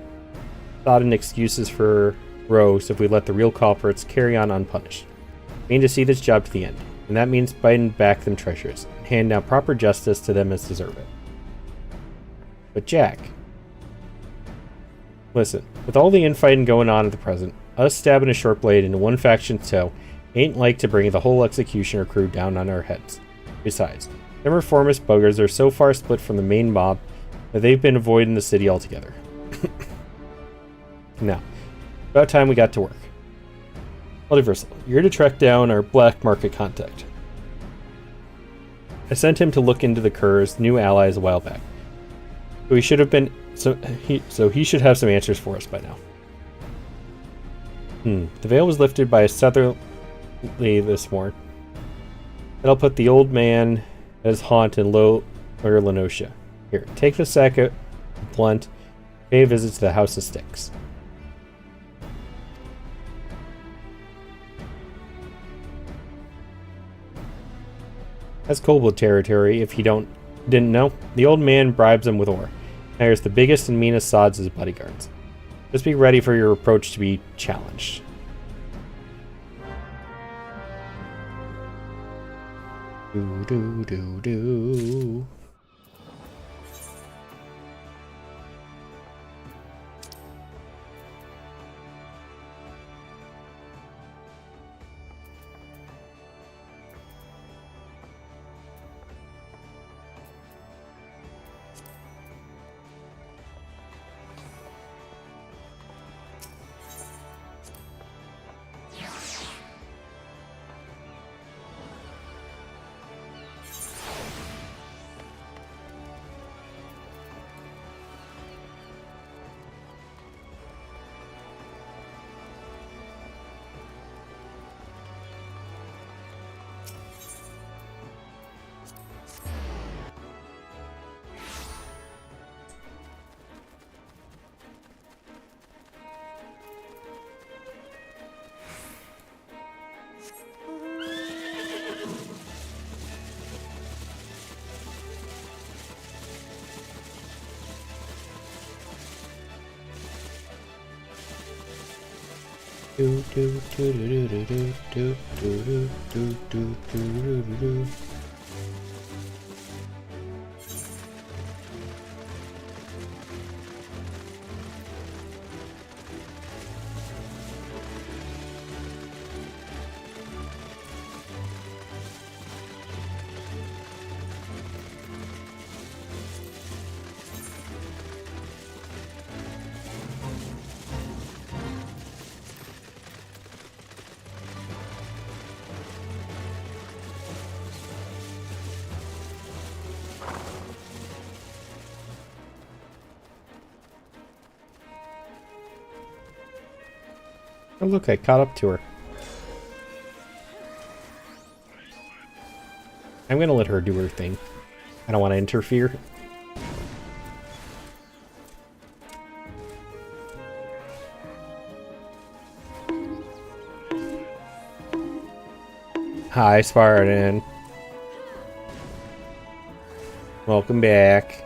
excuses for rogues if we let the real culprits carry on unpunished. We aim to see this job to the end, and that means biting back them treasures, and hand down proper justice to them as deserve it. But Jack, listen, with all the infighting going on at the present, us stabbing a short blade into one faction's toe ain't like to bring the whole executioner crew down on our heads. Besides, them reformist buggers are so far split from the main mob that they've been avoiding the city altogether. Now, about time we got to work. Multiversal, you're to track down our black market contact. I sent him to look into the Curs' new allies a while back. So he should have been he should have some answers for us by now. The veil was lifted by a southerly this morning. That'll put the old man as haunt in Lower Lenosha. Here, take the sack of blunt, pay a visit to the House of Sticks. That's Kobold territory, if you didn't know. The old man bribes them with ore. Hires the biggest and meanest sods as bodyguards. Just be ready for your approach to be challenged. Do. Oh, look, I caught up to her. I'm gonna let her do her thing. I don't want to interfere. Hi, Spartan. Welcome back.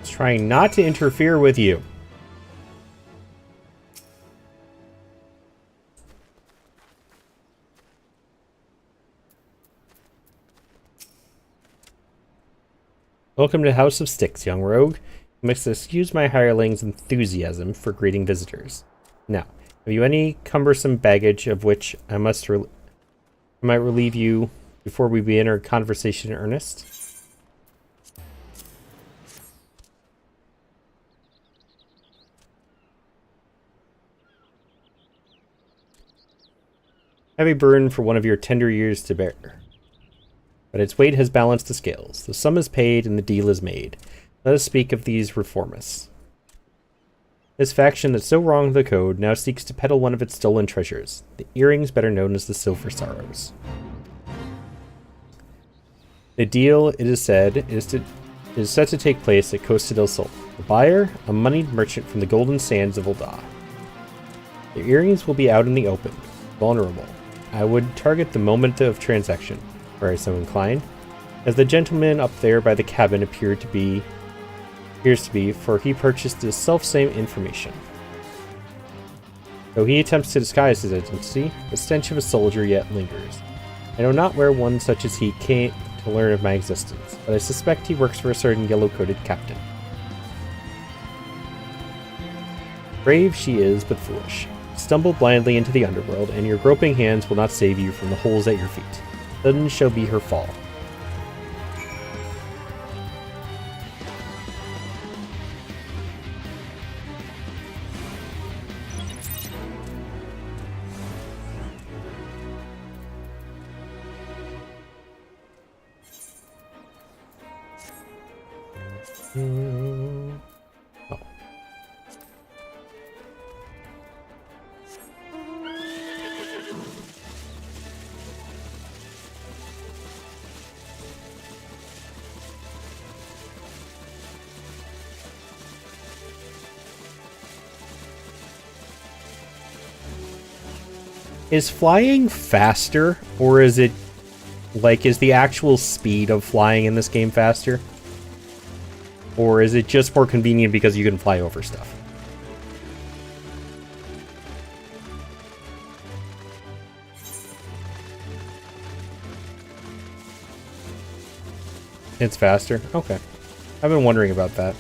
Trying not to interfere with you. Welcome to House of Sticks, young rogue. You must excuse my hireling's enthusiasm for greeting visitors. Now, have you any cumbersome baggage of which I might relieve you before we begin our conversation in earnest? Heavy burden for one of your tender years to bear. But its weight has balanced the scales. The sum is paid and the deal is made. Let us speak of these reformists. This faction that so wronged the code now seeks to peddle one of its stolen treasures, the earrings better known as the Silver Sorrows. The deal, it is said, is set to take place at Costa del Sol. The buyer, a moneyed merchant from the golden sands of Ul'dah. The earrings will be out in the open, vulnerable. I would target the moment of transaction, were I so inclined, as the gentleman up there by the cabin appears to be, for he purchased the self-same information. Though he attempts to disguise his identity, the stench of a soldier yet lingers. I know not where one such as he came to learn of my existence, but I suspect he works for a certain yellow-coated captain. Brave she is, but foolish. Stumble blindly into the underworld, and your groping hands will not save you from the holes at your feet. Sudden shall be her fall. Oh. Is flying faster, or is it, like, is the actual speed of flying in this game faster? Or is it just more convenient because you can fly over stuff? It's faster? Okay. I've been wondering about that.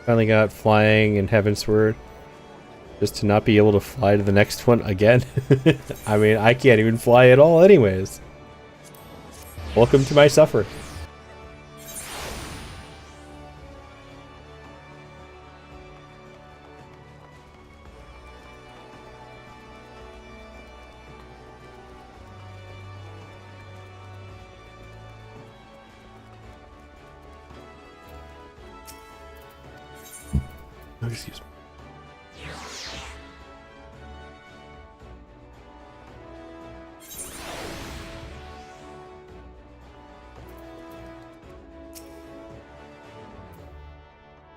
Finally got flying in Heavensward. Just to not be able to fly to the next one again. I mean, I can't even fly at all anyways. Welcome to my suffering. Oh, excuse me.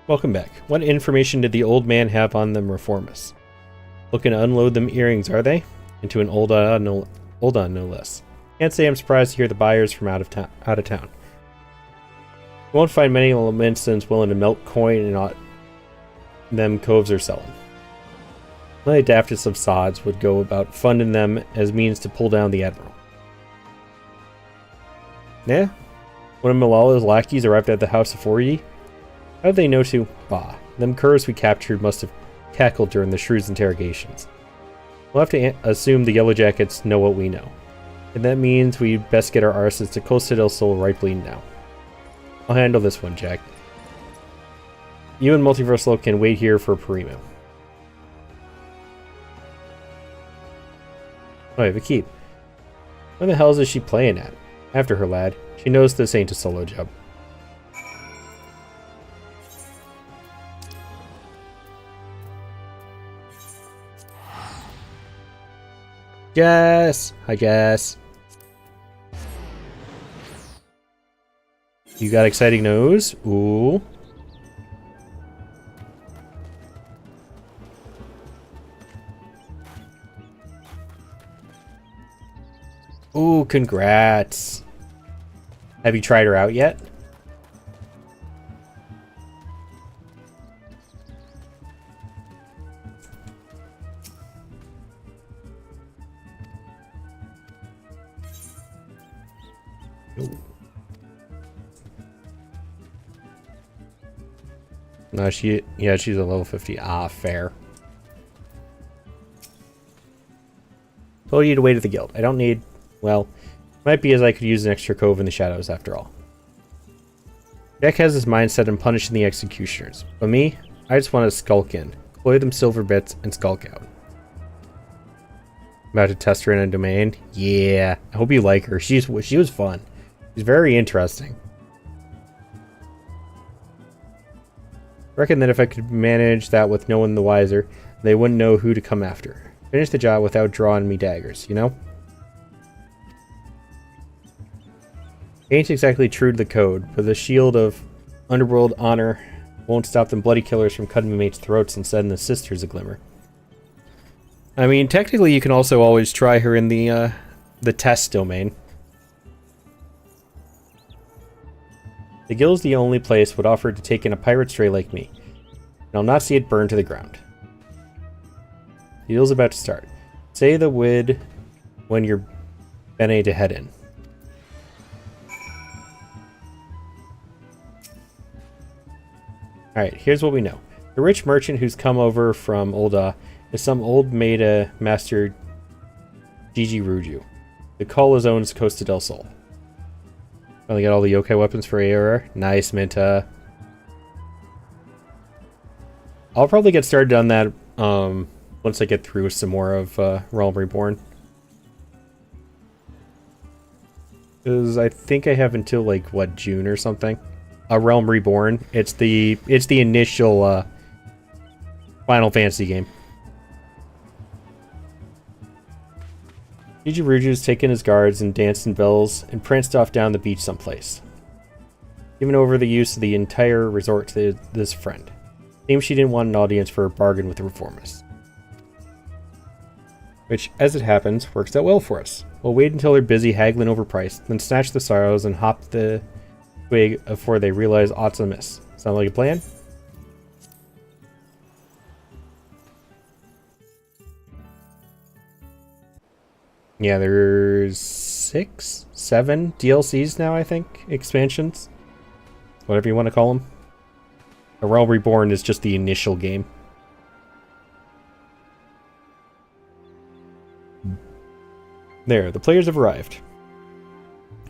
Welcome back. What information did the old man have on them reformists? Looking to unload them earrings, are they? Into an old no less. Can't say I'm surprised to hear the buyers from out of town. You won't find many Lamentsons willing to melt coin and them coves are selling. The daftest of sods would go about funding them as means to pull down the admiral. Yeah? One of Malala's lackeys arrived at the house afore ye? How did they know to? Bah, them curs we captured must have cackled during the shrew's interrogations. We'll have to assume the Yellow Jackets know what we know. And that means we best get our arses to Costa del Sol rightly now. I'll handle this one, Jack. You and Multiversal can wait here for Primo. Oh, I have a keep. What the hell is she playing at? After her, lad. She knows this ain't a solo job. Jess! Hi, Jess. You got exciting news? Ooh. Ooh, congrats. Have you tried her out yet? Ooh. No, she's a level 50. Ah, fair. Told you to wait at the guild. I don't need, well, might be as I could use an extra cove in the shadows after all. Jack has his mind set on punishing the executioners, but me, I just want to skulk in, cloy them silver bits, and skulk out. About to test her in a domain? Yeah, I hope you like her. She was fun. She's very interesting. Reckon that if I could manage that with no one the wiser, they wouldn't know who to come after. Finish the job without drawing me daggers, you know? Ain't exactly true to the code, but the shield of underworld honor won't stop them bloody killers from cutting me mates' throats and setting the sisters a glimmer. I mean, technically you can also always try her in the test domain. The guild's the only place would offer to take in a pirate stray like me, and I'll not see it burn to the ground. The deal's about to start. Say the wid when you're bene to head in. Alright, here's what we know. The rich merchant who's come over from Olda is some old Maida master Gigi Ruju. The call his own is Costa del Sol. Finally got all the yokai weapons for ARR. Nice, Minta. I'll probably get started on that once I get through some more of Realm Reborn. Because I think I have until, like, what, June or something? Realm Reborn. It's the initial Final Fantasy game. Gigi Ruju's taken his guards and danced in bells and pranced off down the beach someplace, giving over the use of the entire resort to this friend. Seems she didn't want an audience for a bargain with the reformists. Which, as it happens, works out well for us. We'll wait until they're busy haggling over price, then snatch the sorrows and hop the twig before they realize aught's amiss. Sound like a plan? Yeah, there's 6, 7 DLCs now, I think. Expansions. Whatever you want to call them. A Realm Reborn is just the initial game. There, the players have arrived.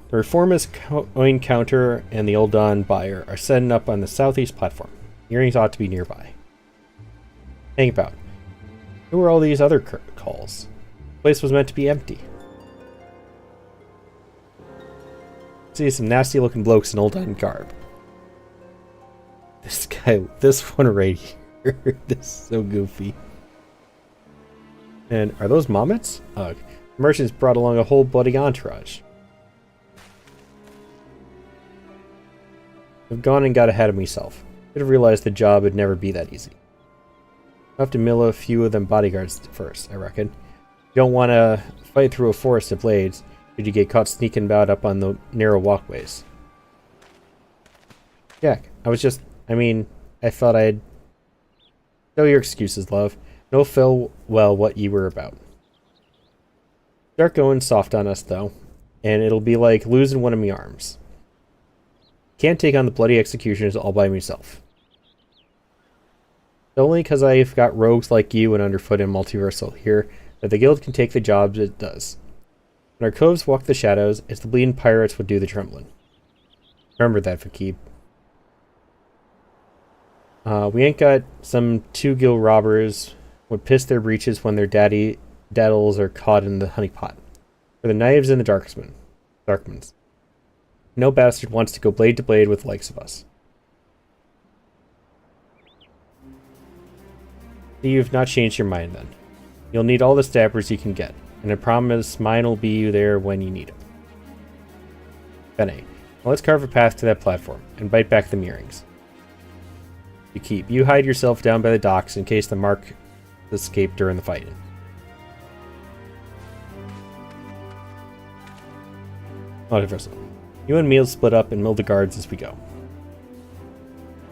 The Reformist Coin Counter and the Old Dawn Buyer are setting up on the southeast platform. Earrings ought to be nearby. Think about it. Who are all these other calls? The place was meant to be empty. See some nasty looking blokes in Old Dawn garb. This guy, this one right here, this is so goofy. And are those Mommets? Ugh. Merchants brought along a whole bloody entourage. I've gone and got ahead of myself. Should have realized the job would never be that easy. I'll have to mill a few of them bodyguards first, I reckon. You don't want to fight through a forest of blades should you get caught sneaking about up on the narrow walkways. Jack, I thought I'd... No your excuses, love. No feel well what you were about. Start going soft on us, though, and it'll be like losing one of me arms. Can't take on the bloody executioners all by myself. It's only because I've got rogues like you and Underfoot and Multiversal here that the guild can take the jobs it does. When our coves walk the shadows, it's the bleeding pirates would do the trembling. Remember that, Fakib. We ain't got some 2 guild robbers would piss their breeches when their daddles are caught in the honeypot. Or the knives in the Darkmans. No bastard wants to go blade to blade with the likes of us. You've not changed your mind then. You'll need all the stabbers you can get, and I promise mine will be there when you need it. Bene, now let's carve a path to that platform, and bite back the earrings. You hide yourself down by the docks in case the mark escaped during the fighting. Multiversal. You and me will split up and mill the guards as we go.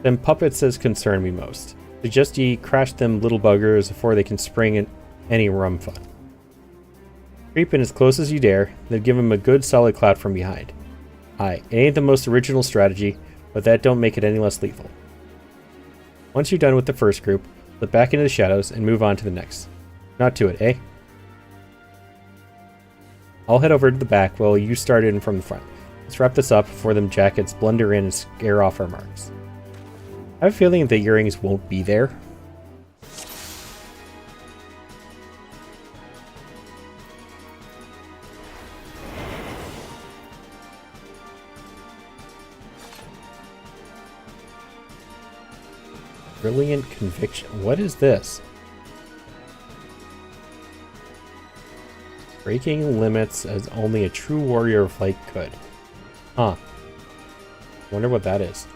Them puppets as concern me most. Suggest ye crash them little buggers before they can spring in any rum fun. Creep in as close as you dare, then give him a good solid clout from behind. Aye, it ain't the most original strategy, but that don't make it any less lethal. Once you're done with the first group, slip back into the shadows and move on to the next. Not to it, eh? I'll head over to the back while you start in from the front. Let's wrap this up before them jackets blunder in and scare off our marks. I have a feeling the earrings won't be there. Brilliant conviction. What is this? Breaking limits as only a true warrior of light could. Huh. Wonder what that is.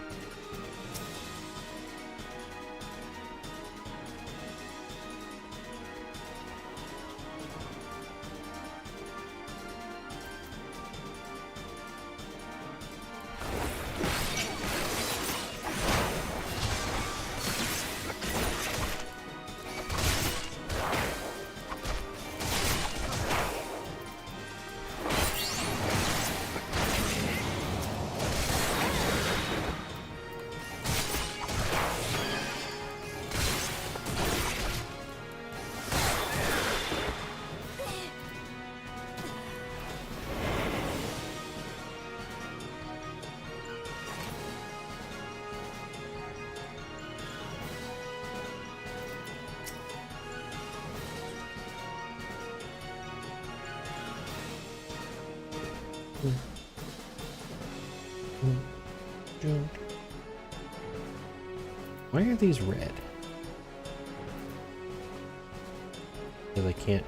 Why are these red? Because I can't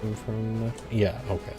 come from the... Yeah, okay.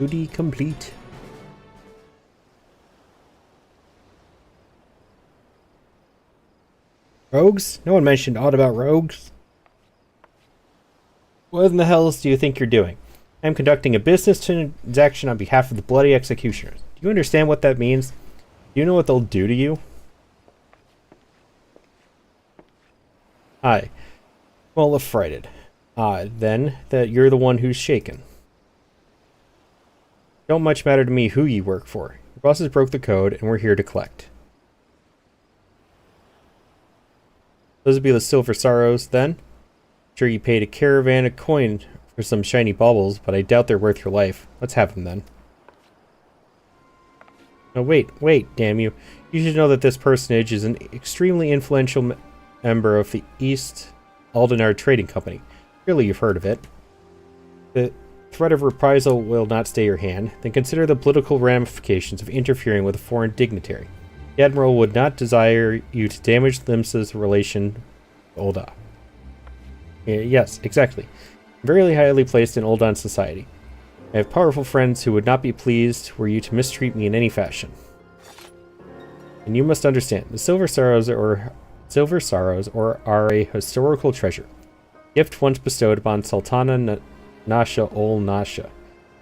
Duty complete. Rogues? No one mentioned aught about rogues. What in the hell do you think you're doing? I'm conducting a business transaction on behalf of the bloody executioners. Do you understand what that means? Do you know what they'll do to you? Aye. Well, affrighted. Then, that you're the one who's shaken. Don't much matter to me who you work for. Your bosses broke the code, and we're here to collect. Those would be the Silver Sorrows, then? Sure, you paid a caravan a coin for some shiny baubles, but I doubt they're worth your life. Let's have them, then. Oh, wait, damn you. You should know that this personage is an extremely influential member of the East Aldenar Trading Company. Surely you've heard of it. The threat of reprisal will not stay your hand. Then consider the political ramifications of interfering with a foreign dignitary. The Admiral would not desire you to damage Limsa's relation with Ul'dah. Yes, exactly. I'm very highly placed in Ul'dan society. I have powerful friends who would not be pleased were you to mistreat me in any fashion. And you must understand, the Silver Sorrows are a historical treasure. Gift once bestowed upon Sultana Nasha ol Nasha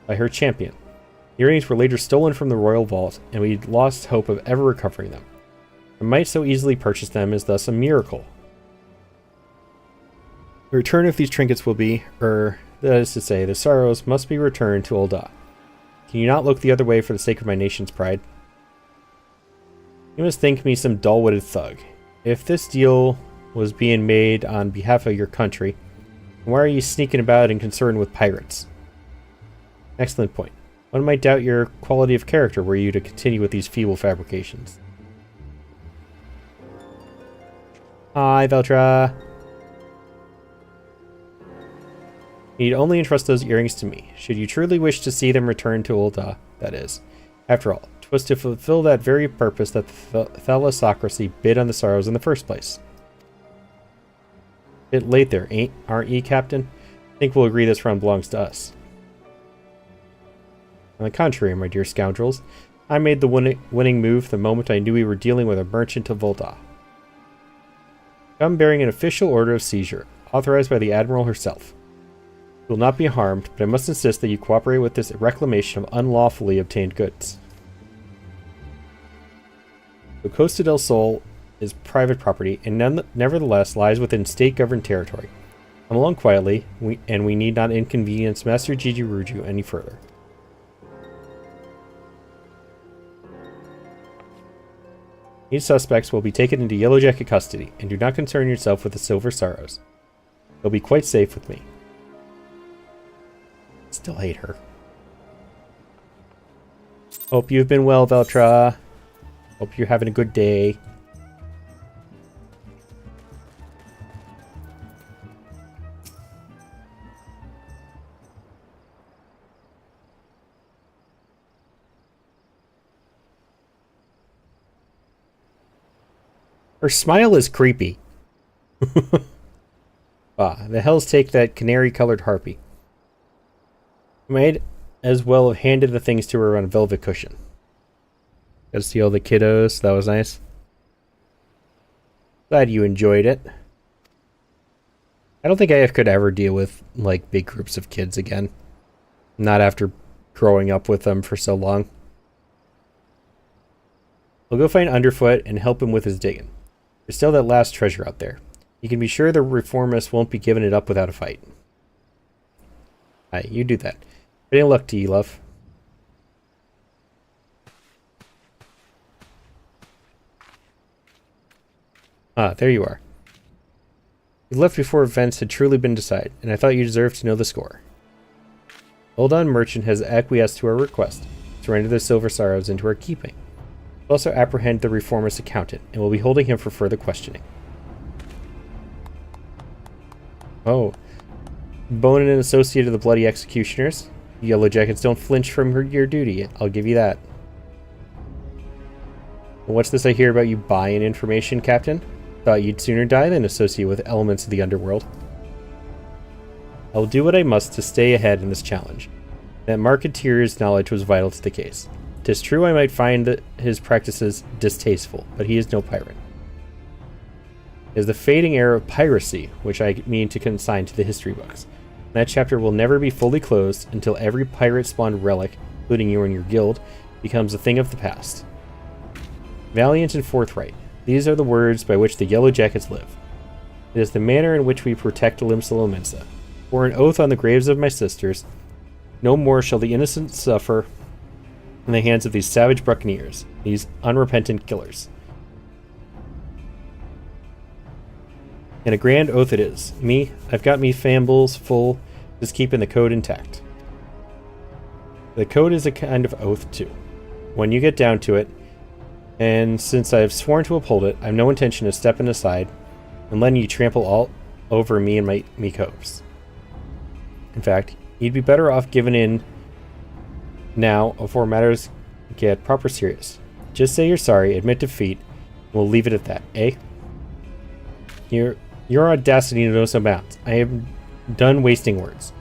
by her champion. The earrings were later stolen from the royal vault, and we lost hope of ever recovering them. The might so easily purchase them is thus a miracle. The return of these trinkets will be, that is to say, the sorrows must be returned to Ul'dah. Can you not look the other way for the sake of my nation's pride? You must think me some dull-witted thug. If this deal was being made on behalf of your country, why are you sneaking about and concerned with pirates? Excellent point. One might doubt your quality of character were you to continue with these feeble fabrications. Hi, Veltra. You need only entrust those earrings to me, should you truly wish to see them returned to Ul'dah, that is. After all, 'twas to fulfill that very purpose that the thalassocracy bid on the sorrows in the first place. Bit late there, aren't ye, Captain? I think we'll agree this round belongs to us. On the contrary, my dear scoundrels, I made the winning move the moment I knew we were dealing with a merchant of Ul'dah. Come bearing an official order of seizure, authorized by the Admiral herself. You will not be harmed, but I must insist that you cooperate with this reclamation of unlawfully obtained goods. The Costa del Sol is private property, and nevertheless lies within state-governed territory. Come along quietly, and we need not inconvenience Master Gigi Ruju any further. These suspects will be taken into Yellow Jacket custody, and do not concern yourself with the Silver Sorrows. They'll be quite safe with me. Still hate her. Hope you've been well, Veltra. Hope you're having a good day. Her smile is creepy. The hells take that canary-colored harpy. I might as well have handed the things to her on a velvet cushion. Got to see all the kiddos. That was nice. Glad you enjoyed it. I don't think I could ever deal with, like, big groups of kids again. Not after growing up with them for so long. We'll go find Underfoot and help him with his digging. There's still that last treasure out there. You can be sure the reformists won't be giving it up without a fight. Aye, you do that. Any luck to you, love. Ah, there you are. You left before events had truly been decided, and I thought you deserved to know the score. Ul'dah merchant has acquiesced to our request to surrender the Silver Sorrows into our keeping. We'll also apprehend the reformist accountant, and we'll be holding him for further questioning. Oh. Bonin, an associate of the bloody executioners. Yellow Jackets don't flinch from your duty, I'll give you that. What's this I hear about you buying information, Captain? Thought you'd sooner die than associate with elements of the underworld. I'll do what I must to stay ahead in this challenge. That marketeer's knowledge was vital to the case. 'Tis true I might find his practices distasteful, but he is no pirate. It is the fading era of piracy, which I mean to consign to the history books. That chapter will never be fully closed until every pirate-spawned relic, including you and your guild, becomes a thing of the past. Valiant and forthright. These are the words by which the Yellow Jackets live. It is the manner in which we protect Limsa. For an oath on the graves of my sisters, no more shall the innocent suffer in the hands of these savage buccaneers, these unrepentant killers. And a grand oath it is. I've got me fambles full, just keeping the code intact. The code is a kind of oath too, when you get down to it, and since I've sworn to uphold it, I've no intention of stepping aside and letting you trample all over me and me coves. In fact, you'd be better off giving in now before matters get proper serious. Just say you're sorry, admit defeat, and we'll leave it at that, eh? Your audacity knows no bounds. I am done wasting words.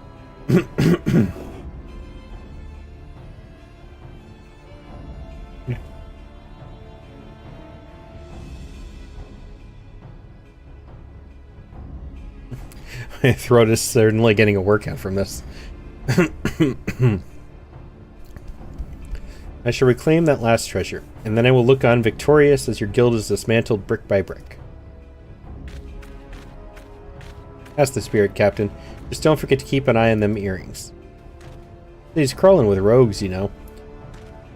My throat is certainly getting a workout from this. I shall reclaim that last treasure, and then I will look on victorious as your guild is dismantled brick by brick. That's the spirit, Captain. Just don't forget to keep an eye on them earrings. He's crawling with rogues, you know.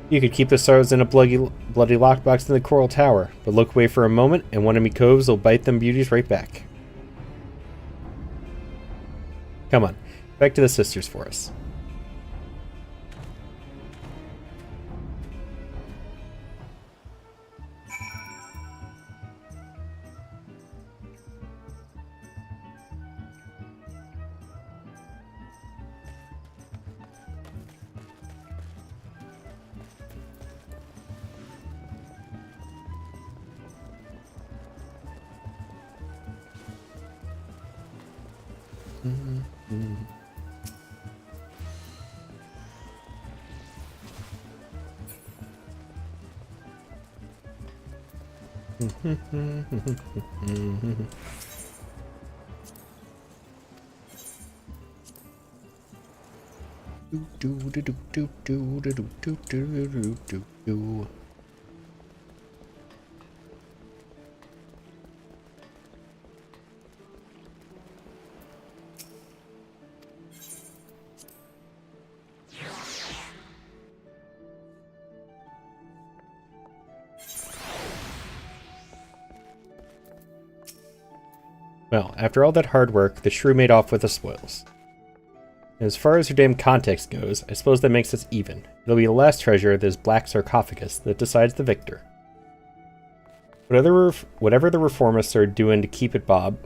You could keep the stars in a bloody lockbox in the Coral Tower, but look away for a moment, and one of me coves will bite them beauties right back. Come on, back to the sisters for us. Well, after all that hard work, the shrew made off with the spoils. As far as her damn context goes, I suppose that makes us even. It'll be the last treasure, this black sarcophagus, that decides the victor. Whatever the reformists are doing to keep it, Bob,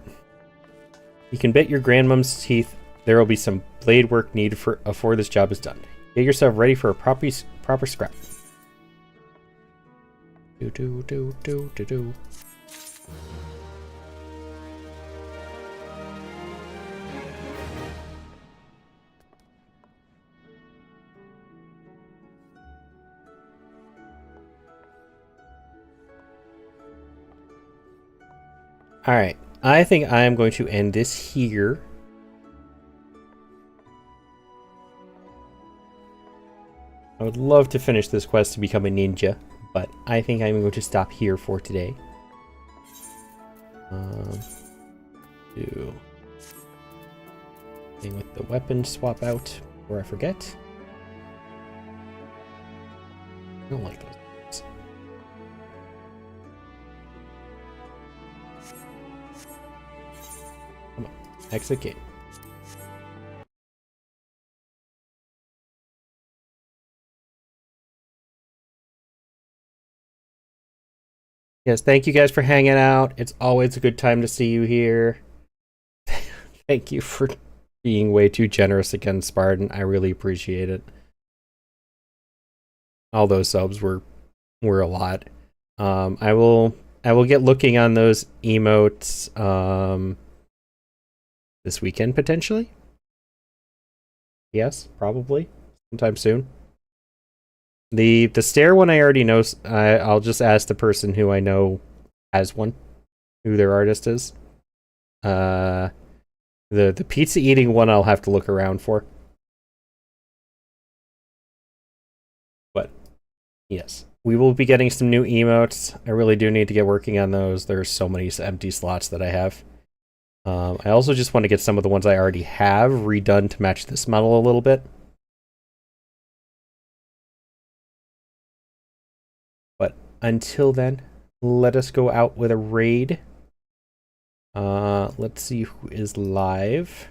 you can bet your grandmom's teeth there will be some blade work needed before this job is done. Get yourself ready for a proper scrap. Do. Alright, I think I am going to end this here. I would love to finish this quest to become a ninja, but I think I'm going to stop here for today. Do thing with the weapon swap out before I forget. I don't like those. Come on, exit game. Yes, thank you guys for hanging out. It's always a good time to see you here. Thank you for being way too generous again, Spartan. I really appreciate it. All those subs were a lot. I will get looking on those emotes this weekend potentially. Yes, probably. sometime soon. The stair one I already know. I'll just ask the person who I know has one, who their artist is. The pizza eating one I'll have to look around for. But yes, we will be getting some new emotes. I really do need to get working on those. There's so many empty slots that I have. I also just want to get some of the ones I already have redone to match this model a little bit. But until then, let us go out with a raid. Let's see who is live.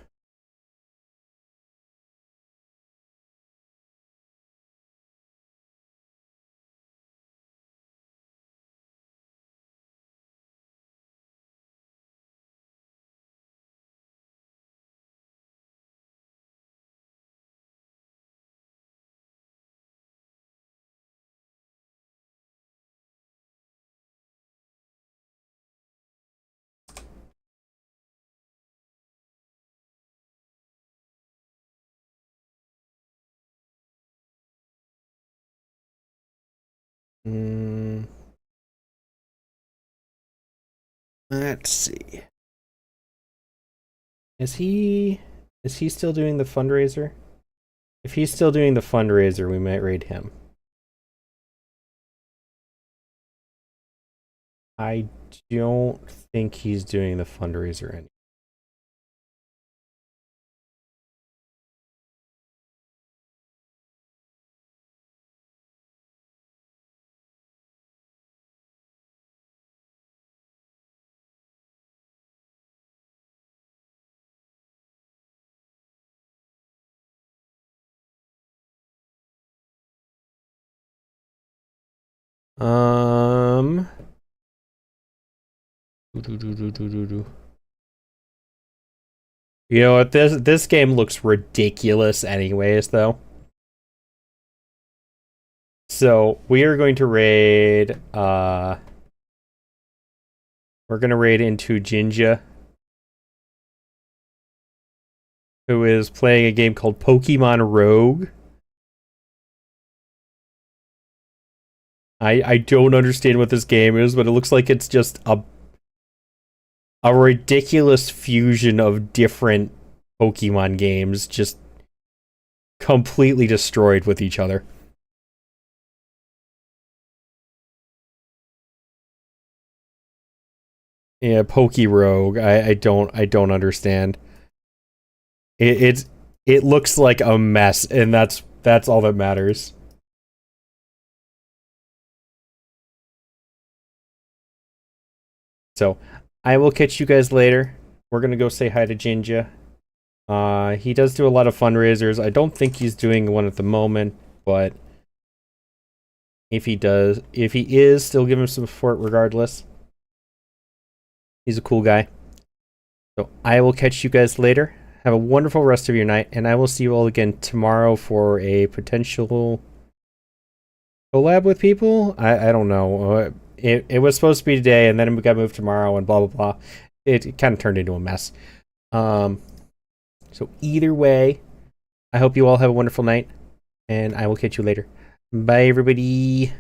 Let's see. Is he still doing the fundraiser? If he's still doing the fundraiser, we might raid him. I don't think he's doing the fundraiser anymore. You know what? This game looks ridiculous, anyways. Though, so we are going to raid. We're gonna raid into Jinja, who is playing a game called Pokemon Rogue. I don't understand what this game is, but it looks like it's just a ridiculous fusion of different Pokemon games, just completely destroyed with each other. Yeah, Poke Rogue. I don't understand. It looks like a mess, and that's all that matters. So I will catch you guys later. We're gonna go say hi to Jinja. He does do a lot of fundraisers. I don't think he's doing one at the moment, but if he is, still give him some support regardless. He's a cool guy. So I will catch you guys later. Have a wonderful rest of your night, and I will see you all again tomorrow for a potential collab with people. I don't know. It was supposed to be today, and then it got moved tomorrow, and blah blah blah. It kind of turned into a mess. So either way, I hope you all have a wonderful night, and I will catch you later. Bye, everybody.